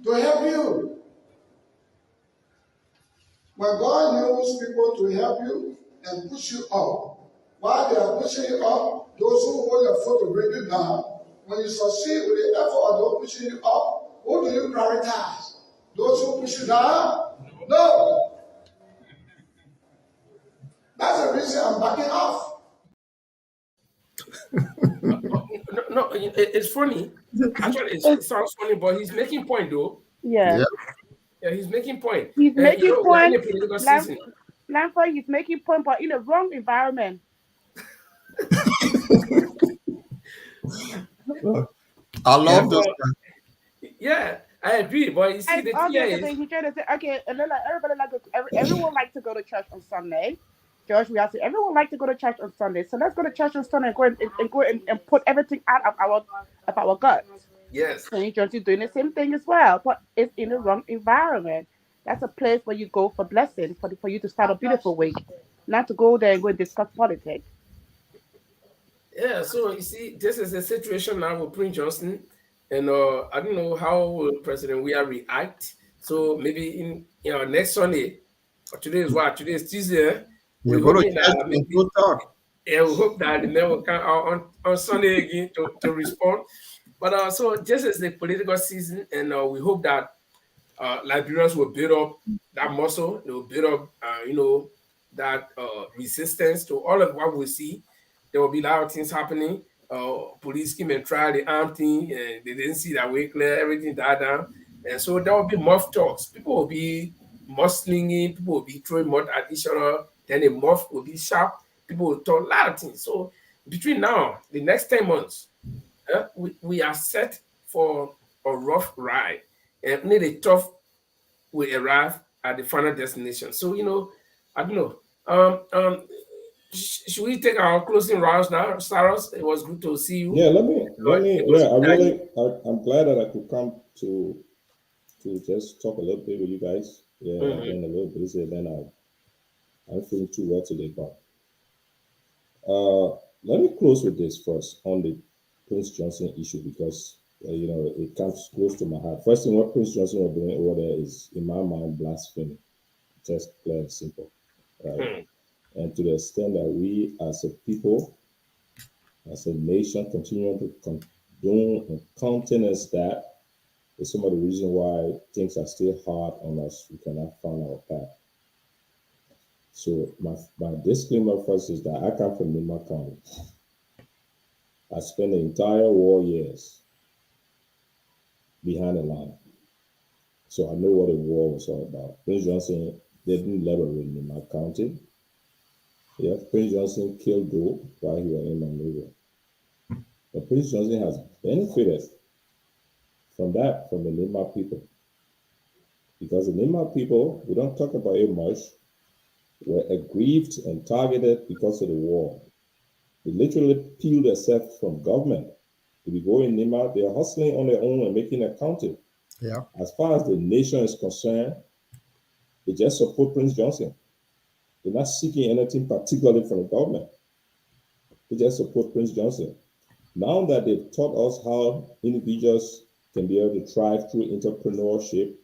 to help you. When God uses people to help you and push you up, while they are pushing you up, those who hold your foot to bring you down, when you succeed with the effort of those pushing you up, who do you prioritize? Those who push you down? No. That's the reason I'm backing off. No, it's funny. Actually, it sounds funny, but he's making point though. Yeah. Yeah. Yeah, he's making point. He's making We are in a points. political season. Lanford, he's making points, but in the wrong environment. I love this. Yeah, I agree. But you see, And the thing okay, is, he's trying to say, okay, and then like everyone like to go to church on Sunday. George, we have to. Everyone like to go to church on Sunday, so let's go to church on Sunday and go and put everything out of our guts. yes, And Johnson doing the same thing as well, but it's in the wrong environment. That's a place where you go for blessing, for you to start a beautiful week, not to go there and go and discuss politics. yeah. So you see, this is a situation now with Prince Johnson, and I don't know how will President Weah react. So maybe in next Sunday, or today is what? Today is Tuesday. You We go to hoping church that and maybe, go talk. yeah, we hope that the man will come out on Sunday again to respond. But so this is the political season, and we hope that Liberians will build up that muscle. They will build up, that resistance to all of what we see. There will be a lot of things happening. Police came and tried the arm thing, and they didn't see that way clear. Everything died down, and so there will be muff talks. People will be muscling, people will be throwing mud at each other. Then the muff will be sharp. People will talk a lot of things. So between now, the next 10 months, we are set for a rough ride, and only the tough will arrive at the final destination. So I don't know. Should we take our closing rounds now, Saros? It was good to see you. Yeah, let me. It was Yeah, good that you. I'm glad that I could come to just talk a little bit with you guys. Yeah, I've Mhm. been a little busy, and then I'm feeling too well today, but let me close with this first on the Prince Johnson issue because it comes close to my heart. First thing, what Prince Johnson was doing over there is, in my mind, blasphemy. Just plain and simple, right? Hmm. And to the extent that we, as a people, as a nation, continue to condone and countenance that is some of the reason why things are still hard on us. We cannot find our path. So my disclaimer first is that I come from Nima County. I spent the entire war years behind the line. So I know what the war was all about. Prince Johnson didn't liberate Nima County. Yeah, Prince Johnson killed Doe while he was in Monrovia. But Prince Johnson has benefited from the Nima people. Because the Nima people, we don't talk about it much, were aggrieved and targeted because of the war. They literally peeled themselves from government. If you go in Nima, they are hustling on their own and making a county. Yeah. As far as the nation is concerned, they just support Prince Johnson. They're not seeking anything particularly from the government. They just support Prince Johnson. Now that they've taught us how individuals can be able to thrive through entrepreneurship,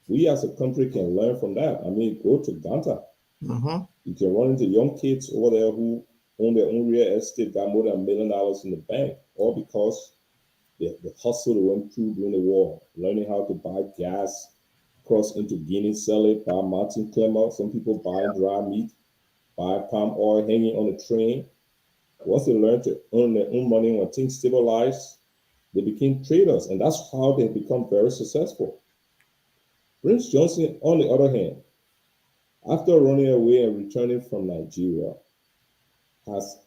we as a country can learn from that. I mean, go to Ghana. Mm-hmm. You can run into young kids over there who own their own real estate, got more than $1 million in the bank, all because the hustle they went through during the war, learning how to buy gas, cross into Guinea, sell it, buy mountain climber. Some people buy dry meat, buy palm oil hanging on a train. Once they learn to earn their own money, when things stabilize, they became traders, and that's how they become very successful. Prince Johnson, on the other hand, after running away and returning from Nigeria, has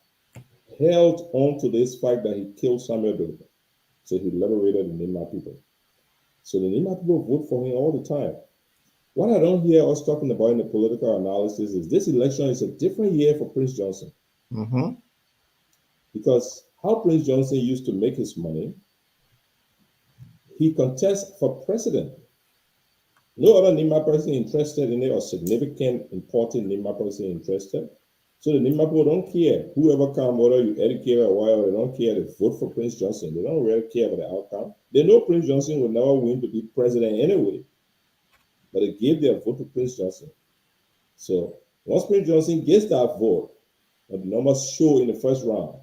held on to this fact that he killed Samuel Doe. So he liberated the Nima people. So the Nima people vote for him all the time. What I don't hear us talking about in the political analysis is this election is a different year for Prince Johnson. Mm-hmm. Because how Prince Johnson used to make his money, he contests for president. No other Nima person interested in it or significant, important Nima person interested. So the Nima people don't care. Whoever come, whether you educate or whatever, they don't care. They vote for Prince Johnson. They don't really care about the outcome. They know Prince Johnson will never win to be president anyway, but they gave their vote to Prince Johnson. So once Prince Johnson gets that vote, and the numbers show in the first round,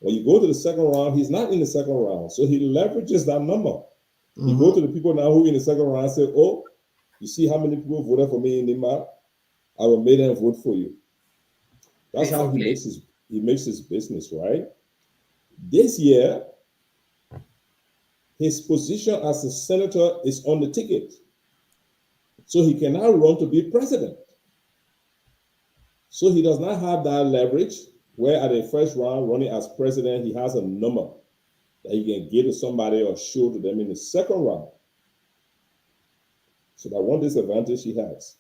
when you go to the second round, he's not in the second round. So he leverages that number. He go Mm-hmm. to the people now who in the second round and say, oh, you see how many people voted for me in Nima? I will make them vote for you. That's Play how for play. he makes his business, right? This year, his position as a senator is on the ticket. So he cannot run to be president. So he does not have that leverage where at the first round, running as president, he has a number that he can give to somebody or show to them in the second round. So that one disadvantage he has.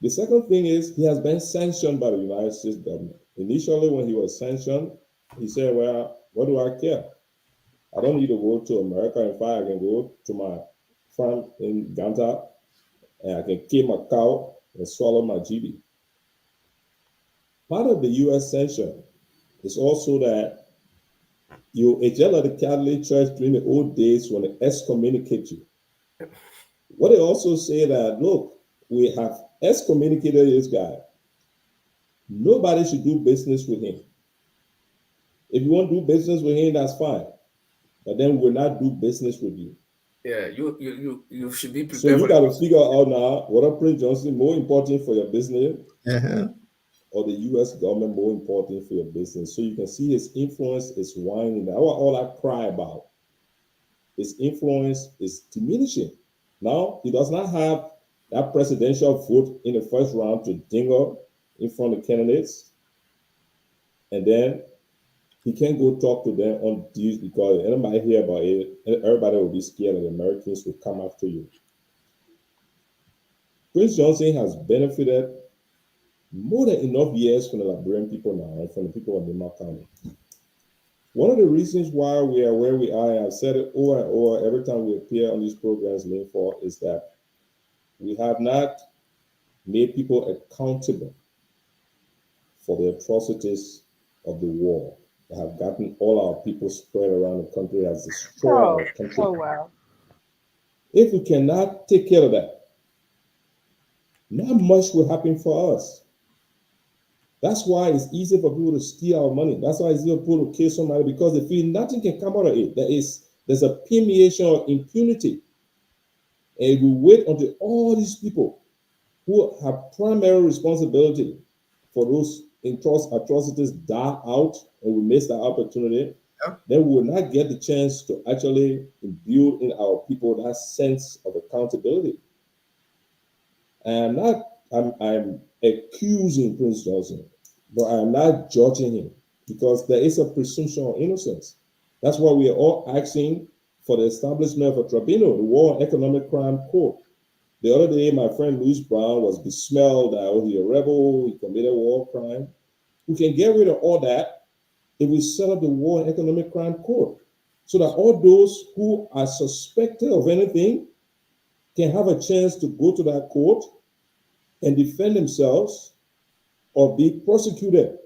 The second thing is he has been sanctioned by the United States government. Initially, when he was sanctioned, he said, well, what do I care? I don't need to go to America. In fact, I can go to my farm in Ghana and I can kill my cow and swallow my GB. Part of the US sanction is also that it's just like the Catholic Church during the old days when they excommunicate you. What they also say that, look, we have excommunicated this guy. Nobody should do business with him. If you want to do business with him, that's fine. But then we'll not do business with you. Yeah, you should be So prepared you for the got to figure consequences. out now what are Prince Johnson more important for your business Uh-huh. or the US government more important for your business. So you can see his influence is waning. That's what all I cry about. His influence is diminishing. Now he does not have that presidential vote in the first round to dingle in front of candidates. And then he can't go talk to them on deals because anybody hear about it, everybody will be scared that the Americans will come after you. Prince Johnson has benefited more than enough years from the Liberian people now and from the people of Nima County. One of the reasons why we are where we are, and I've said it over and over every time we appear on these programs, for, is that we have not made people accountable for the atrocities of the war that have gotten all our people spread around the country, has destroyed Oh, our country. oh wow. If we cannot take care of that, not much will happen for us. That's why it's easy for people to steal our money. That's why it's easy for people to kill somebody, because they feel nothing can come out of it. There's a permeation of impunity. And we wait until all these people who have primary responsibility for those atrocities die out, and we miss that opportunity, then we will not get the chance to actually build in our people that sense of accountability. And I'm accusing Prince Johnson, but I'm not judging him, because there is a presumption of innocence. That's why we are all asking for the establishment of a tribunal, the War on Economic Crime Court. The other day, my friend Louis Brown was besmelled that he's a rebel, he committed war crime. We can get rid of all that if we set up the War on Economic Crime Court, so that all those who are suspected of anything can have a chance to go to that court and defend themselves or be prosecuted.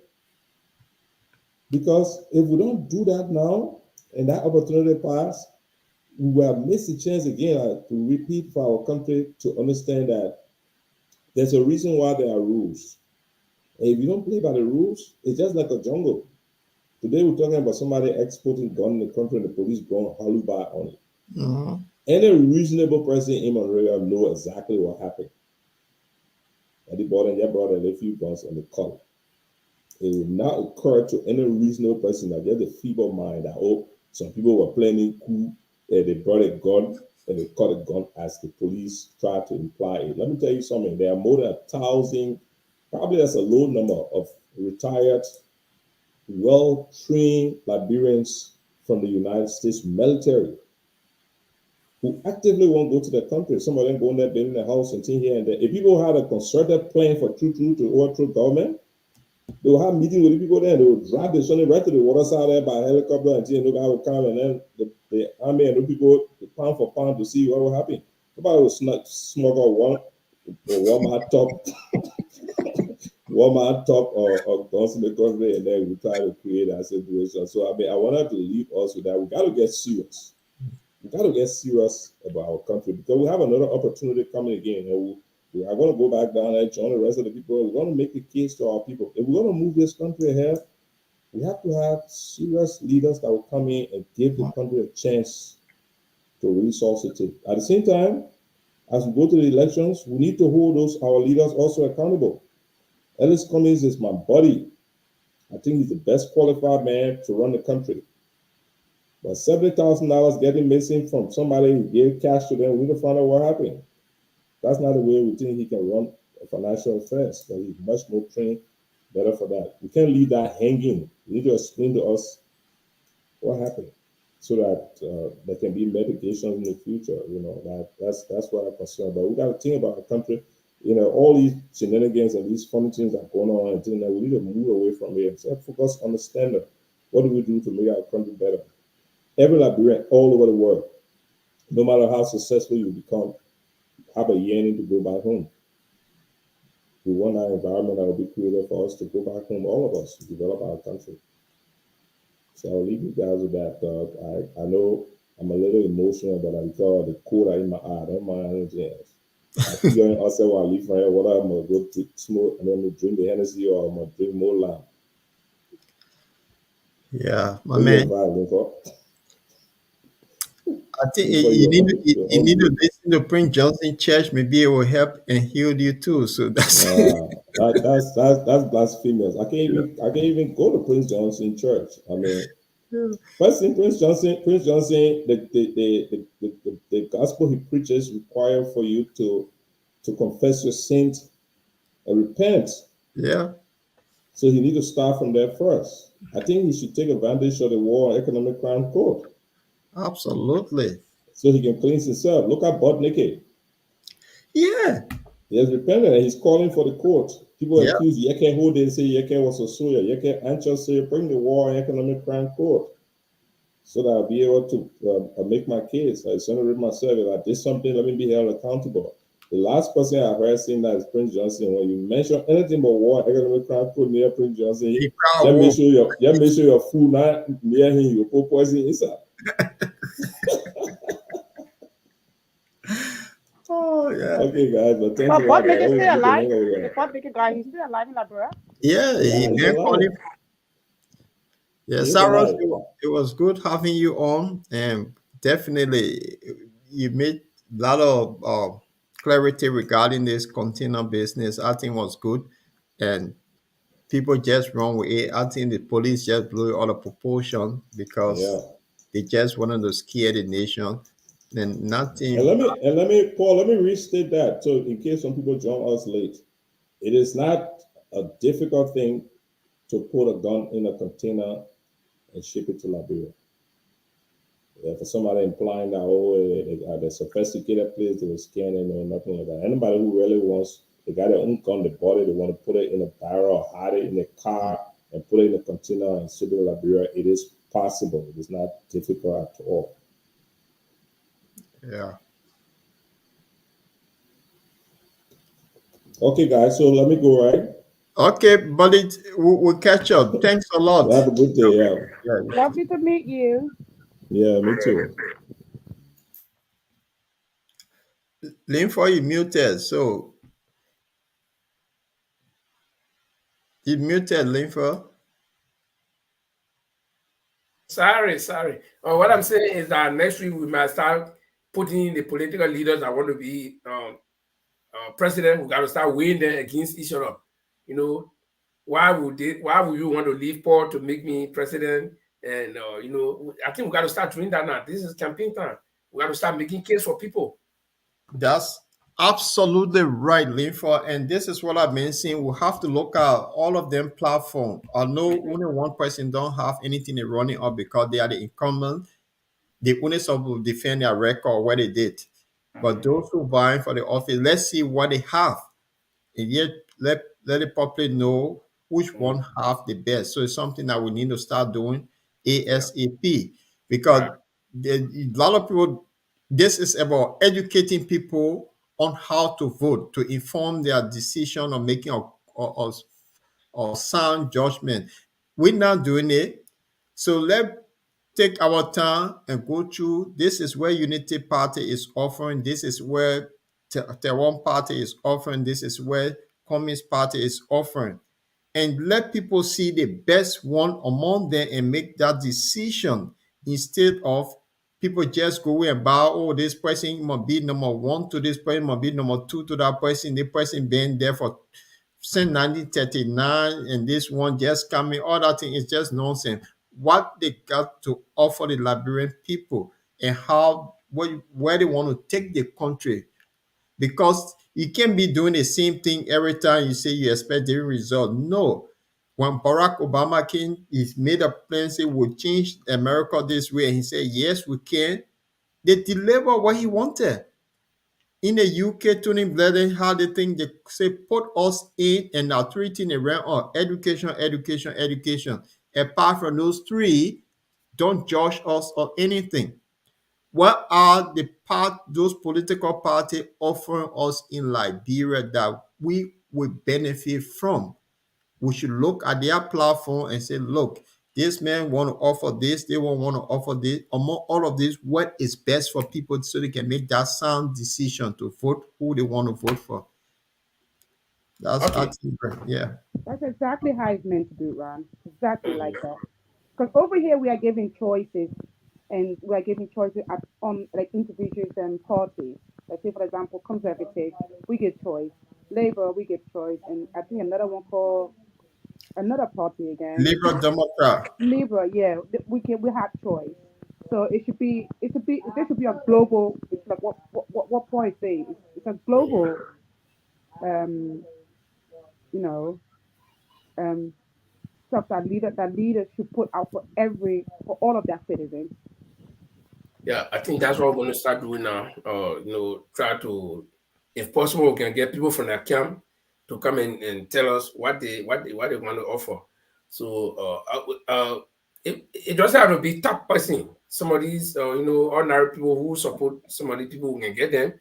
Because if we don't do that now and that opportunity pass, we will miss the chance again to repeat for our country to understand that there's a reason why there are rules. And if you don't play by the rules, it's just like a jungle. Today we're talking about somebody exporting gun in the country and the police going haluba on it. Mm-hmm. Any reasonable person in Monrovia know exactly what happened. And they brought a few guns and they cut it. It will not occur to any reasonable person that just a feeble mind that, some people were playing cool, they brought a gun and they cut a gun as the police tried to imply it. Let me tell you something. There are more than 1,000, probably that's a low number of retired, well-trained Liberians from the United States military who actively won't go to their country. Some of them go in there, building a house and thing here and there. If people had a concerted plan for true to overthrow government, they will have meeting with the people there, and they will drive the son right to the water side there by helicopter, and the guy will come, and then the army and the people, pound for pound, to see what will happen. Nobody will smuggle one Walmart top or guns in the country, and then we try to create that situation. So I wanted to leave us with that. We got to get serious. We got to get serious about our country, because we have another opportunity coming again, and we are going to go back down there, join the rest of the people. We're going to make the case to our people. If we're going to move this country ahead, we have to have serious leaders that will come in and give the country a chance to resuscitate. At the same time, as we go to the elections, we need to hold our leaders also accountable. Ellis Cummings is my buddy. I think he's the best qualified man to run the country. But $70,000 getting missing from somebody who gave cash to them, we need to find out what happened. That's not the way we think he can run financial affairs, but he's much more trained, better for that. We can't leave that hanging. You need to explain to us what happened, so that there can be medications in the future. That's what I'm concerned about. We got to think about our country. All these shenanigans and these funny things that are going on, and things that we need to move away from here. So focus on the standard. What do we do to make our country better? Every Liberian all over the world, no matter how successful you become, have a yearning to go back home. We want our environment that will be created for us to go back home, all of us, to develop our country. So I'll leave you guys with that. I know I'm a little emotional, but I'm got the cold in my eye. I don't mind anything else. I keep going also while I leave from here, whether I'm going to go to smoke and then drink the Hennessy, or I'm going to drink more lime. Yeah, my man. I think you need to listen to Prince Johnson Church. Maybe it will help and heal you too. So that's that's blasphemous. I can't even go to Prince Johnson Church. I mean, first thing, Prince Johnson, the gospel he preaches require for you to confess your sins and repent. Yeah. So he need to start from there first. I think he should take advantage of the War on Economic Crime Court. Absolutely. So he can cleanse himself. Look at Butt Naked. Yeah. He has repented and he's calling for the court People Yeah. accuse Yeke who they say Yeke was a soldier. Yeke anxious say bring the war and economic crime court so that I'll be able to make my case. I exonerate myself. If I did something, let me be held accountable. The last person I've heard saying that is Prince Johnson. When you mention anything but war, economic crime court near Prince Johnson, The crowd just make won't. sure your food not near him. You put poison inside. Oh yeah. Okay, guys, but thanks a But lot. Bob But Maker always still good to alive. hang out with The you. Bob Maker guy, he's still alive in Liberia. Yeah, Yeah, he's alive. Yeah, He's Saros, alive. it was good having you on, and definitely you made a lot of clarity regarding this container business. I think was good, and people just run with it. I think the police just blew it out of proportion Yeah. because they just wanted to scare the nation, and And nothing. let me, Paul, let me restate that. So in case some people join us late, it is not a difficult thing to put a gun in a container and ship it to Liberia. For somebody implying that they got a sophisticated place, they were scanning or nothing like that. Anybody who really wants, they got their own gun, they bought it, they want to put it in a barrel or hide it in a car and put it in a container and ship it to Liberia. It is possible. It is not difficult at all. Yeah. Okay, guys, so let me go, right? Okay, but we'll catch up. Thanks a lot. Have a good day. Yeah. Yeah. Lovely to meet you. Yeah, me too. Linfo, you muted, so you muted Linfo. Sorry. What I'm saying is that next week we might start putting the political leaders that want to be president. We got to start weighing them against each other. You know, why would you want to leave Paul to make me president? And I think we got to start doing that now. This is campaign time. We got to start making case for people. That's absolutely right, Linfo. And this is what I've been saying. We have to look at all of them platform. I know only one person don't have anything they running up because they are the incumbent. They only some will defend their record what they did. But those who vying for the office, let's see what they have. And yet let the public know which one have the best. So it's something that we need to start doing ASAP because Right. a lot of people. This is about educating people on how to vote to inform their decision on making a sound judgment. We're not doing it, so let's take our time and go through. This is where Unity Party is offering. This is where Taiwan Party is offering. This is where Communist Party is offering. And let people see the best one among them and make that decision instead of people just go and buy, oh, this person must be number one to this person, must be number two to that person. The person been there for since 1939 and this one just coming, all that thing is just nonsense. What they got to offer the Liberian people and how where they want to take the country, because you can't be doing the same thing every time you say you expect the result. No. When Barack Obama came, he made a plan, say we'll change America this way. And he said, yes, we can. They deliver what he wanted. In the UK, Tony Blair had the thing they say put us in and now three things around education. Apart from those three, don't judge us or anything. What are those political parties offering us in Liberia that we will benefit from? We should look at their platform and say, look, this man want to offer this, they won't want to offer this. Among all of this, what is best for people so they can make that sound decision to vote who they want to vote for? That's Okay. yeah. That's exactly how it's meant to be, Ron. Exactly like that. Because over here we are giving choices, and we are giving choices on like individuals and parties. Like say for example, Conservative, we give choice. Labor, we give choice, and I think another one called another party again. Liberal Democrat. Libra, yeah, we have choice. So there should be a global. It's like what Paul is saying. It's a global, um, you know, um, stuff that leaders should put out for all of their citizens. Yeah, I think that's what we're going to start doing now. Try to, if possible, we can get people from their camp to come and tell us what they want to offer. So it doesn't have to be top person. Some of these ordinary people who support some of the people who can get them,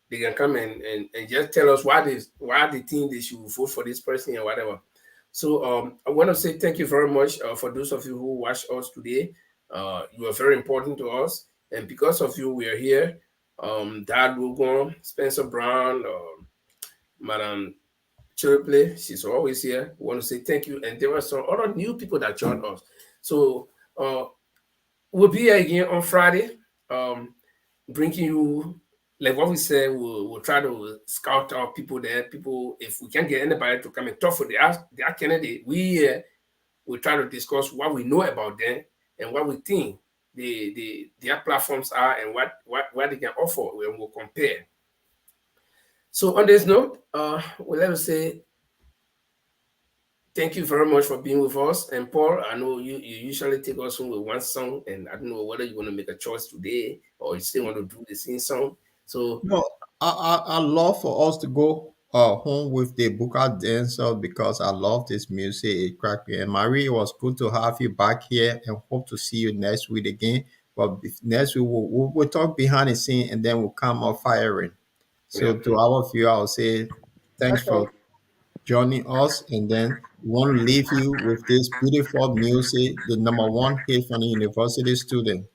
they can come and just tell us why they think they should vote for this person or whatever. So I want to say thank you very much for those of you who watched us today. You are very important to us, and because of you, we are here. Dad Wogon, Spencer Brown, Madam Chiripley, she's always here. We want to say thank you. And there were some other new people that joined us. So we'll be here again on Friday, bringing you, like what we said, we'll try to scout out people there. People, if we can get anybody to come and talk for their candidate, we'll try to discuss what we know about them and what we think their platforms are and what they can offer, and we'll compare. So on this note, we'll let us say thank you very much for being with us. And Paul, I know you usually take us home with one song, and I don't know whether you want to make a choice today or you still want to do the same song. So No, I love for us to go home with the Buka dancer because I love this music. It cracked me. And Marie, it was good to have you back here and hope to see you next week again. But next week we'll talk behind the scene and then we'll come up firing. So to all of you, I'll say thanks for joining us. And then we want to leave you with this beautiful music, the number one hit from the university student.